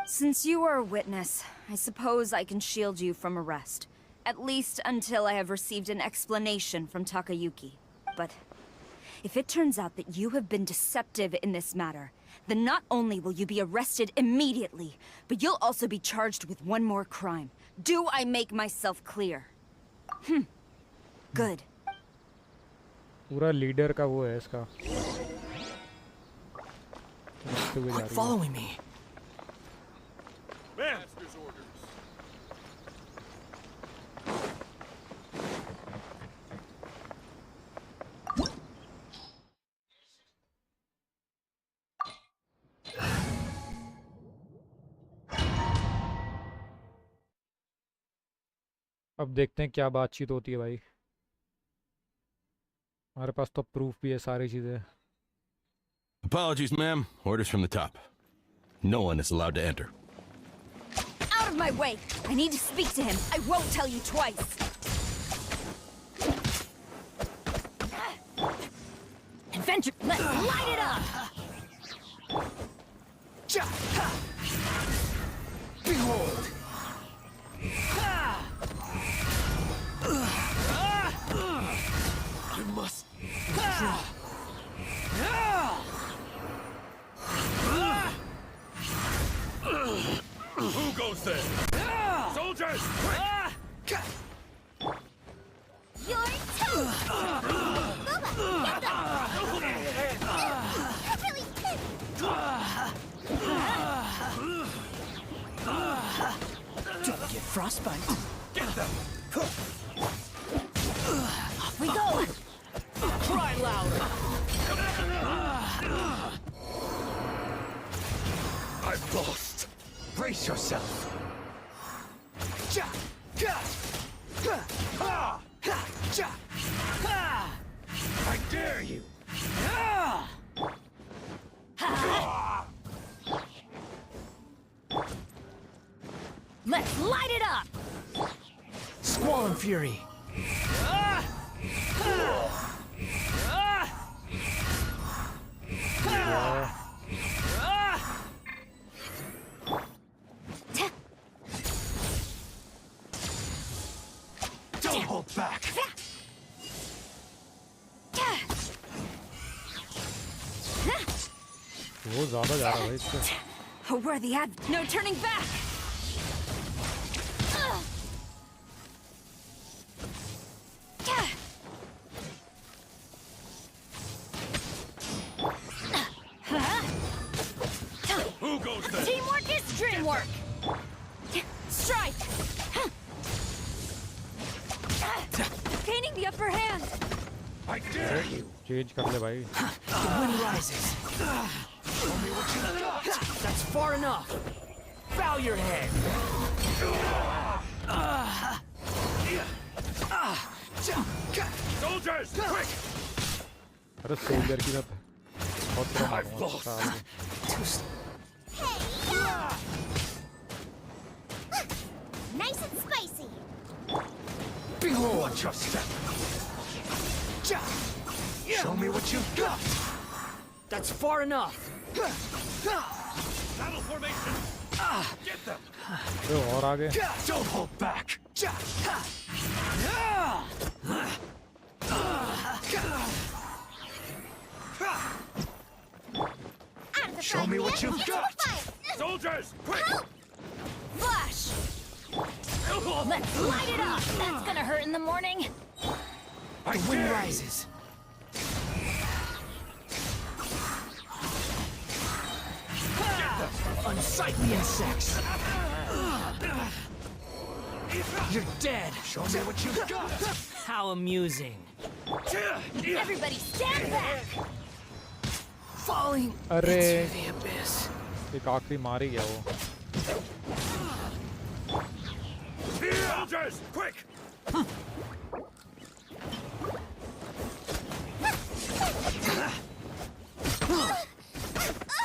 Since you are a witness, I suppose I can shield you from arrest. At least until I have received an explanation from Takayuki. But if it turns out that you have been deceptive in this matter, then not only will you be arrested immediately, but you'll also be charged with one more crime. Do I make myself clear? Good. पूरा leader का वो है इसका. Quit following me. Master's orders. अब देखते हैं क्या बातचीत होती है भाई. हमारे पास तो प्रूफ भी है सारी चीजें. Apologies, ma'am. Orders from the top. No one is allowed to enter. Out of my way! I need to speak to him. I won't tell you twice. Adventure, let's light it up! Behold! I must withdraw. Who goes there? Soldiers, quick! Your turn! Boba, get them! Really Don't get frostbite. Get them! Off we go! Cry louder. I've lost. Brace yourself. I dare you. Let's light it up! Squall Fury. वो ज़्यादा जा रहा है भाई इससे। A worthy ad. No turning back! Who goes there? Teamwork is dreamwork! Strike! Gaining the upper hand! I dare you. Change कर ले भाई। The wind rises. Show me what you got. That's far enough. Bow your head. Soldiers, quick! अरे soldier की बात बहुत बुरा I've मारूंगा lost. साले। Nice and spicy. Behold, watch your step. Show me what you've got. That's far enough. Battle formation. Get them. अरे और आगे। Don't hold back. Show me what you've got. Soldiers, quick! Flash! Let's light it up! That's gonna hurt in the morning. I The wind dare you. rises. Unsightly insects. You're dead. Show me what you've got. How amusing. Everybody stand back! Falling अरे into the abyss. एक आखिरी मार ही गया वो। Soldiers, quick!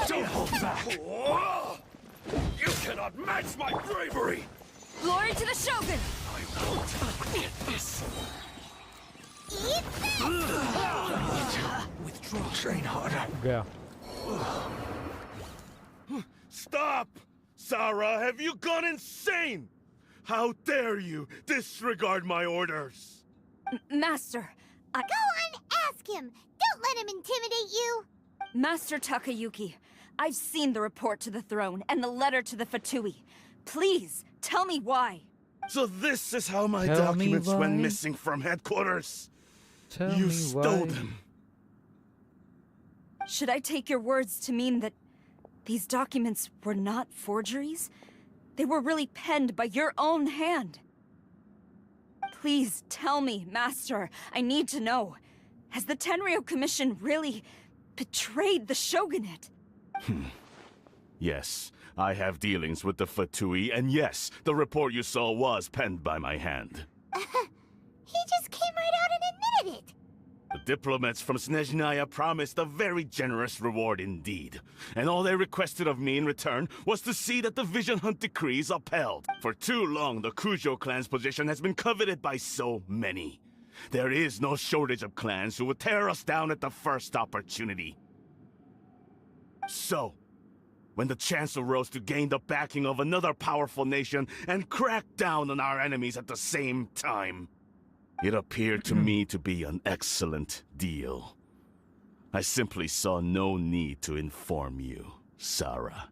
Don't hold back. You cannot match my bravery. Glory to the Shogun! Withdraw. Train harder. गया। Stop! Sarah, have you gone insane? How dare you disregard my orders? Master, Go on, ask him. Don't let him intimidate you. Master Takayuki, I've seen the report to the throne and the letter to the Fatui. Please, tell me why. So this is how my Tell me documents went why. missing from headquarters. Tell You me stole why. them. Should I take your words to mean that these documents were not forgeries? They were really penned by your own hand. Please tell me, Master. I need to know. Has the Tenryo Commission really betrayed the Shogunate? Yes, I have dealings with the Fatui, and yes, the report you saw was penned by my hand. He just came right out and admitted it. The diplomats from Snezhnaya promised a very generous reward indeed, and all they requested of me in return was to see that the Vision Hunt decrees upheld. For too long, the Kujo clan's position has been coveted by so many. There is no shortage of clans who would tear us down at the first opportunity. So, when the chance arose to gain the backing of another powerful nation and crack down on our enemies at the same time, it appeared to me to be an excellent deal. I simply saw no need to inform you, Sarah.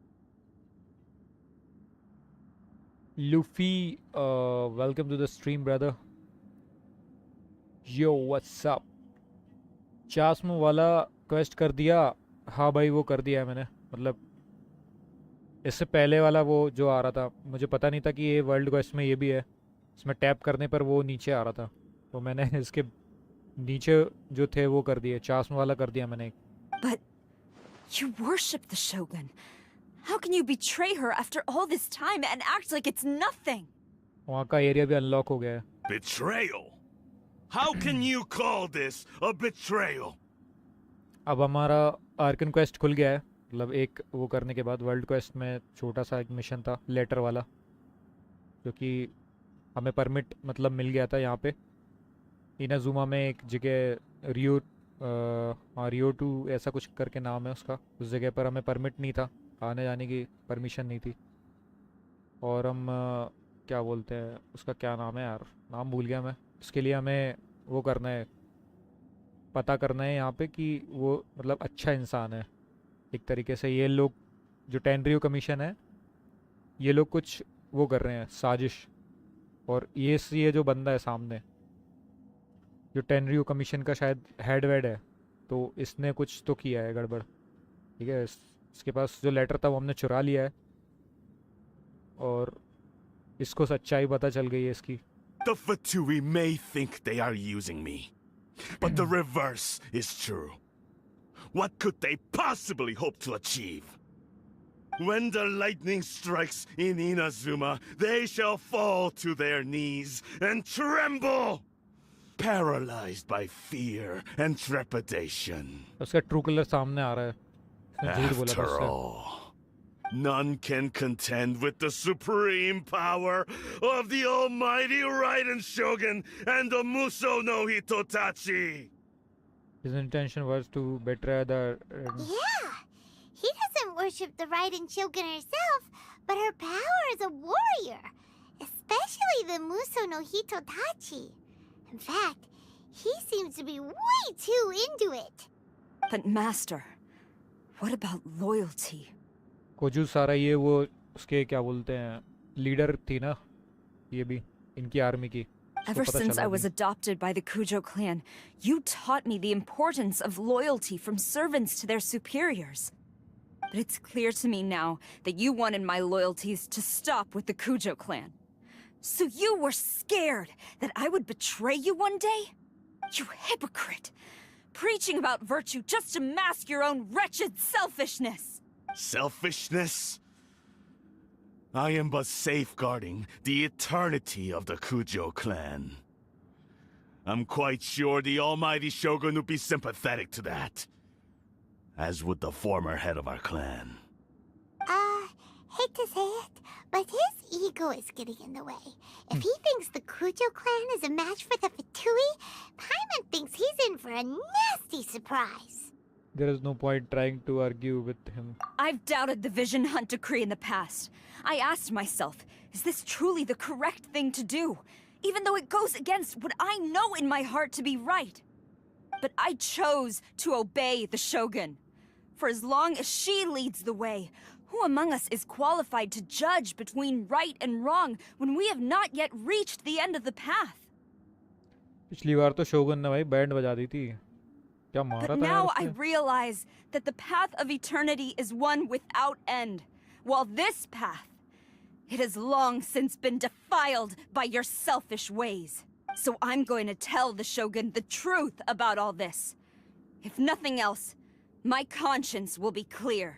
Luffy, welcome to the stream, brother. Yo, what's up? चास्मो वाला quest कर दिया। हाँ भाई, वो कर दिया है मैंने। मतलब इससे पहले वाला वो जो आ रहा था, मुझे पता नहीं था कि ये वर्ल्ड क्वेस्ट में ये भी है। इसमें टैप करने पर वो नीचे आ रहा था, तो मैंने इसके नीचे जो थे वो कर दिए। चास्मो वाला कर दिया मैंने। But you worship the Shogun. How can you betray her after all this time and act like it's nothing? वहाँ का एरिया भी अनलॉक हो गया है। Betrayal? How can you call this a betrayal? अब हमारा आर्कन क्वेस्ट खुल गया है। मतलब एक वो करने के बाद वर्ल्ड क्वेस्ट में छोटा सा एक मिशन था लेटर वाला, जो कि हमें परमिट मतलब मिल गया था यहाँ पे इनाजुमा में। एक जगह रियो 2 ऐसा कुछ करके नाम है उसका। उस जगह पर हमें परमिट नहीं था, आने जाने की परमिशन नहीं थी। और हम क्या बोलते हैं उसका, क्या नाम है यार, नाम भूल गया मैं। उसके लिए हमें वो करना है, पता करना है यहाँ पे कि वो मतलब अच्छा इंसान है एक तरीके से ये लोग जो टेनरियो कमीशन है, ये लोग कुछ वो कर रहे हैं, साजिश। और ये जो बंदा है सामने, जो टेनरियो कमीशन का शायद हेड वेड है, तो इसने कुछ तो किया है गड़बड़। ठीक है, इसके पास जो लेटर था वो हमने चुरा लिया है, और इसको सच्चाई पता चल गई है इसकी। The Fatui may think they are using me, but the reverse is true. What could they possibly hope to achieve? When the lightning strikes in Inazuma, they shall fall to their knees and tremble, paralyzed by fear and trepidation. उसका true colour सामने आ रहा है, उसने झूठ बोला था After उससे। all, none can contend with the supreme power of the almighty Raiden Shogun and the Muso no Hitotachi. His intention was to betray the Yeah, he doesn't worship the Raiden Shogun herself, but her power as a warrior, especially the Muso no Hitotachi. In fact, he seems to be way too into it. But Master, what about loyalty? कोजू सारा ये वो उसके क्या बोलते हैं, leader थी ना ये भी इनकी आर्मी की। उसको Ever पता since चला I was भी। adopted by the Kujo clan, you taught me the importance of loyalty from servants to their superiors. But it's clear to me now that you wanted my loyalties to stop with the Kujo clan. So you were scared that I would betray you one day? You hypocrite! Preaching about virtue just to mask your own wretched selfishness! Selfishness? I am but safeguarding the eternity of the Kujo clan. I'm quite sure the almighty Shogun would be sympathetic to that, as would the former head of our clan. Hate to say it, but his ego is getting in the way. If he thinks the Kujo clan is a match for the Fatui, Paimon thinks he's in for a nasty surprise. There is no point trying to argue with him. I've doubted the Vision Hunt decree in the past. I asked myself, is this truly the correct thing to do? Even though it goes against what I know in my heart to be right. But I chose to obey the Shogun. For as long as she leads the way, who among us is qualified to judge between right and wrong when we have not yet reached the end of the path? पिछली बार तो शोगन ने भाई band बजा दी थी, क्या मारा But था यार now I उसने? realize that the path of eternity is one without end, while this path, it has long since been defiled by your selfish ways. So I'm going to tell the Shogun the truth about all this. If nothing else, my conscience will be clear.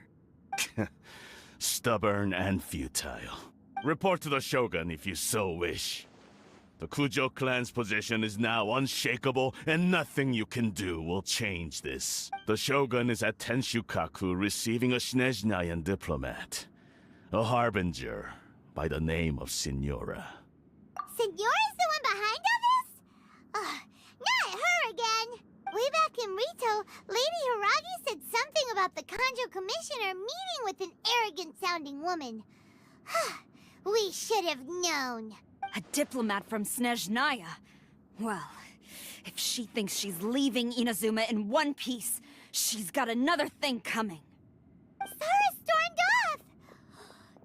Stubborn and futile. Report to the Shogun if you so wish. The Kujo clan's position is now unshakable, and nothing you can do will change this. The Shogun is at Tenshukaku receiving a Snezhnayan diplomat, a harbinger by the name of Signora. Signora's the one behind all this? Not her again! Way back in Rito, Lady Hiragi said something about the Kanjo Commissioner meeting with an arrogant-sounding woman. We should have known. A diplomat from Snezhnaya? Well, if she thinks she's leaving Inazuma in one piece, she's got another thing coming. Sara stormed off!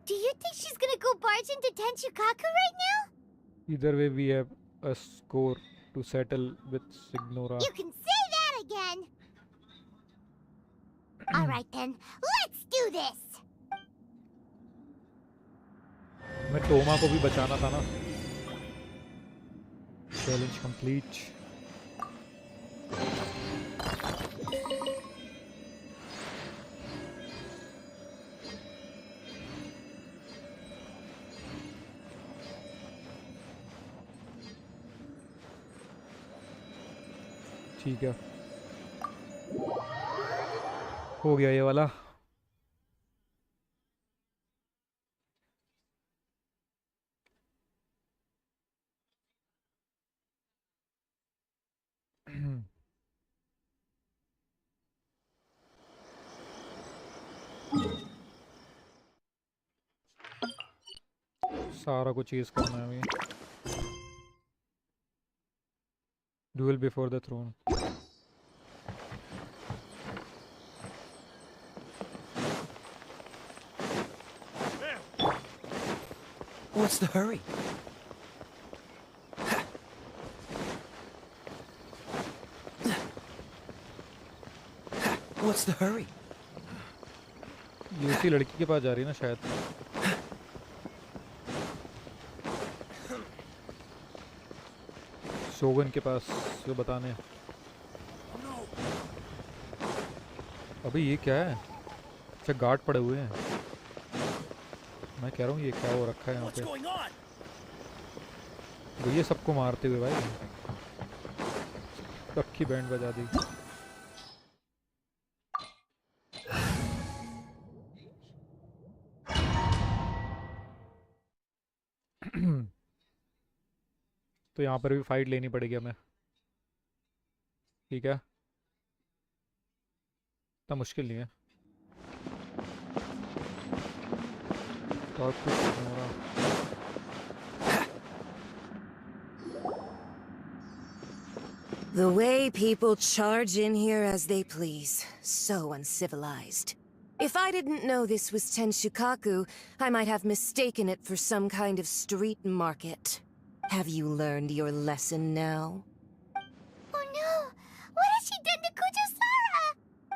Do you think she's gonna go barge into Tenshukaku right now? Either way we have a score to settle with Signora. You can say that again! Alright then, let's do this! मैं टोमा को भी बचाना था ना। Challenge complete. ठीक है, हो गया ये वाला। सारा कुछ चीज करना है अभी। Duel before the throne. What's the hurry? What's the hurry? ये उसी लड़की के पास जा रही है ना शायद. शोगन के पास जो बताने. अभी ये क्या है? अच्छा गार्ड पड़े हुए हैं. मैं कह रहा हूँ ये क्या हो रखा है यहाँ पे. भैया सबको मारते हुए भाई. सबकी बैंड बजा दी. तो यहाँ पर भी फाइट लेनी पड़ेगी हमें. ठीक है. इतना मुश्किल नहीं है. और कुछ नहीं हो रहा. The way people charge in here as they please. So uncivilized. If I didn't know this was Tenshukaku, I might have mistaken it for some kind of street market. Have you learned your lesson now? Oh no! What has she done to Kujo-Sara?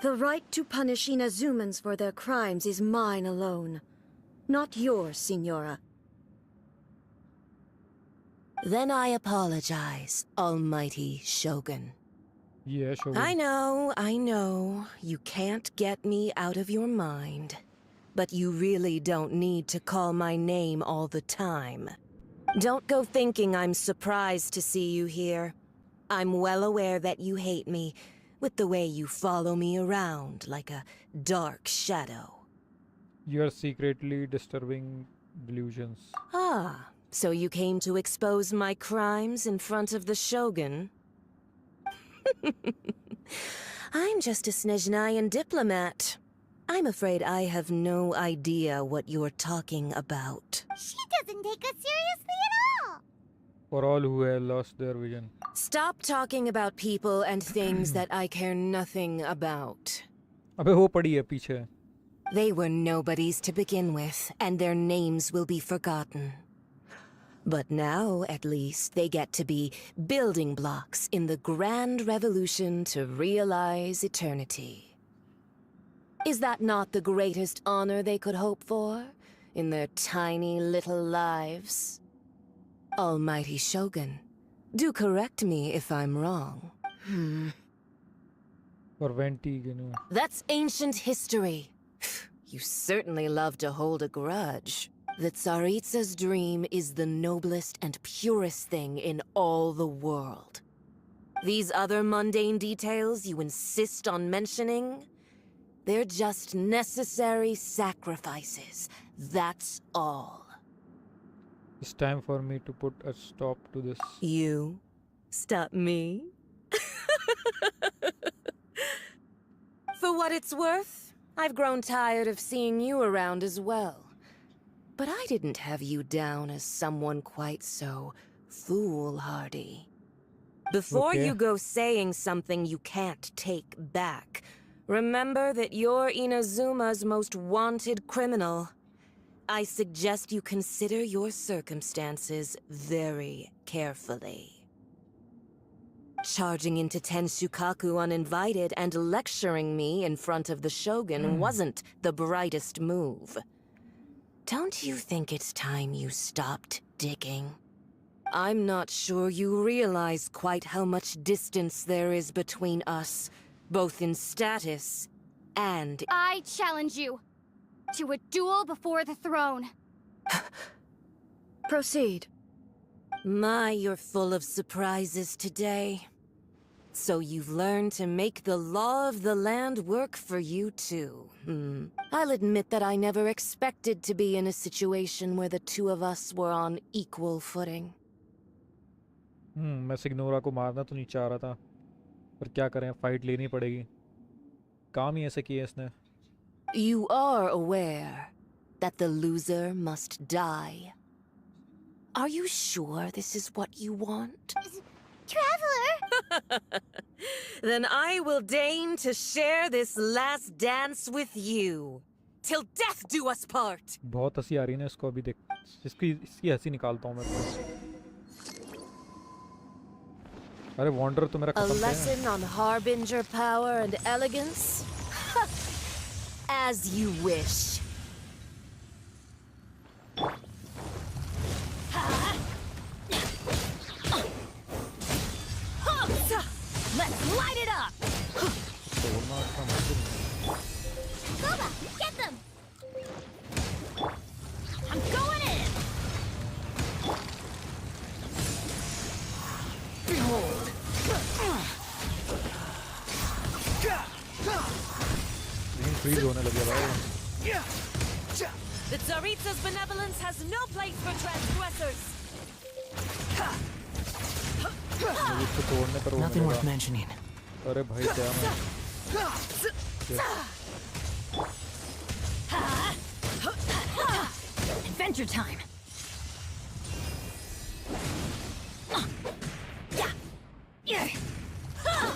The right to punish Inazumans for their crimes is mine alone. Not yours, Signora. Then I apologize, Almighty Shogun. Yeah, Shogun. I know, you can't get me out of your mind. But you really don't need to call my name all the time. Don't go thinking I'm surprised to see you here. I'm well aware that you hate me, with the way you follow me around like a dark shadow. You're secretly disturbing delusions. Ah, so you came to expose my crimes in front of the Shogun? I'm just a Snezhnayan diplomat. I'm afraid I have no idea what you're talking about. She doesn't take us seriously at all! For all who have lost their vision. Stop talking about people and things that I care nothing about. अबे वो पड़ी है पीछे. They were nobodies to begin with, and their names will be forgotten. But now, at least, they get to be building blocks in the grand revolution to realize eternity. Is that not the greatest honor they could hope for, in their tiny little lives? Almighty Shogun, do correct me if I'm wrong. For Venti, you know. That's ancient history. You certainly love to hold a grudge. The Tsaritsa's dream is the noblest and purest thing in all the world. These other mundane details you insist on mentioning, they're just necessary sacrifices. That's all. It's time for me to put a stop to this. You? Stop me? For what it's worth, I've grown tired of seeing you around as well. But I didn't have you down as someone quite so foolhardy. Before you go saying something you can't take back, remember that you're Inazuma's most wanted criminal. I suggest you consider your circumstances very carefully. Charging into Tenshukaku uninvited and lecturing me in front of the Shogun wasn't the brightest move. Don't you think it's time you stopped digging? I'm not sure you realize quite how much distance there is between us, both in status and... I challenge you to a duel before the throne. Proceed. My, you're full of surprises today. So you've learned to make the law of the land work for you too. I'll admit that I never expected to be in a situation where the two of us were on equal footing. मैं सिग्नोरा को मारना तो नहीं चाह रहा था, पर क्या करें, फाइट लेनी पड़ेगी. काम ही ऐसे किया इसने. You are aware that the loser must die. Are you sure this is what you want? Traveler! Then I will deign to share this last dance with you. till death do us part. बहुत हंसी आ रही है ना इसको अभी देख, इसकी हंसी निकालता हूँ मैं तो। अरे वॉन्डर तो मेरा A खत्म है। lesson on harbinger power and elegance? As you wish. Let's light it up! तोड़ना अच्छा मुश्किल है। Boba, get them! I'm going in! Behold! लेकिन फ्रीज होने लगे भाई। The Tsaritsa's benevolence has no place for transgressors. मुझे इसको तोड़ने पर वो Nothing मिलेगा। worth mentioning. अरे भाई क्या मैं Adventure time!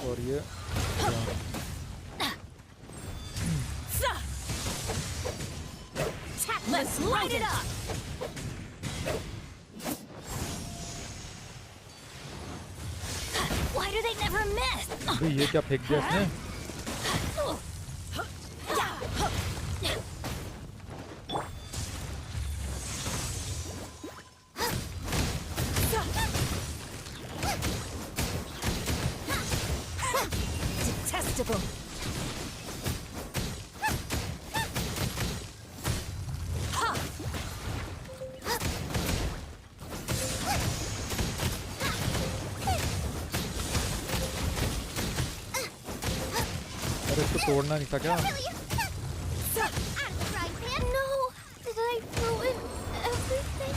और ये Let's light it up! Why do they never miss? भाई ये क्या फेंक दिया इसने? Detestable. अरे इसको तोड़ना नहीं था क्या? No! Did I ruin everything?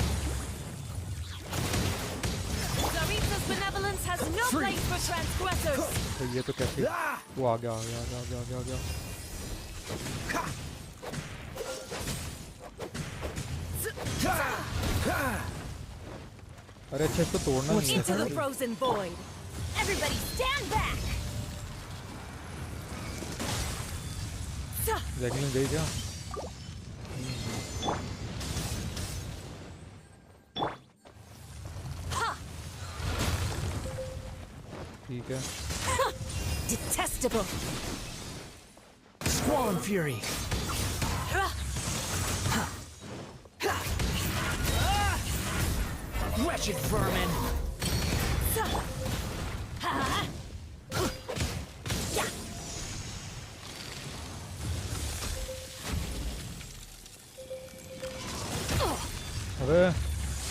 Tsaritsa's benevolence has no place for transgressors. तो ये तो कैसे? वो आ गया, आ गया, आ गया, आ गया, आ गया, आ गया। अरे अच्छा इसको तोड़ना नहीं Into the है। frozen void. Everybody stand back! Jacqueline गई क्या? ठीक है। Detestable. Squall and fury. Wretched vermin. अबे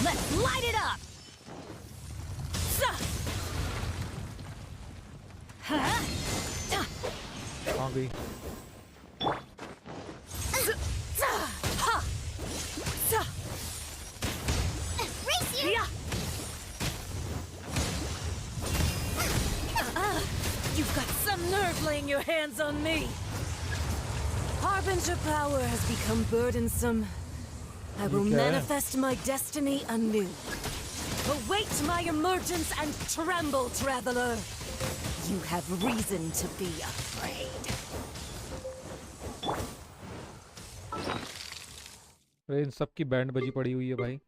Let's light it up! कहाँ गई? You've got some nerve laying your hands on me. Harbinger power has become burdensome. I will Okay. manifest my destiny anew. Await my emergence and tremble, traveler. You have reason to be afraid. अरे इन सब की band बजी पड़ी हुई है भाई।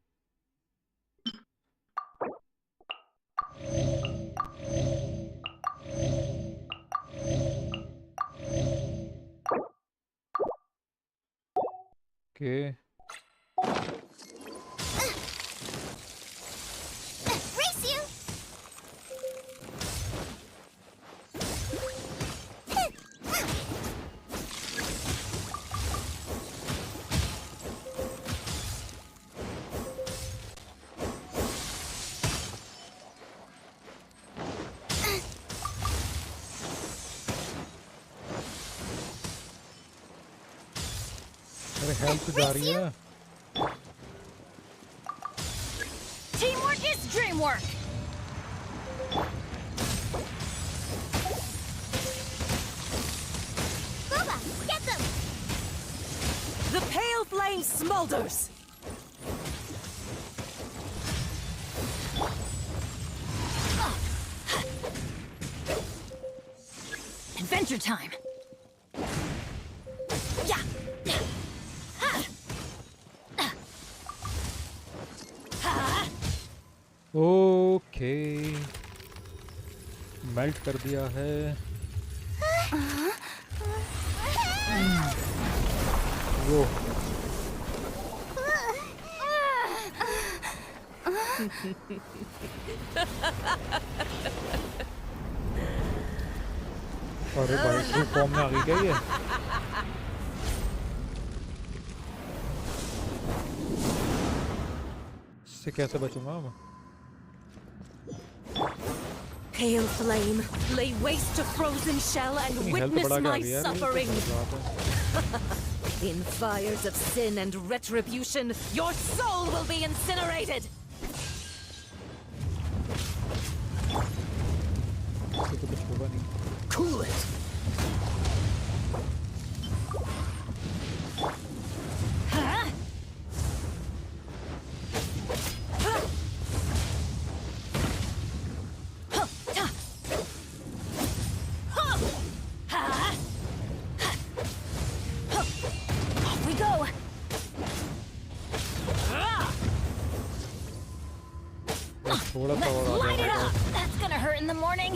Okay Race you! अरे health जा रही है। Teamwork is dreamwork! Boba, get them! The pale flame smolders. Adventure time! Yeah! Okay melt कर दिया है। वो अरे भाई ट्रू फॉर्म में आ गई क्या ये? इससे कैसे बचूंगा मैं? Pale flame, lay waste to frozen shell and इतनी हेल्थ witness बढ़ा के आ my गई यार, ये तो suffering. गलत बात है। In fires of sin and retribution, your soul will be incinerated. इससे तो कुछ होगा नहीं। Cool it. Off we go. थोड़ा सा और Let's आ light it जाएगा। up. That's gonna hurt in the morning.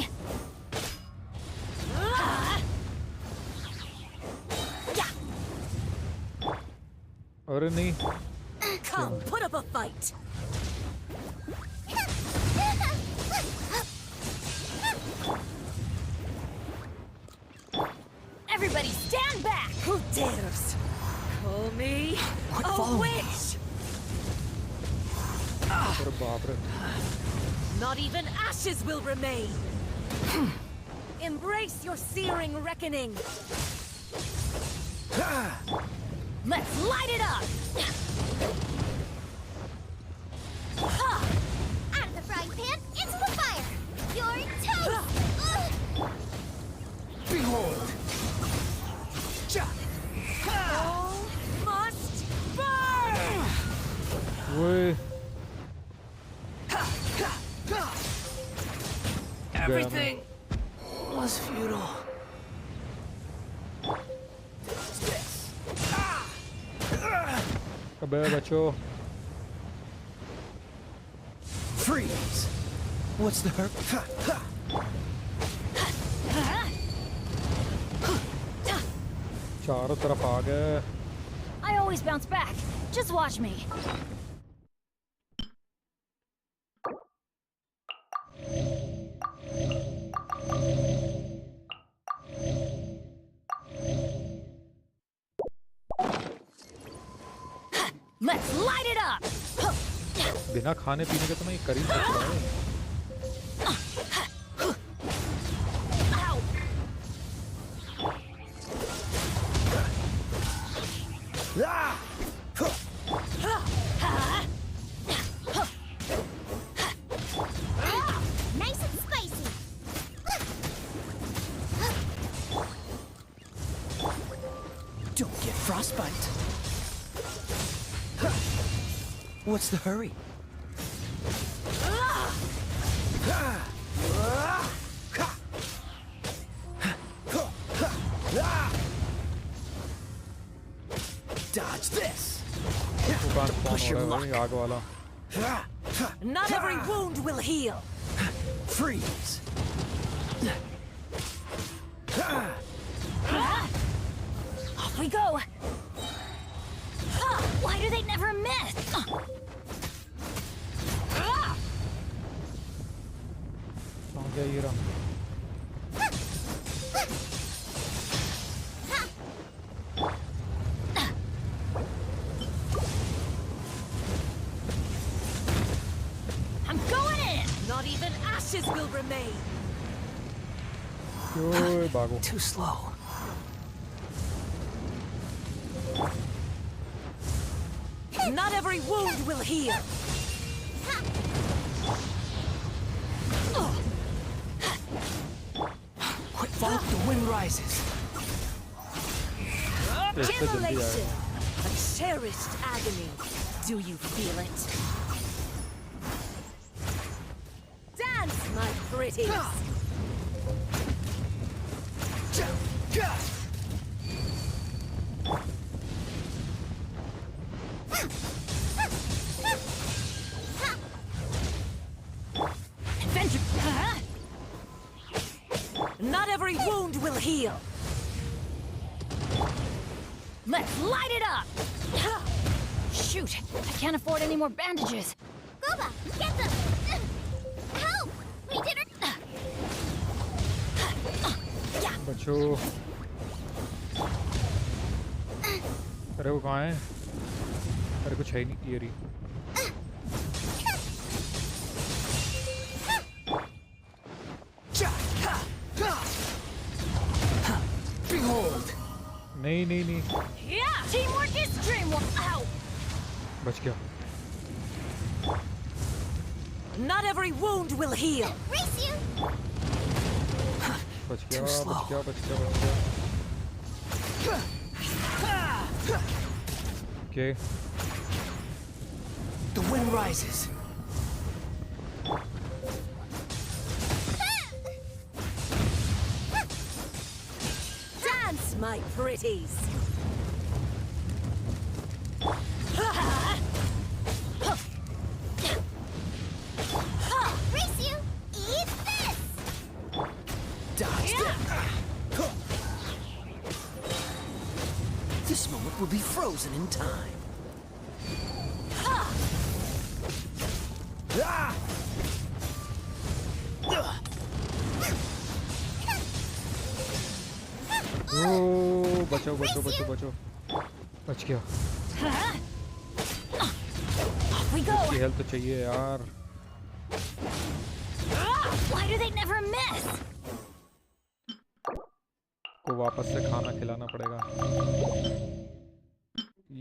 अरे नहीं Come, put up a fight. Everybody stand back. Who dares call me a following witch? अरे बाप रे। Not even ashes will remain. Embrace your searing reckoning. Let's light it up. Out of the frying pan, into the fire! You're toast! Behold. All must burn! वो Everything was futile. अबे बच्चों Freeze. What's the hurt? चारों तरफ आ गए। I always bounce back. Just watch me. Let's light it up. बिना खाने पीने के तो मैं ये कर ही नहीं सकता है। Ow. Nice and spicy! Don't get frostbite. What's the hurry? Dodge this. दुकान कौन Push हो your रहा है luck. भाई आग वाला? Not every wound will heal. Freeze. Off we go. Why do they never miss? आ गया ये रहा। I'm going in. Not even ashes will remain. क्यों भागो? Too slow. Not every wound will heal. Quick fall, the wind rises. इससे जल्दी आएगा। Immolation. A cherished agony. Do you feel it? Dance, my pretties. heal. Let's light it up! Shoot, I can't afford any more bandages. Gooba, get them! Help! We did it! बच्चों अरे वो कहाँ है अरे कुछ है ही नहीं ये रही Behold! नहीं नहीं नहीं Yeah! Teamwork is dreamwork! Ow! बच गया Not every wound will heal. Race you! बच गया बच गया बच गया Okay. The wind rises. Dance, my pretties. Race you! Eat this! Dodge that. This moment will be frozen in time. Ah! ओह बचो बचो बचो बचो बच गया Off we go! हेल्थ तो चाहिए यार Why do they never miss? को वापस से खाना खिलाना पड़ेगा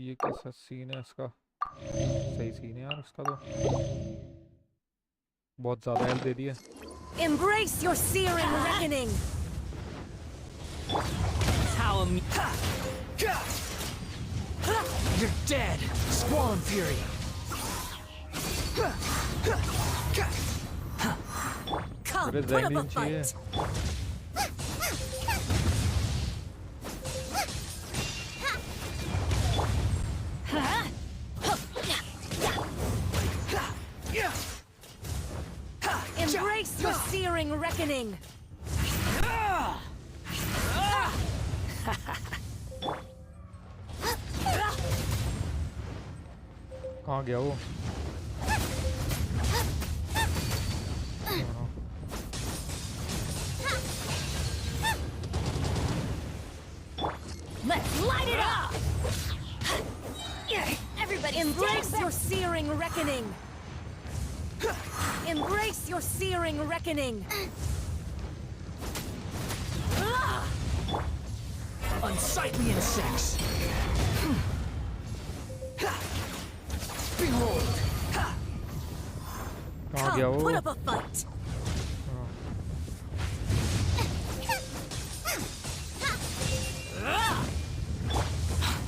ये कैसा सीन है इसका सही सीन है यार इसका तो बहुत ज्यादा हेल्थ दे दी है Embrace your searing reckoning. How You're dead, Squall Fury. Come, अरे put up a जैंगलिन चाहिए fight. Embrace your searing reckoning. कहाँ गया वो Let's light it up! Everybody Embrace your searing reckoning. Embrace your searing reckoning. Unsightly insects. Behold. कहाँ गया Come, वो put up a fight.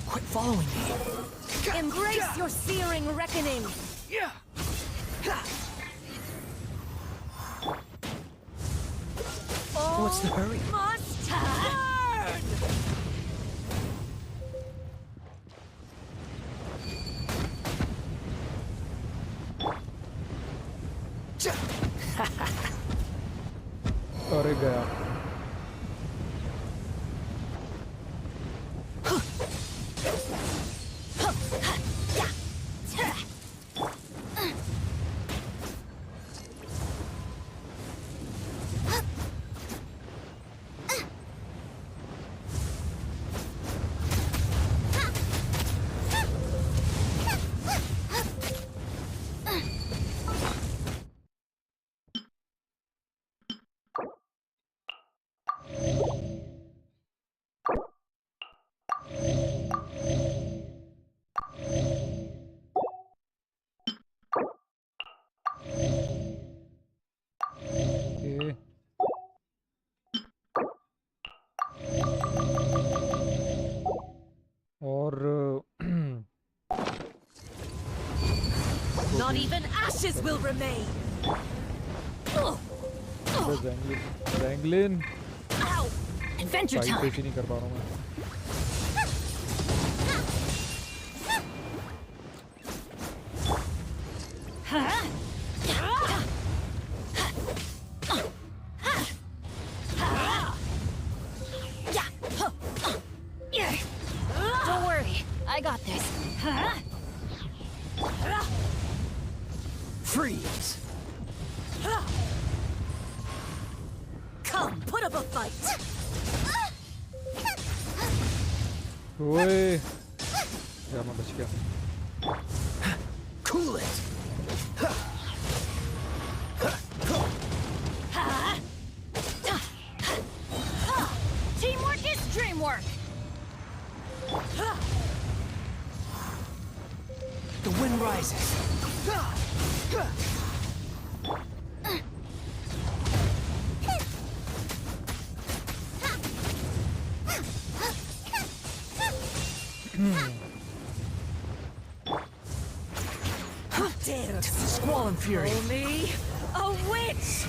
Quit following me. Embrace your searing reckoning. What's the hurry? Must burn! अरे गया ये और Not even ashes will remain. जैंगलिन Ow! Adventure side time! पे ही नहीं कर पा रहा हूँ मैं I got this. Freeze! Come, put up a fight! ओए यार मैं बच गया. Cool it! Teamwork is dreamwork. The wind rises. Dare Squall and fury. call me a witch!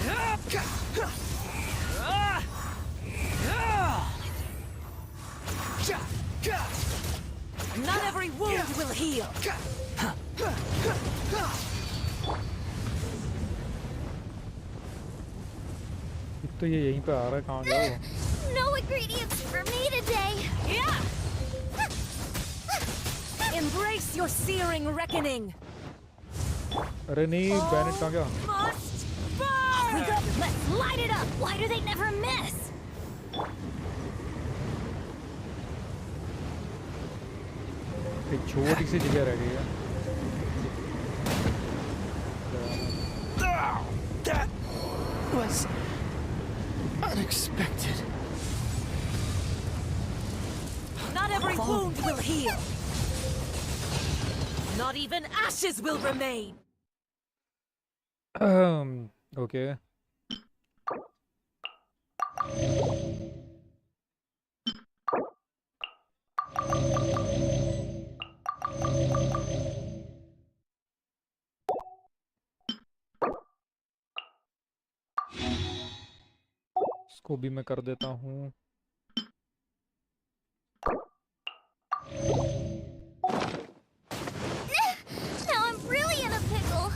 Not every wound will heal. तो ये यहीं पे आ रहा है. कहाँ गया वो? No ingredients for me today. Yeah! Embrace your searing reckoning. अरे नहीं, बैनेट कहाँ गया? Must We burn! go. Let's light it up. Why do they never miss? एक छोटी सी जगह रह गई है. That was unexpected. Not every wound will heal. Not even ashes will remain. Okay. इसको भी मैं कर देता हूँ. Now I'm really in a pickle.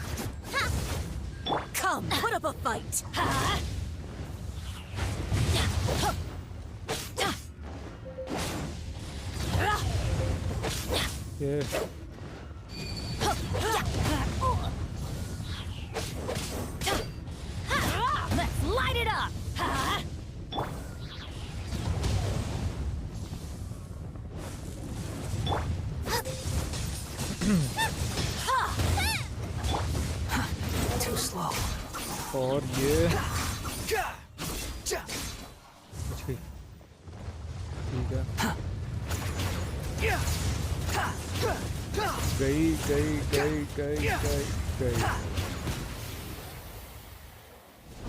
Come, put up a fight. ये Let's light it up. Too slow. और ये बच गई. ठीक है. गई.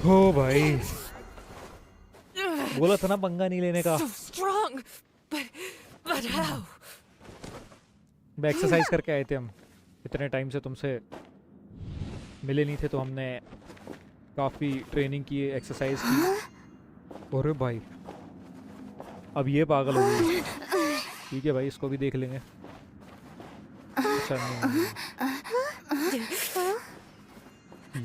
हो भाई, बोला था ना पंगा नहीं लेने का. So strong, but how? मैं एक्सरसाइज करके आए थे हम. इतने टाइम से तुमसे मिले नहीं थे तो हमने काफ़ी ट्रेनिंग की, एक्सरसाइज की. अरे भाई, अब ये पागल हो गई. ठीक है भाई, इसको भी देख लेंगे. अच्छा नहीं.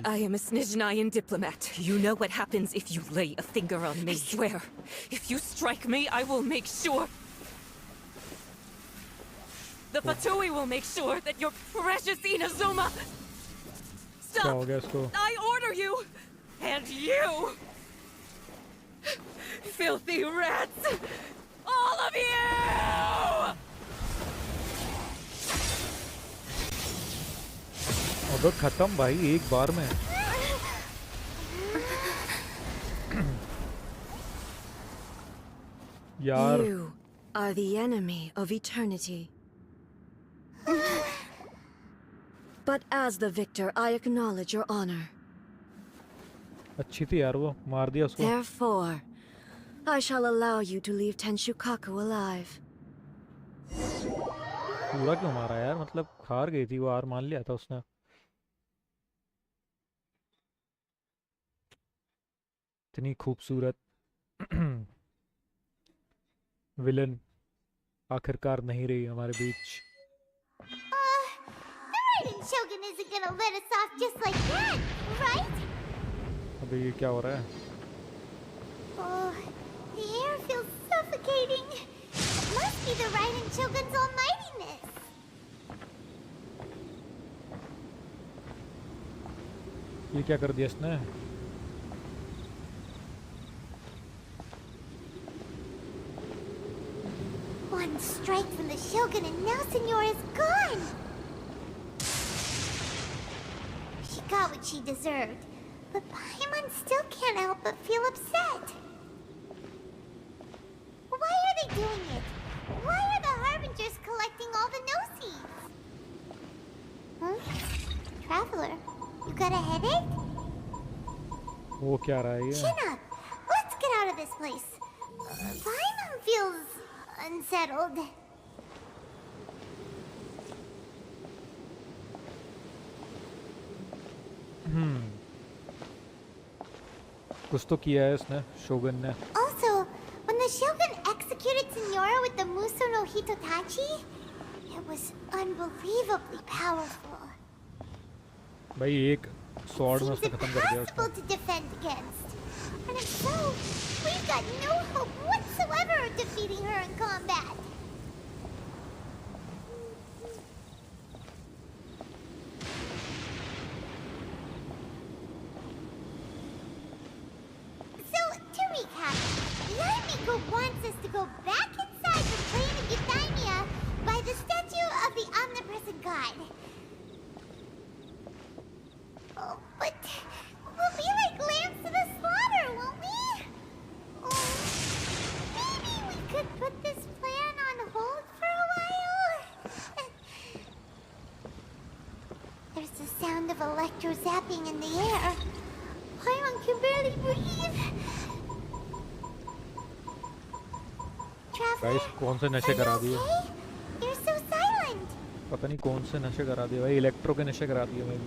I am a Snezhnayan diplomat. You know what happens if you lay a finger on me. I swear, if you strike me, I will make sure. The Fatui will make sure that your precious Inazuma. क्या हो Stop! गया इसको? I order you! And you! Filthy rats! All of you! अबे खत्म भाई, एक बार में. यार You are the enemy of eternity. But as the victor, I acknowledge your honor. अच्छी थी यार वो, मार दिया उसको. Therefore, I shall allow you to leave Tenshukaku alive. पूरा क्यों मारा यार? मतलब हार गई थी वो, हार मान लिया था उसने. इतनी खूबसूरत विलन आखिरकार नहीं रही हमारे बीच. The Raiden Shogun isn't gonna let us off just like that, right? अबे ये क्या हो रहा है? Oh, the air feels suffocating. It must be the Raiden Shogun's almightiness. ये क्या कर दिया इसने? One strike from the Shogun and now Senor is gone! She got what she deserved, but Paimon still can't help but feel upset. Why are they doing it? Why are the Harbingers collecting all the no-seeds? Huh? Traveler, you got a headache? वो क्या रहा है ये? Chin up! Let's get out of this place. Paimon feels unsettled. कुछ तो किया है इसने, शोगन ने. Also, when the Shogun executed Senora with the Muso no Hitotachi, it was unbelievably powerful. भाई एक sword में Seems उसने खत्म कर दिया उसको. impossible to defend against. And if so, we've got no hope whatsoever of defeating her in combat. So, to recap, Yaimiko wants us to go back inside the plane of Euthymia by the statue of the omnipresent god. Oh, but we'll be like lambs to the slaughter, won't we? Oh, maybe we could put this plan on hold for a while? There's the sound of electro zapping in the air. Paimon can barely breathe. Traveler, guys कौन से नशे are you करा दिए? okay? You're so silent. पता नहीं कौन से नशे करा दिए भाई. इलेक्ट्रो के नशे करा दिए मैं.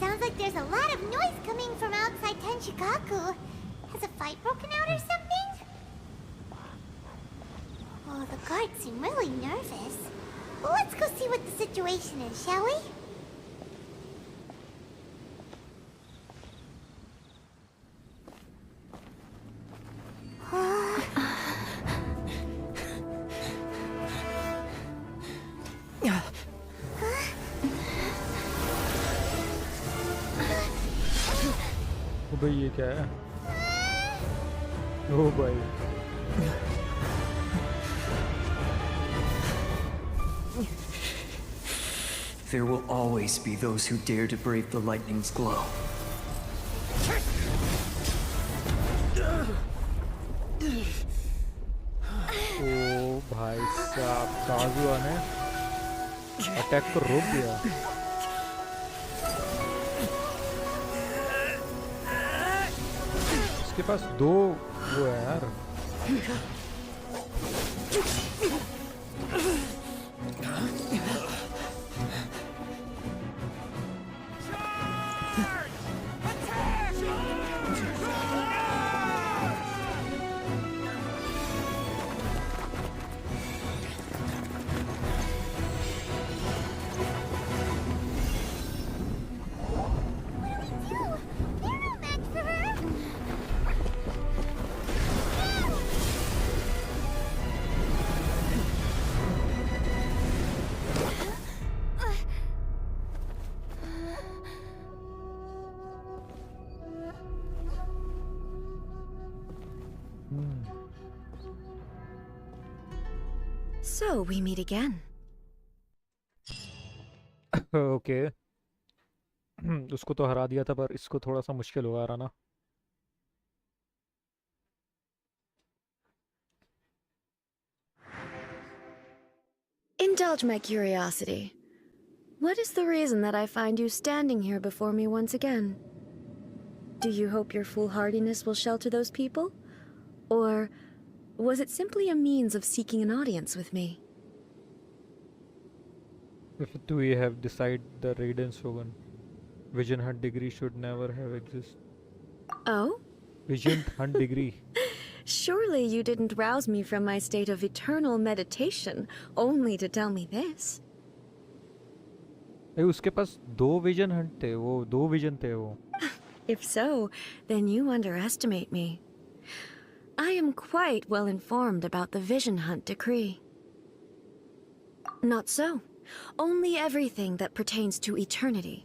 Sounds like there's a lot of noise coming from outside Tenshikaku. Has a fight broken out or something? Oh, the guards seem really nervous. Well, let's go see what the situation is, shall we? ओ भाई ये क्या है? ओ भाई. There will always be those who dare to brave the lightning's glow. ओ भाई साहब, काजुआ ने attack को रोक दिया. इसके पास दो वो है यार. So we meet again. Okay. उसको तो हरा दिया था, पर इसको थोड़ा सा मुश्किल होगा हराना. Indulge my curiosity. What is the reason that I find you standing here before me once again? Do you hope your foolhardiness will shelter those people? Or was it simply a means of seeking an audience with me? If we have decided the Raiden Shogun, Vision Hunt degree should never have existed. Oh? Vision Hunt degree. Surely you didn't rouse me from my state of eternal meditation only to tell me this. भाई उसके पास दो vision Hunt थे, वो दो vision थे वो. If so, then you underestimate me. I am quite well informed about the Vision Hunt decree. Not so. Only everything that pertains to eternity.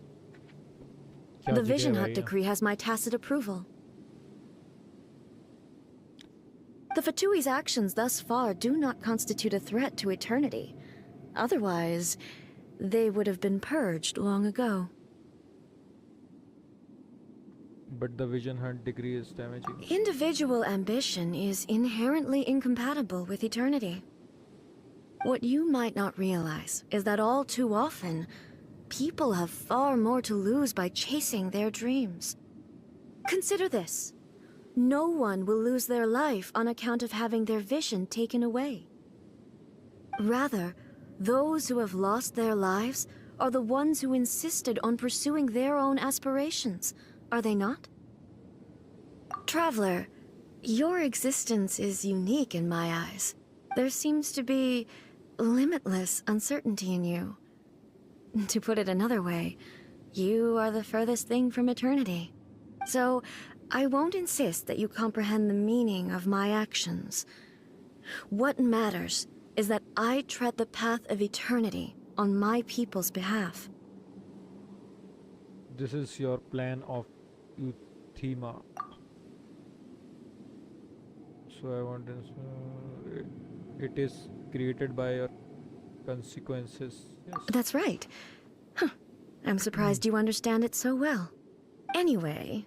The Vision Hunt decree has my tacit approval. The Fatui's actions thus far do not constitute a threat to eternity. Otherwise, they would have been purged long ago. But the Vision Hunt decree is damaging. Individual ambition is inherently incompatible with eternity. What you might not realize is that all too often, people have far more to lose by chasing their dreams. Consider this. No one will lose their life on account of having their vision taken away. Rather, those who have lost their lives are the ones who insisted on pursuing their own aspirations, are they not? Traveler, your existence is unique in my eyes. There seems to be limitless uncertainty in you. To put it another way, you are the furthest thing from eternity. So, I won't insist that you comprehend the meaning of my actions. What matters is that I tread the path of eternity on my people's behalf. This is your plan of Euthema. So I want to... it is created by your consequences. Yes. That's right. Huh. I'm surprised you understand it so well. Anyway,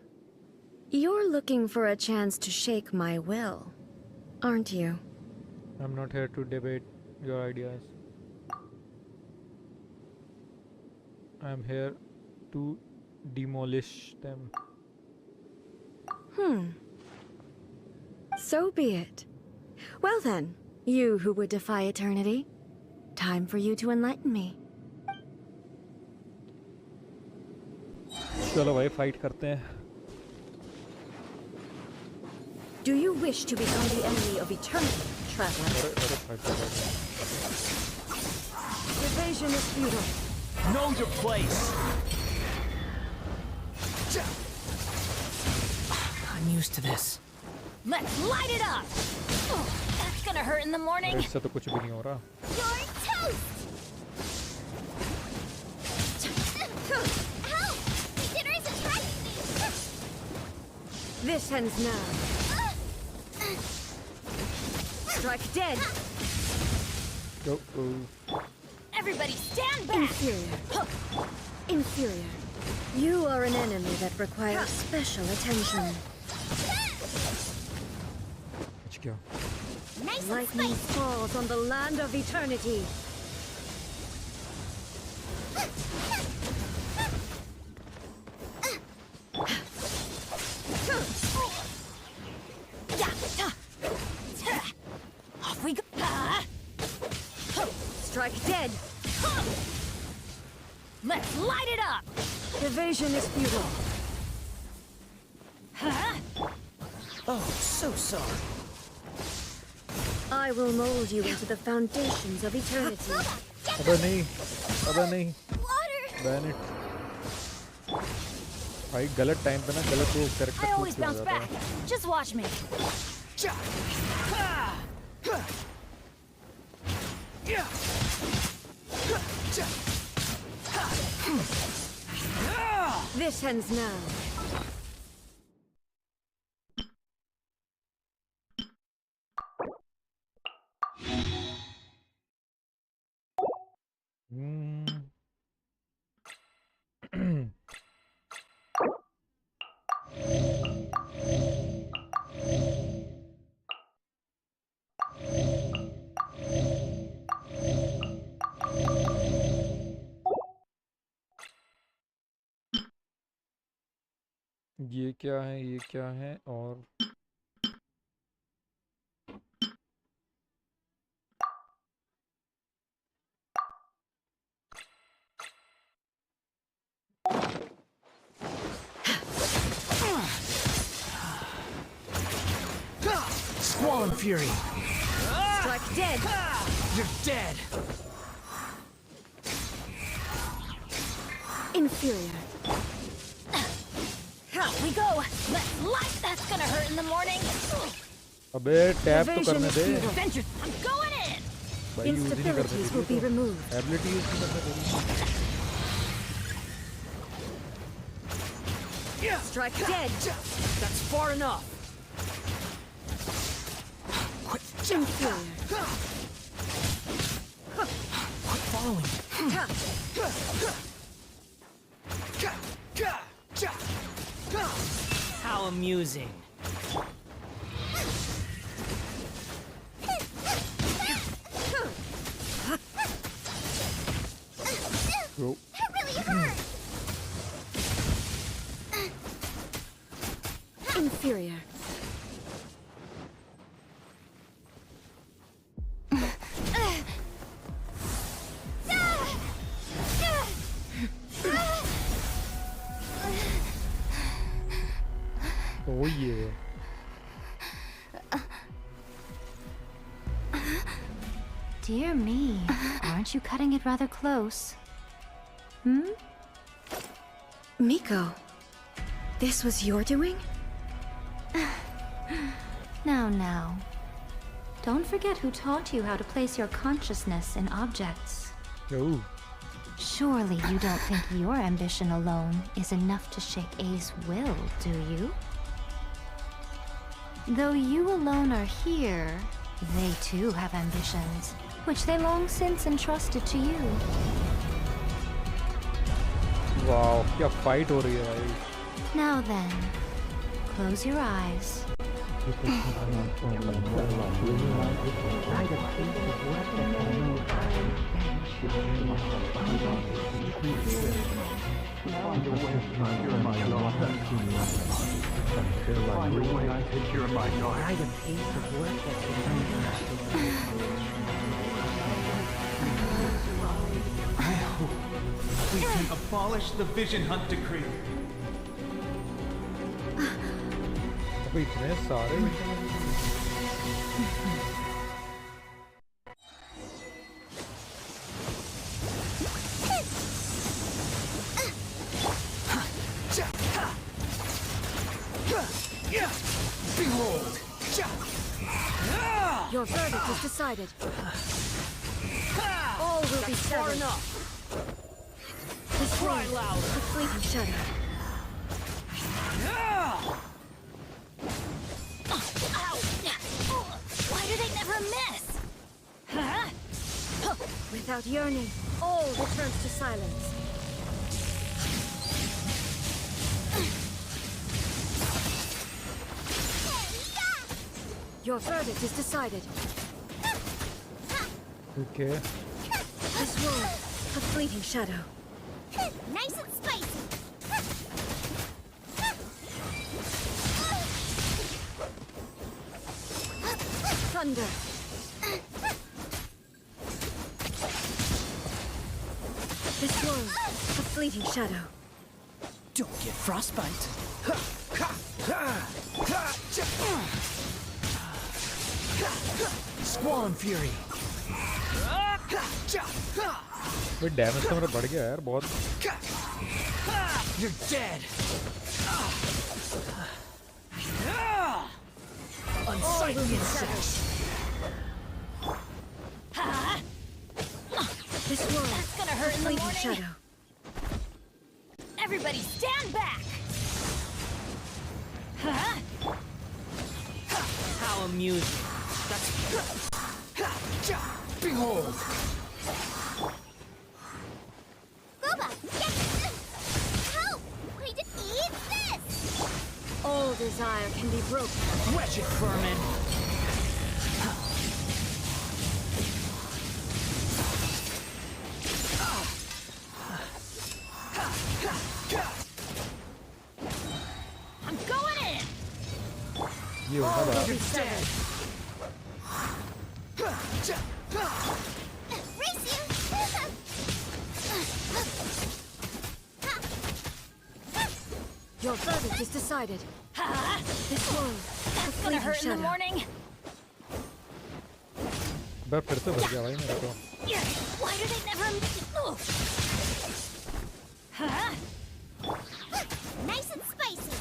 you're looking for a chance to shake my will, aren't you? I'm not here to debate your ideas. I'm here to demolish them. So be it. Well then, you who would defy eternity, time for you to enlighten me. चलो भाई fight करते हैं. Do you wish to become the enemy of eternity, traveler? Evasion is futile. Know your place. I'm used to this. Let's light it up! Oh, that's gonna hurt in the morning. इससे तो कुछ भी नहीं हो रहा. You're toast! Help! Dinner is attracting me! This ends now. Strike dead. Everybody stand back! Inferior. Inferior. You are an enemy that requires special attention. Nice and Lightning spicy! falls on the land of eternity. Off we go! Strike dead. Let's light it up! Evasion is futile. Oh, so sorry. I will mold you into the foundations of eternity. अबे नहीं, अबे नहीं. Water! Ban it. भाई गलत time पे ना गलत वो character I always bounce back. Just watch me. This ends now. ये क्या है, ये क्या है, और Squall Fury. Strike dead. You're dead. Inferior. Off we go! Let's light! That's gonna hurt in the morning! अबे टैप तो Evasion करने is they futile. Vengeance! I'm going in! भाई यूज ही नहीं करने Instabilities will be they removed. Ability use नहीं करने दे Strike dead. That's far enough. Inferior. Quit following me. How amusing. Bro. That really hurt! Inferior. Oh yeah. Dear me, aren't you cutting it rather close? Hmm? Miko, this was your doing? Now. Don't forget who taught you how to place your consciousness in objects. Oh. Surely you don't think your ambition alone is enough to shake A's will, do you? Though you alone are here, they too have ambitions, which they long since entrusted to you. Wow, क्या fight हो रही है भाई. Now then, close your eyes. We can abolish the Vision Hunt Decree. अबे इतने सारे Behold! Your verdict is decided. All will be Far severed. enough. This Cry wind, louder. a fleeting shadow. Why do they never miss? Without yearning, all returns to silence. Your verdict is decided. Okay. This world, a fleeting shadow. Nice and spicy! Thunder. This world, a fleeting shadow. Don't get frostbite. Squall and Fury. भाई damage तो मेरा बढ़ गया यार बहुत. You're dead. Unsightly insects. This world, That's gonna hurt in the fleeting morning. shadow. Everybody stand back! How amusing. Behold. Booba, get help! We just eat this! All desire can be broken. Wedge it, vermin. I'm going in! ये होता था. You're dead. Race you! Your verdict is decided. This world, a That's gonna fleeting hurt in the shadow. morning. बस फिर से भर गया भाई मेरा तो. Why do they never move? Nice and spicy!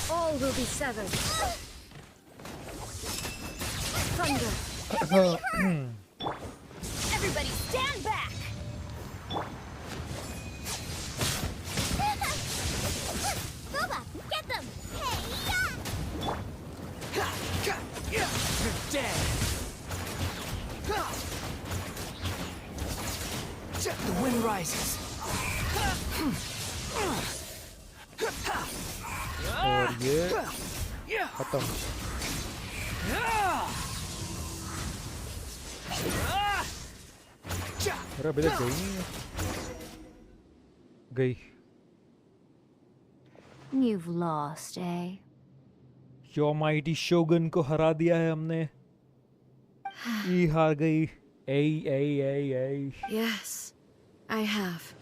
All will be severed. thunder! Everybody stand back! Boba, get them! Hey, You're dead! The wind rises. और ये खत्म. मेरा अभी तक गई नहीं है. गई. You've lost, eh? Your mighty shogun को हरा दिया है हमने. ये हार गई. Ay. Yes, I have.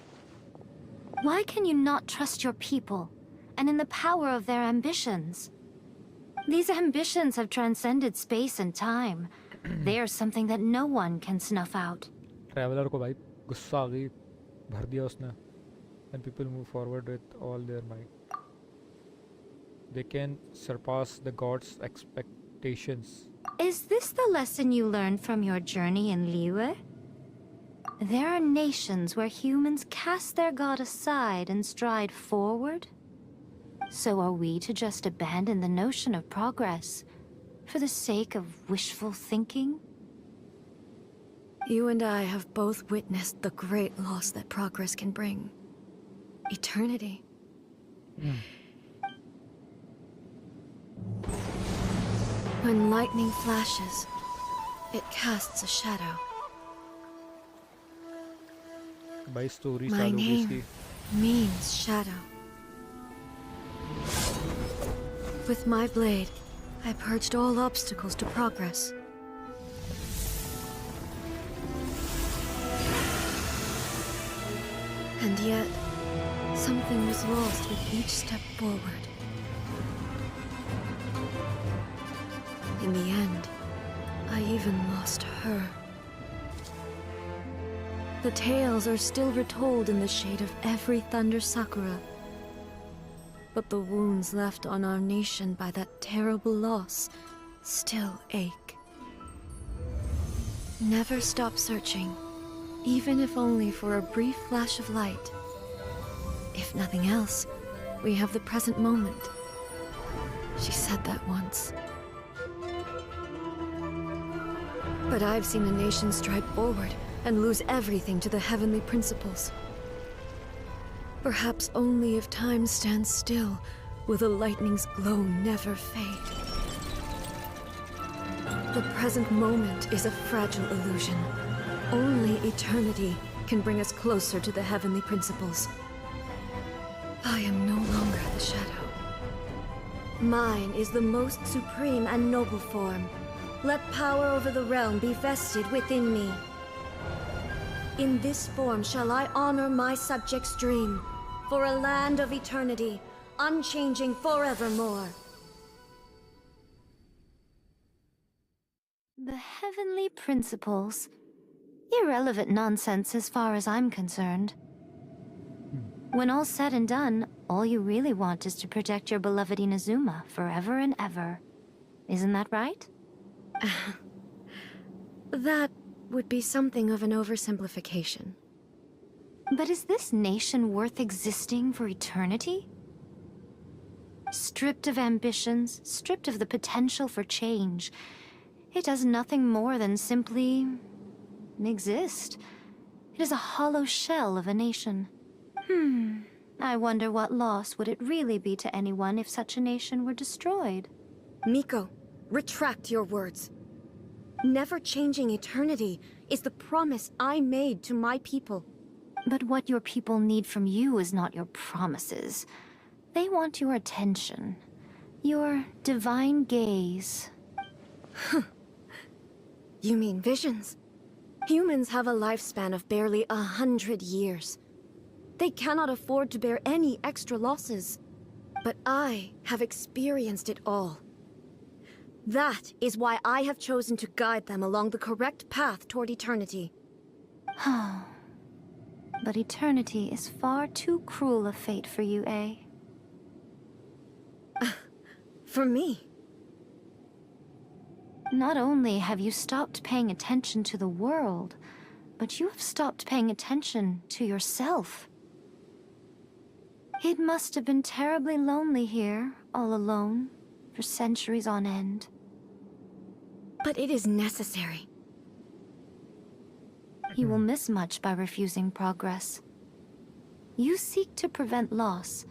Why can you not trust your people, and in the power of their ambitions? These ambitions have transcended space and time. They are something that no one can snuff out. Traveller को भाई गुस्सा आ गई. भर दिया उसने. And people move forward with all their might. They can surpass the gods' expectations. Is this the lesson you learned from your journey in Liyue? There are nations where humans cast their god aside and stride forward. So are we to just abandon the notion of progress for the sake of wishful thinking? You and I have both witnessed the great loss that progress can bring. Eternity. When lightning flashes, it casts a shadow. भाई story My चालू हुई name इसकी. means shadow. With my blade, I purged all obstacles to progress. And yet, something was lost with each step forward. In the end, I even lost her. The tales are still retold in the shade of every thunder sakura. But the wounds left on our nation by that terrible loss still ache. Never stop searching, even if only for a brief flash of light. If nothing else, we have the present moment. She said that once. But I've seen a nation stride forward and lose everything to the heavenly principles. Perhaps only if time stands still will the lightning's glow never fade. The present moment is a fragile illusion. Only eternity can bring us closer to the heavenly principles. I am no longer the shadow. Mine is the most supreme and noble form. Let power over the realm be vested within me. In this form shall I honor my subjects' dream, for a land of eternity, unchanging forevermore. The heavenly principles. Irrelevant nonsense as far as I'm concerned. When all's said and done, all you really want is to protect your beloved Inazuma forever and ever. Isn't that right? That would be something of an oversimplification. But is this nation worth existing for eternity? Stripped of ambitions, stripped of the potential for change, it does nothing more than simply exist. It is a hollow shell of a nation. I wonder what loss would it really be to anyone if such a nation were destroyed? Miko, retract your words. Never changing eternity is the promise I made to my people. But what your people need from you is not your promises. They want your attention. Your divine gaze. You mean visions? Humans have a lifespan of barely 100 years. They cannot afford to bear any extra losses. But I have experienced it all. That is why I have chosen to guide them along the correct path toward eternity. But eternity is far too cruel a fate for you, eh? For me? Not only have you stopped paying attention to the world, but you have stopped paying attention to yourself. It must have been terribly lonely here, all alone, for centuries on end. But it is necessary. You will miss much by refusing progress. You seek to prevent loss,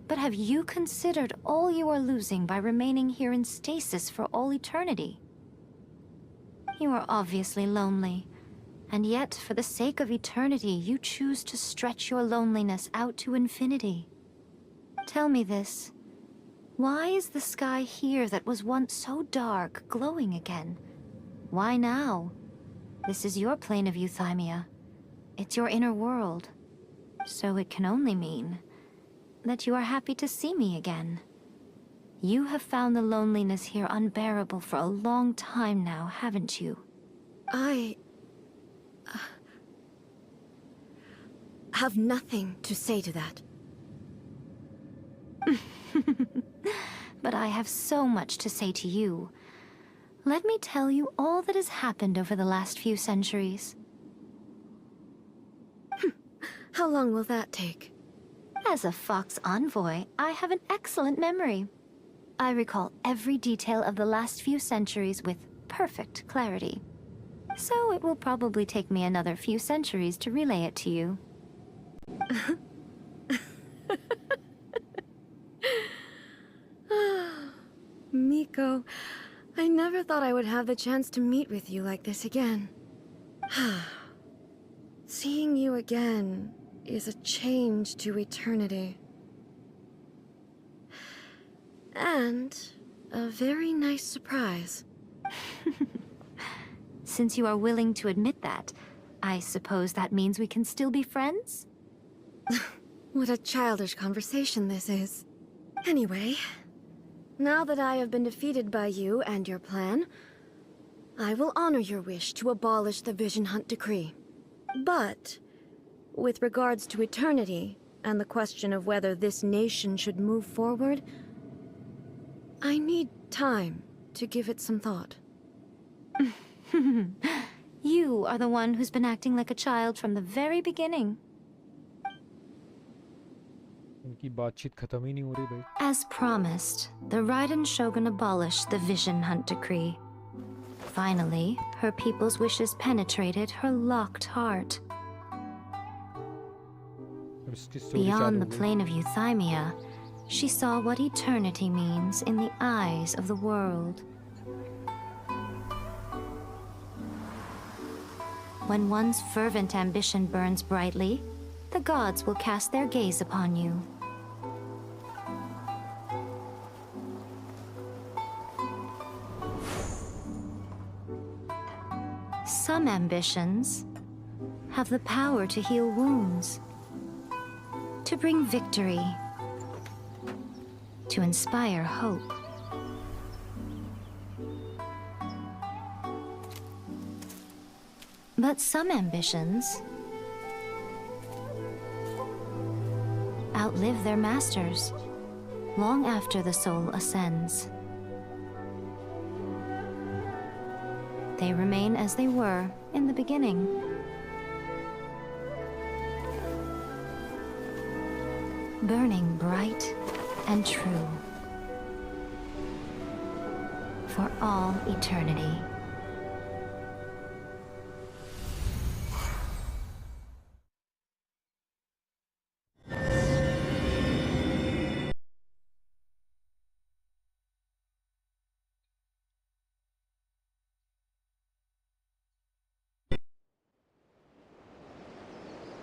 but have you considered all you are losing by remaining here in stasis for all eternity? You are obviously lonely, and yet for the sake of eternity you choose to stretch your loneliness out to infinity. Tell me this. Why is the sky here that was once so dark glowing again? Why now? This is your plane of euthymia. It's your inner world. So it can only mean that you are happy to see me again. You have found the loneliness here unbearable for a long time now, haven't you? I have nothing to say to that. But I have so much to say to you. Let me tell you all that has happened over the last few centuries. How long will that take? As a Fox envoy, I have an excellent memory. I recall every detail of the last few centuries with perfect clarity. So it will probably take me another few centuries to relay it to you. Miko, I never thought I would have the chance to meet with you like this again. Seeing you again is a change to eternity. And a very nice surprise. Since you are willing to admit that, I suppose that means we can still be friends? What a childish conversation this is. Anyway, now that I have been defeated by you and your plan, I will honor your wish to abolish the Vision Hunt Decree. But, with regards to eternity, and the question of whether this nation should move forward, I need time to give it some thought. You are the one who's been acting like a child from the very beginning. उनकी बातचीत खत्म ही नहीं हो रही भाई. As promised, the Raiden Shogun abolished the Vision Hunt Decree. Finally, her people's wishes penetrated her locked heart. उसकी story Beyond चालू the हो गई. plane of euthymia, she saw what eternity means in the eyes of the world. When one's fervent ambition burns brightly, the gods will cast their gaze upon you. Some ambitions have the power to heal wounds, to bring victory, to inspire hope. But some ambitions outlive their masters long after the soul ascends. They remain as they were in the beginning. Burning bright and true for all eternity.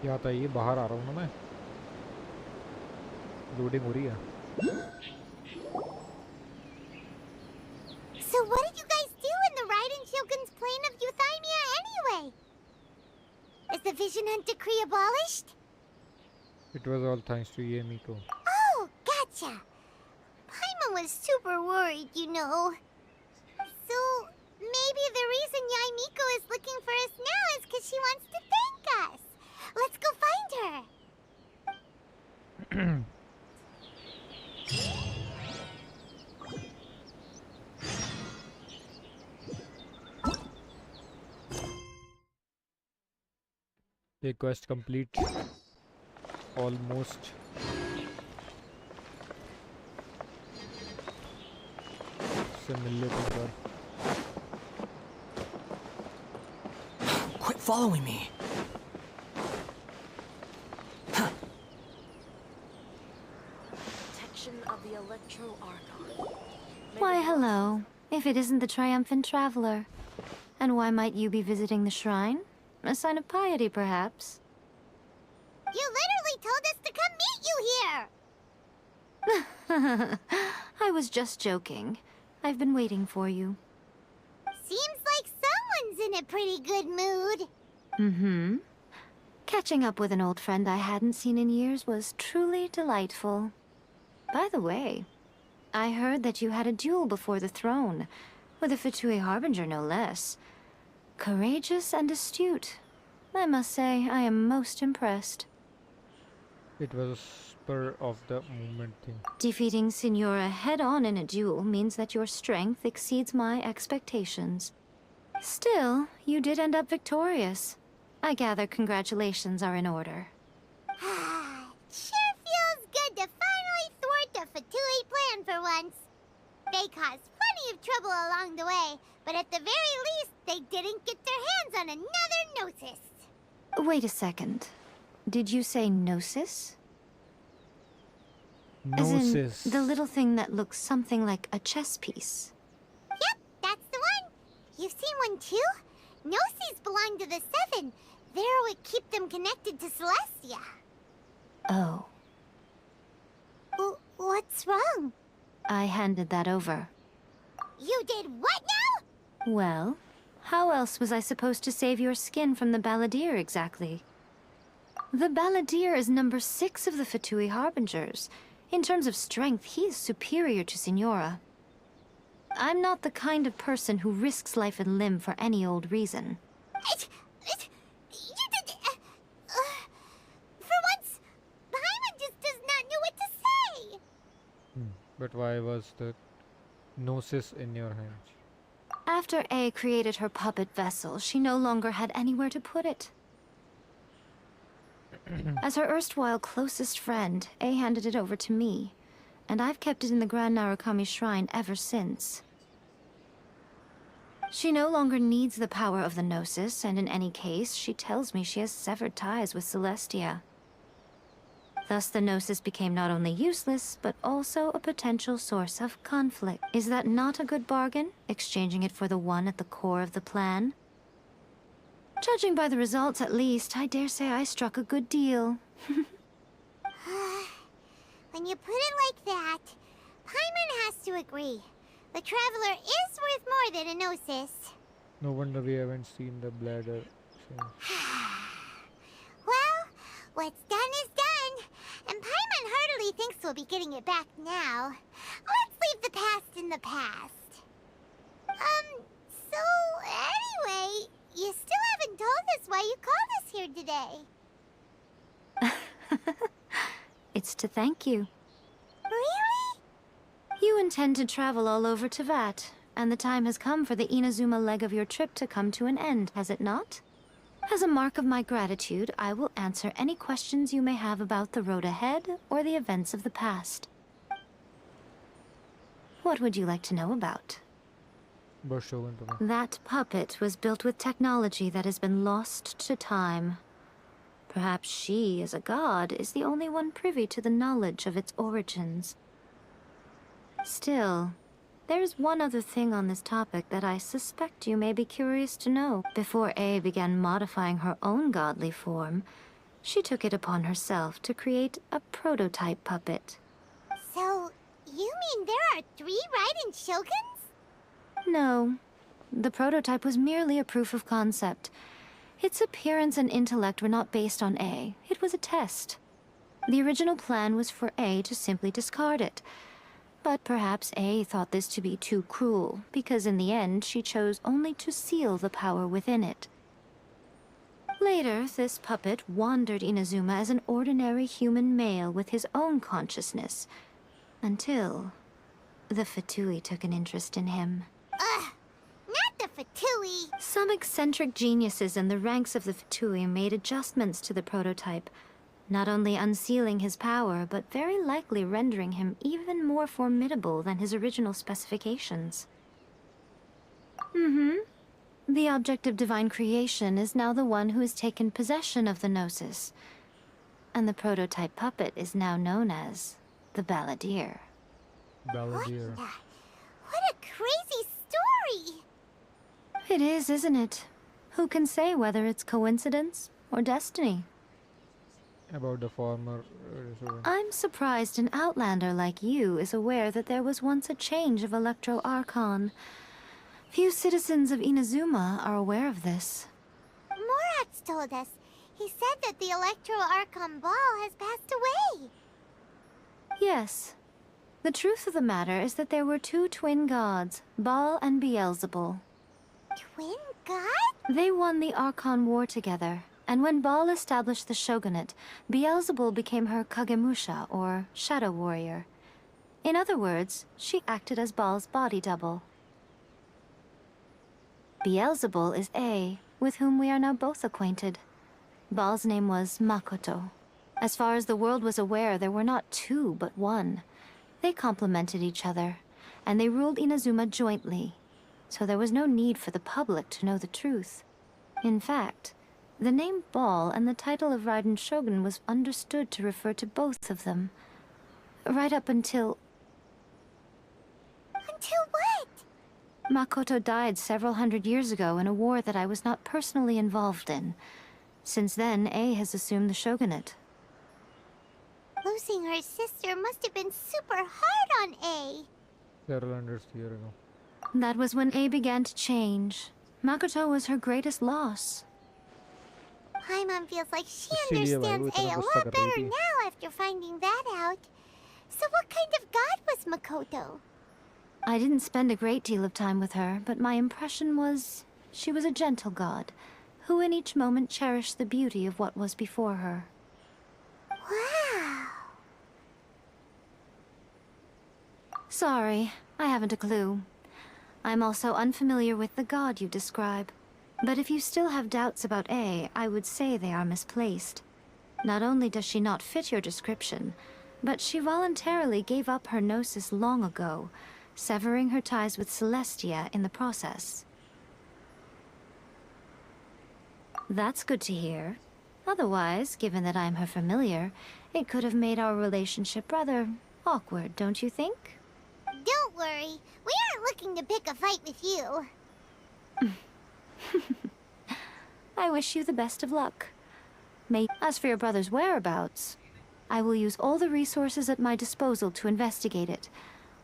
क्या आता है ये बाहर आ रहा हूँ ना मैं. Loading हो रही है. So what did you guys do in the Raiden Shogun's plane of euthymia anyway? Is the Vision Hunt Decree abolished? It was all thanks to you, Miko. Oh, gotcha. Paimon was super worried, you know. So maybe the reason Yai Miko is looking for us now is because she wants to thank us. Let's go find her. ये quest complete almost. से मिल लेते हैं एक बार. Quit following me. Protection of the Electro Archon. Why, hello. If it isn't the triumphant traveler. And why might you be visiting the shrine? A sign of piety, perhaps? You literally told us to come meet you here! I was just joking. I've been waiting for you. Seems like someone's in a pretty good mood. Mm-hmm. Catching up with an old friend I hadn't seen in years was truly delightful. By the way, I heard that you had a duel before the throne, with a Fatui Harbinger no less. Courageous and astute. I must say, I am most impressed. It was a spur of the moment thing. Defeating Signora head-on in a duel means that your strength exceeds my expectations. Still, you did end up victorious. I gather congratulations are in order. Sure feels good to finally thwart the Fatui plan for once. They caused plenty of trouble along the way, but at the very least, they didn't get their hands on another Gnosis. Wait a second. Did you say Gnosis? Gnosis. As in, the little thing that looks something like a chess piece. Yep, that's the one. You've seen one too? Gnosis belong to the Seven. They're what keep them connected to Celestia. Oh. What's wrong? I handed that over. You did what now? Well, how else was I supposed to save your skin from the Balladeer exactly? The Balladeer is number 6 of the Fatui Harbingers. In terms of strength, he is superior to Signora. I'm not the kind of person who risks life and limb for any old reason. You did... for once, Paimon just does not know what to say. But why was the Gnosis in your hands? After A created her puppet vessel, she no longer had anywhere to put it. As her erstwhile closest friend, A handed it over to me, and I've kept it in the Grand Narukami Shrine ever since. She no longer needs the power of the Gnosis, and in any case, she tells me she has severed ties with Celestia. Thus the Gnosis became not only useless, but also a potential source of conflict. Is that not a good bargain, exchanging it for the one at the core of the plan? Judging by the results, at least, I dare say I struck a good deal. When you put it like that, Paimon has to agree. The Traveler is worth more than a Gnosis. No wonder we haven't seen the bladder since. Well, what's done is done. And Paimon hardly thinks we'll be getting it back now. Let's leave the past in the past. So anyway, you still haven't told us why you called us here today. It's to thank you. Really? You intend to travel all over Teyvat, and the time has come for the Inazuma leg of your trip to come to an end, has it not? As a mark of my gratitude, I will answer any questions you may have about the road ahead or the events of the past. What would you like to know about? That puppet was built with technology that has been lost to time. Perhaps she, as a god, is the only one privy to the knowledge of its origins. Still, there is one other thing on this topic that I suspect you may be curious to know. Before A began modifying her own godly form, she took it upon herself to create a prototype puppet. So, you mean there are 3 Raiden Shoguns? No. The prototype was merely a proof of concept. Its appearance and intellect were not based on A. It was a test. The original plan was for A to simply discard it. But perhaps A thought this to be too cruel, because in the end she chose only to seal the power within it. Later, this puppet wandered Inazuma as an ordinary human male with his own consciousness, until the Fatui took an interest in him. Ugh! Not the Fatui! Some eccentric geniuses in the ranks of the Fatui made adjustments to the prototype, not only unsealing his power, but very likely rendering him even more formidable than his original specifications. The object of divine creation is now the one who has taken possession of the Gnosis, and the prototype puppet is now known as the Balladeer. Balladeer. What a crazy story! It is, isn't it? Who can say whether it's coincidence or destiny? About the former. I'm surprised an outlander like you is aware that there was once a change of Electro Archon. Few citizens of Inazuma are aware of this. Morax told us. He said that the Electro Archon Ball has passed away. Yes. The truth of the matter is that there were two twin gods, Baal and Beelzebul. Twin gods? They won the Archon War together, and when Baal established the shogunate, Beelzebul became her Kagemusha, or shadow warrior. In other words, she acted as Baal's body double. Beelzebul is A, with whom we are now both acquainted. Baal's name was Makoto. As far as the world was aware, there were not two, but one. They complemented each other, and they ruled Inazuma jointly, so there was no need for the public to know the truth. In fact, the name Baal and the title of Raiden Shogun was understood to refer to both of them. Right up until... Until what? Makoto died several hundred years ago in a war that I was not personally involved in. Since then, A has assumed the shogunate. Losing her sister must have been super hard on A. Several hundred years ago. That was when A began to change. Makoto was her greatest loss. Paimon feels like she इसीलिए भाई वो understands इतना A a गुस्सा lot कर रही better थी. now after finding that out. So what kind of god was Makoto? I didn't spend a great deal of time with her, but my impression was she was a gentle god, who in each moment cherished the beauty of what was before her. Wow. Sorry, I haven't a clue. I'm also unfamiliar with the god you describe. But if you still have doubts about A, I would say they are misplaced. Not only does she not fit your description, but she voluntarily gave up her gnosis long ago, severing her ties with Celestia in the process. That's good to hear. Otherwise, given that I'm her familiar, it could have made our relationship rather awkward, don't you think? Don't worry. We aren't looking to pick a fight with you. I wish you the best of luck. As for your brother's whereabouts, I will use all the resources at my disposal to investigate it,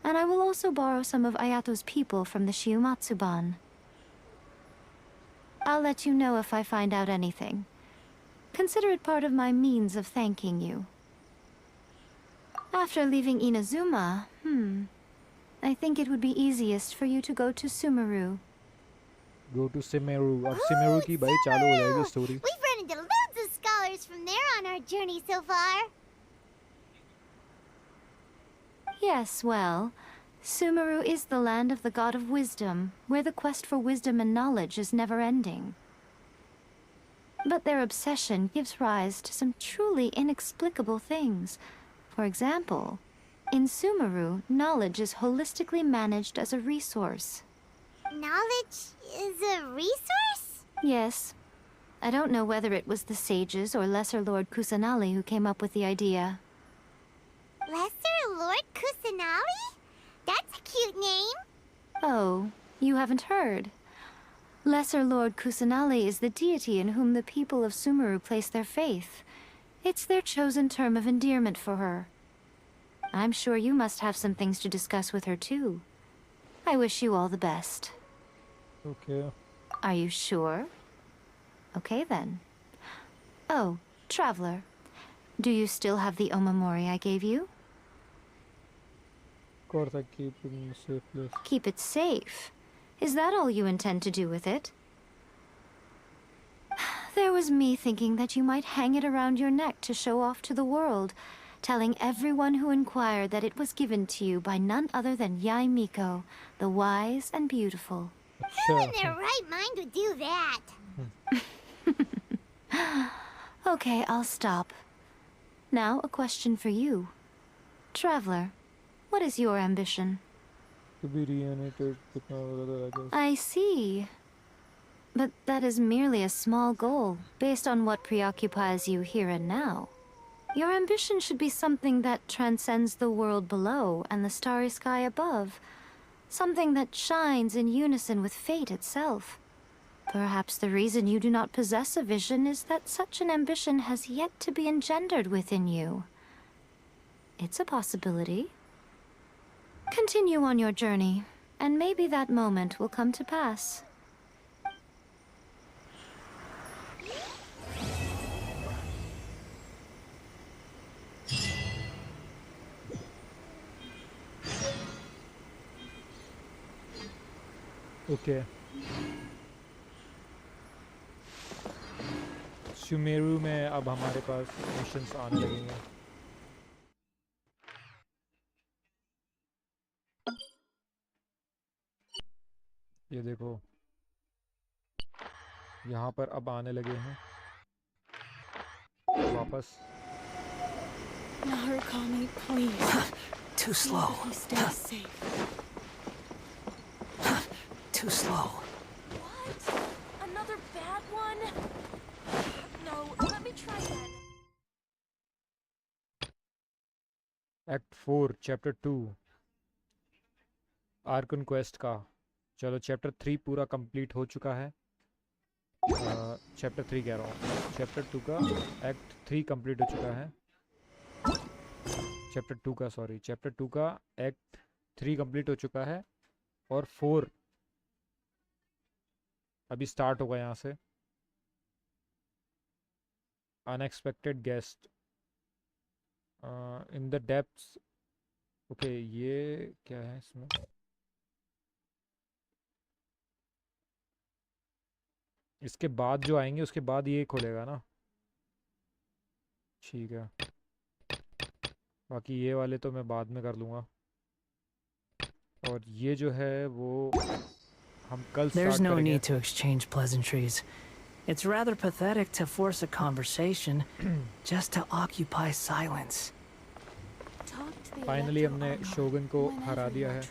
and I will also borrow some of Ayato's people from the Shiumatsuban. I'll let you know if I find out anything. Consider it part of my means of thanking you. After leaving Inazuma, I think it would be easiest for you to go to Sumeru. Go to Sumeru. अब Sumeru की भाई चालू हो जाएगी story. We've run into loads of scholars from there on our journey so far. Yes, well, Sumeru is the land of the god of wisdom, where the quest for wisdom and knowledge is never-ending. But their obsession gives rise to some truly inexplicable things. For example, in Sumeru, knowledge is holistically managed as a resource. Knowledge is a resource? Yes. I don't know whether it was the sages or Lesser Lord Kusanali who came up with the idea. Lesser Lord Kusanali? That's a cute name. Oh, you haven't heard. Lesser Lord Kusanali is the deity in whom the people of Sumeru place their faith. It's their chosen term of endearment for her. I'm sure you must have some things to discuss with her too. I wish you all the best. Okay. Are you sure? Okay then. Oh, Traveler. Do you still have the Omamori I gave you? Of course I keep it in a safe place. Keep it safe? Is that all you intend to do with it? There was me thinking that you might hang it around your neck to show off to the world, telling everyone who inquired that it was given to you by none other than Yae Miko, the wise and beautiful. Who in their right mind would do that? Okay, I'll stop. Now, a question for you. Traveler, what is your ambition? To be reunited with my brother, I guess. I see. But that is merely a small goal, based on what preoccupies you here and now. Your ambition should be something that transcends the world below and the starry sky above. Something that shines in unison with fate itself. Perhaps the reason you do not possess a vision is that such an ambition has yet to be engendered within you. It's a possibility. Continue on your journey, and maybe that moment will come to pass. Okay Sumeru में अब हमारे पास missions आने लगेंगे। ये देखो यहाँ पर अब आने लगे हैं वापस। Narukami, please. Too slow. Stay safe. Too slow. What? Another bad one? No, let me try again. Act 4 chapter 2 Arkan quest का। चलो चैप्टर 3 पूरा कंप्लीट हो चुका है। चैप्टर 3 कह रहा हूँ, चैप्टर 2 का एक्ट 3 कंप्लीट हो चुका है। चैप्टर 2 का सॉरी चैप्टर 2 का एक्ट 3 कंप्लीट हो चुका है और 4 अभी स्टार्ट होगा यहाँ से। Unexpected guest in the depths. Okay ये क्या है इसमें? इसके बाद जो आएंगे उसके बाद ये खोलेगा ना, ठीक है। बाकी ये वाले तो मैं बाद में कर लूँगा। और ये जो है वो हम कल There's स्टार्ट no करेंगे। need to exchange pleasantries. It's rather pathetic to force a conversation just to occupy silence. Finally हमने शोगन को हरा दिया है,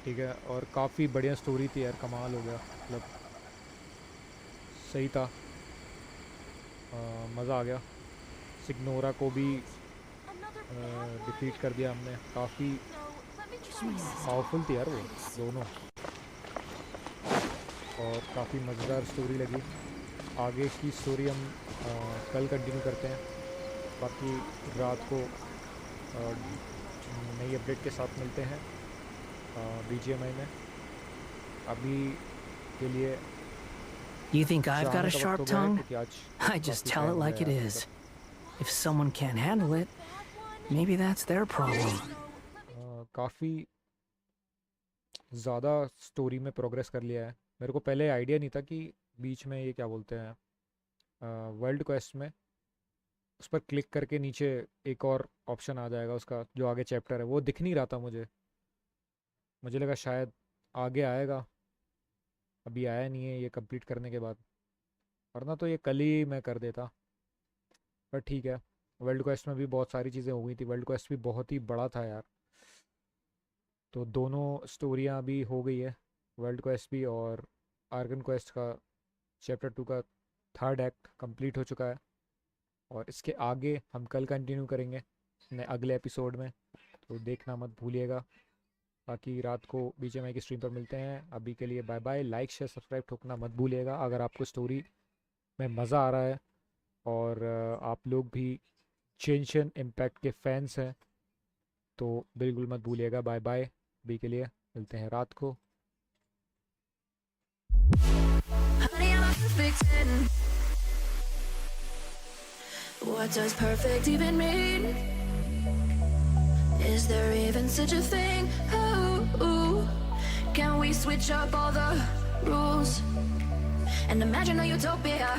ठीक है। और काफ़ी बढ़िया स्टोरी थी यार, कमाल हो गया, मतलब सही था, मज़ा आ गया। सिग्नोरा को भी डिफीट कर दिया हमने। काफ़ी पावरफुल थी यार वो दोनों, और काफ़ी मज़ेदार स्टोरी लगी। आगे की स्टोरी हम कल कंटिन्यू करते हैं। बाकी रात को नई अपडेट के साथ मिलते हैं BGMI में। अभी के लिए You think I've got a जाने का sharp वक्त हो गया है, tongue? क्योंकि आज I just काफ़ी tell it टाइम हो like it गया is. If someone can't handle it, maybe that's their problem. काफ़ी ज़्यादा स्टोरी में प्रोग्रेस कर लिया है। मेरे को पहले आइडिया नहीं था कि बीच में ये क्या बोलते हैं वर्ल्ड क्वेस्ट में उस पर क्लिक करके नीचे एक और ऑप्शन आ जाएगा उसका, जो आगे चैप्टर है वो दिख नहीं रहा था मुझे। मुझे लगा शायद आगे आएगा, अभी आया नहीं है ये कंप्लीट करने के बाद, वरना तो ये कल ही मैं कर देता। पर ठीक है, वर्ल्ड क्वेस्ट में भी बहुत सारी चीज़ें हो गई थी। वर्ल्ड क्वेस्ट भी बहुत ही बड़ा था यार, तो दोनों स्टोरियाँ भी हो गई है, वर्ल्ड क्वेस्ट भी और आर्गन क्वेस्ट का चैप्टर 2 का 3rd एक्ट कंप्लीट हो चुका है। और इसके आगे हम कल कंटिन्यू करेंगे अगले एपिसोड में, तो देखना मत भूलिएगा। बाकी रात को BGMI की स्ट्रीम पर मिलते हैं। अभी के लिए bye bye. Like share subscribe ठोकना मत भूलिएगा अगर आपको स्टोरी में मज़ा आ रहा है और आप लोग भी जेंशन इम्पैक्ट के फैंस हैं, तो बिल्कुल मत भूलिएगा। Bye bye. अभी के लिए मिलते हैं रात को। Honey, I'm a perfect 10. What does perfect even mean? Is there even such a thing? Ooh, can we switch up all the rules and imagine a utopia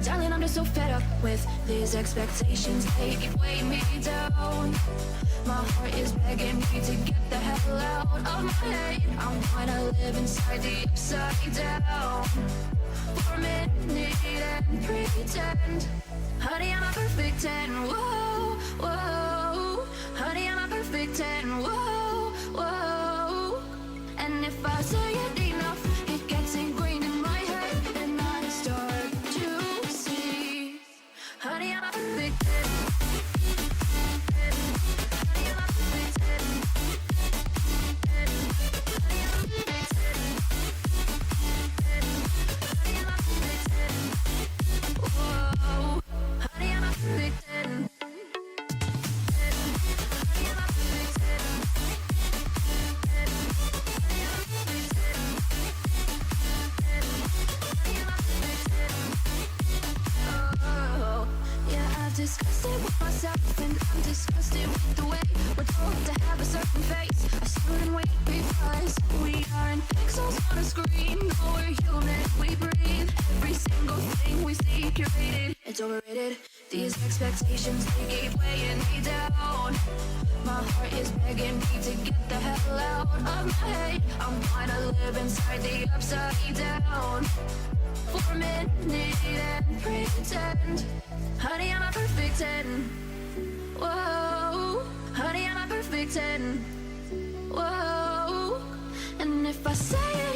Darling, I'm just so fed up with these expectations. They keep weighing me down. My heart is begging me to get the hell out of my head. I'm trying to live inside the upside down for a minute and pretend. Honey, I'm a perfect 10. Whoa, whoa. Honey, I'm a perfect 10. Whoa, whoa. And if I say it enough, it gets ingrained in my head, and I start to see. Honey, I'm a perfect 10. Honey, I'm a perfect 10. Honey, I'm a perfect 10. Honey, I'm a perfect 10. Whoa. Honey, I'm a perfect 10. Honey, I'm a perfect 10. Oh, yeah, I've discussed it with myself, and I'm disgusted with the way we're told to have a certain face. I stood and wait because we aren't pixels on a screen. No, we're human, we breathe. Every single thing we see curated. It's overrated. These expectations, they keep weighing me down. My heart is begging me to get the hell out of my head. I'm trying to live inside the upside down for a minute and pretend. Honey, I'm a perfect 10. Whoa. Honey, I'm a perfect 10. Whoa. And if I say it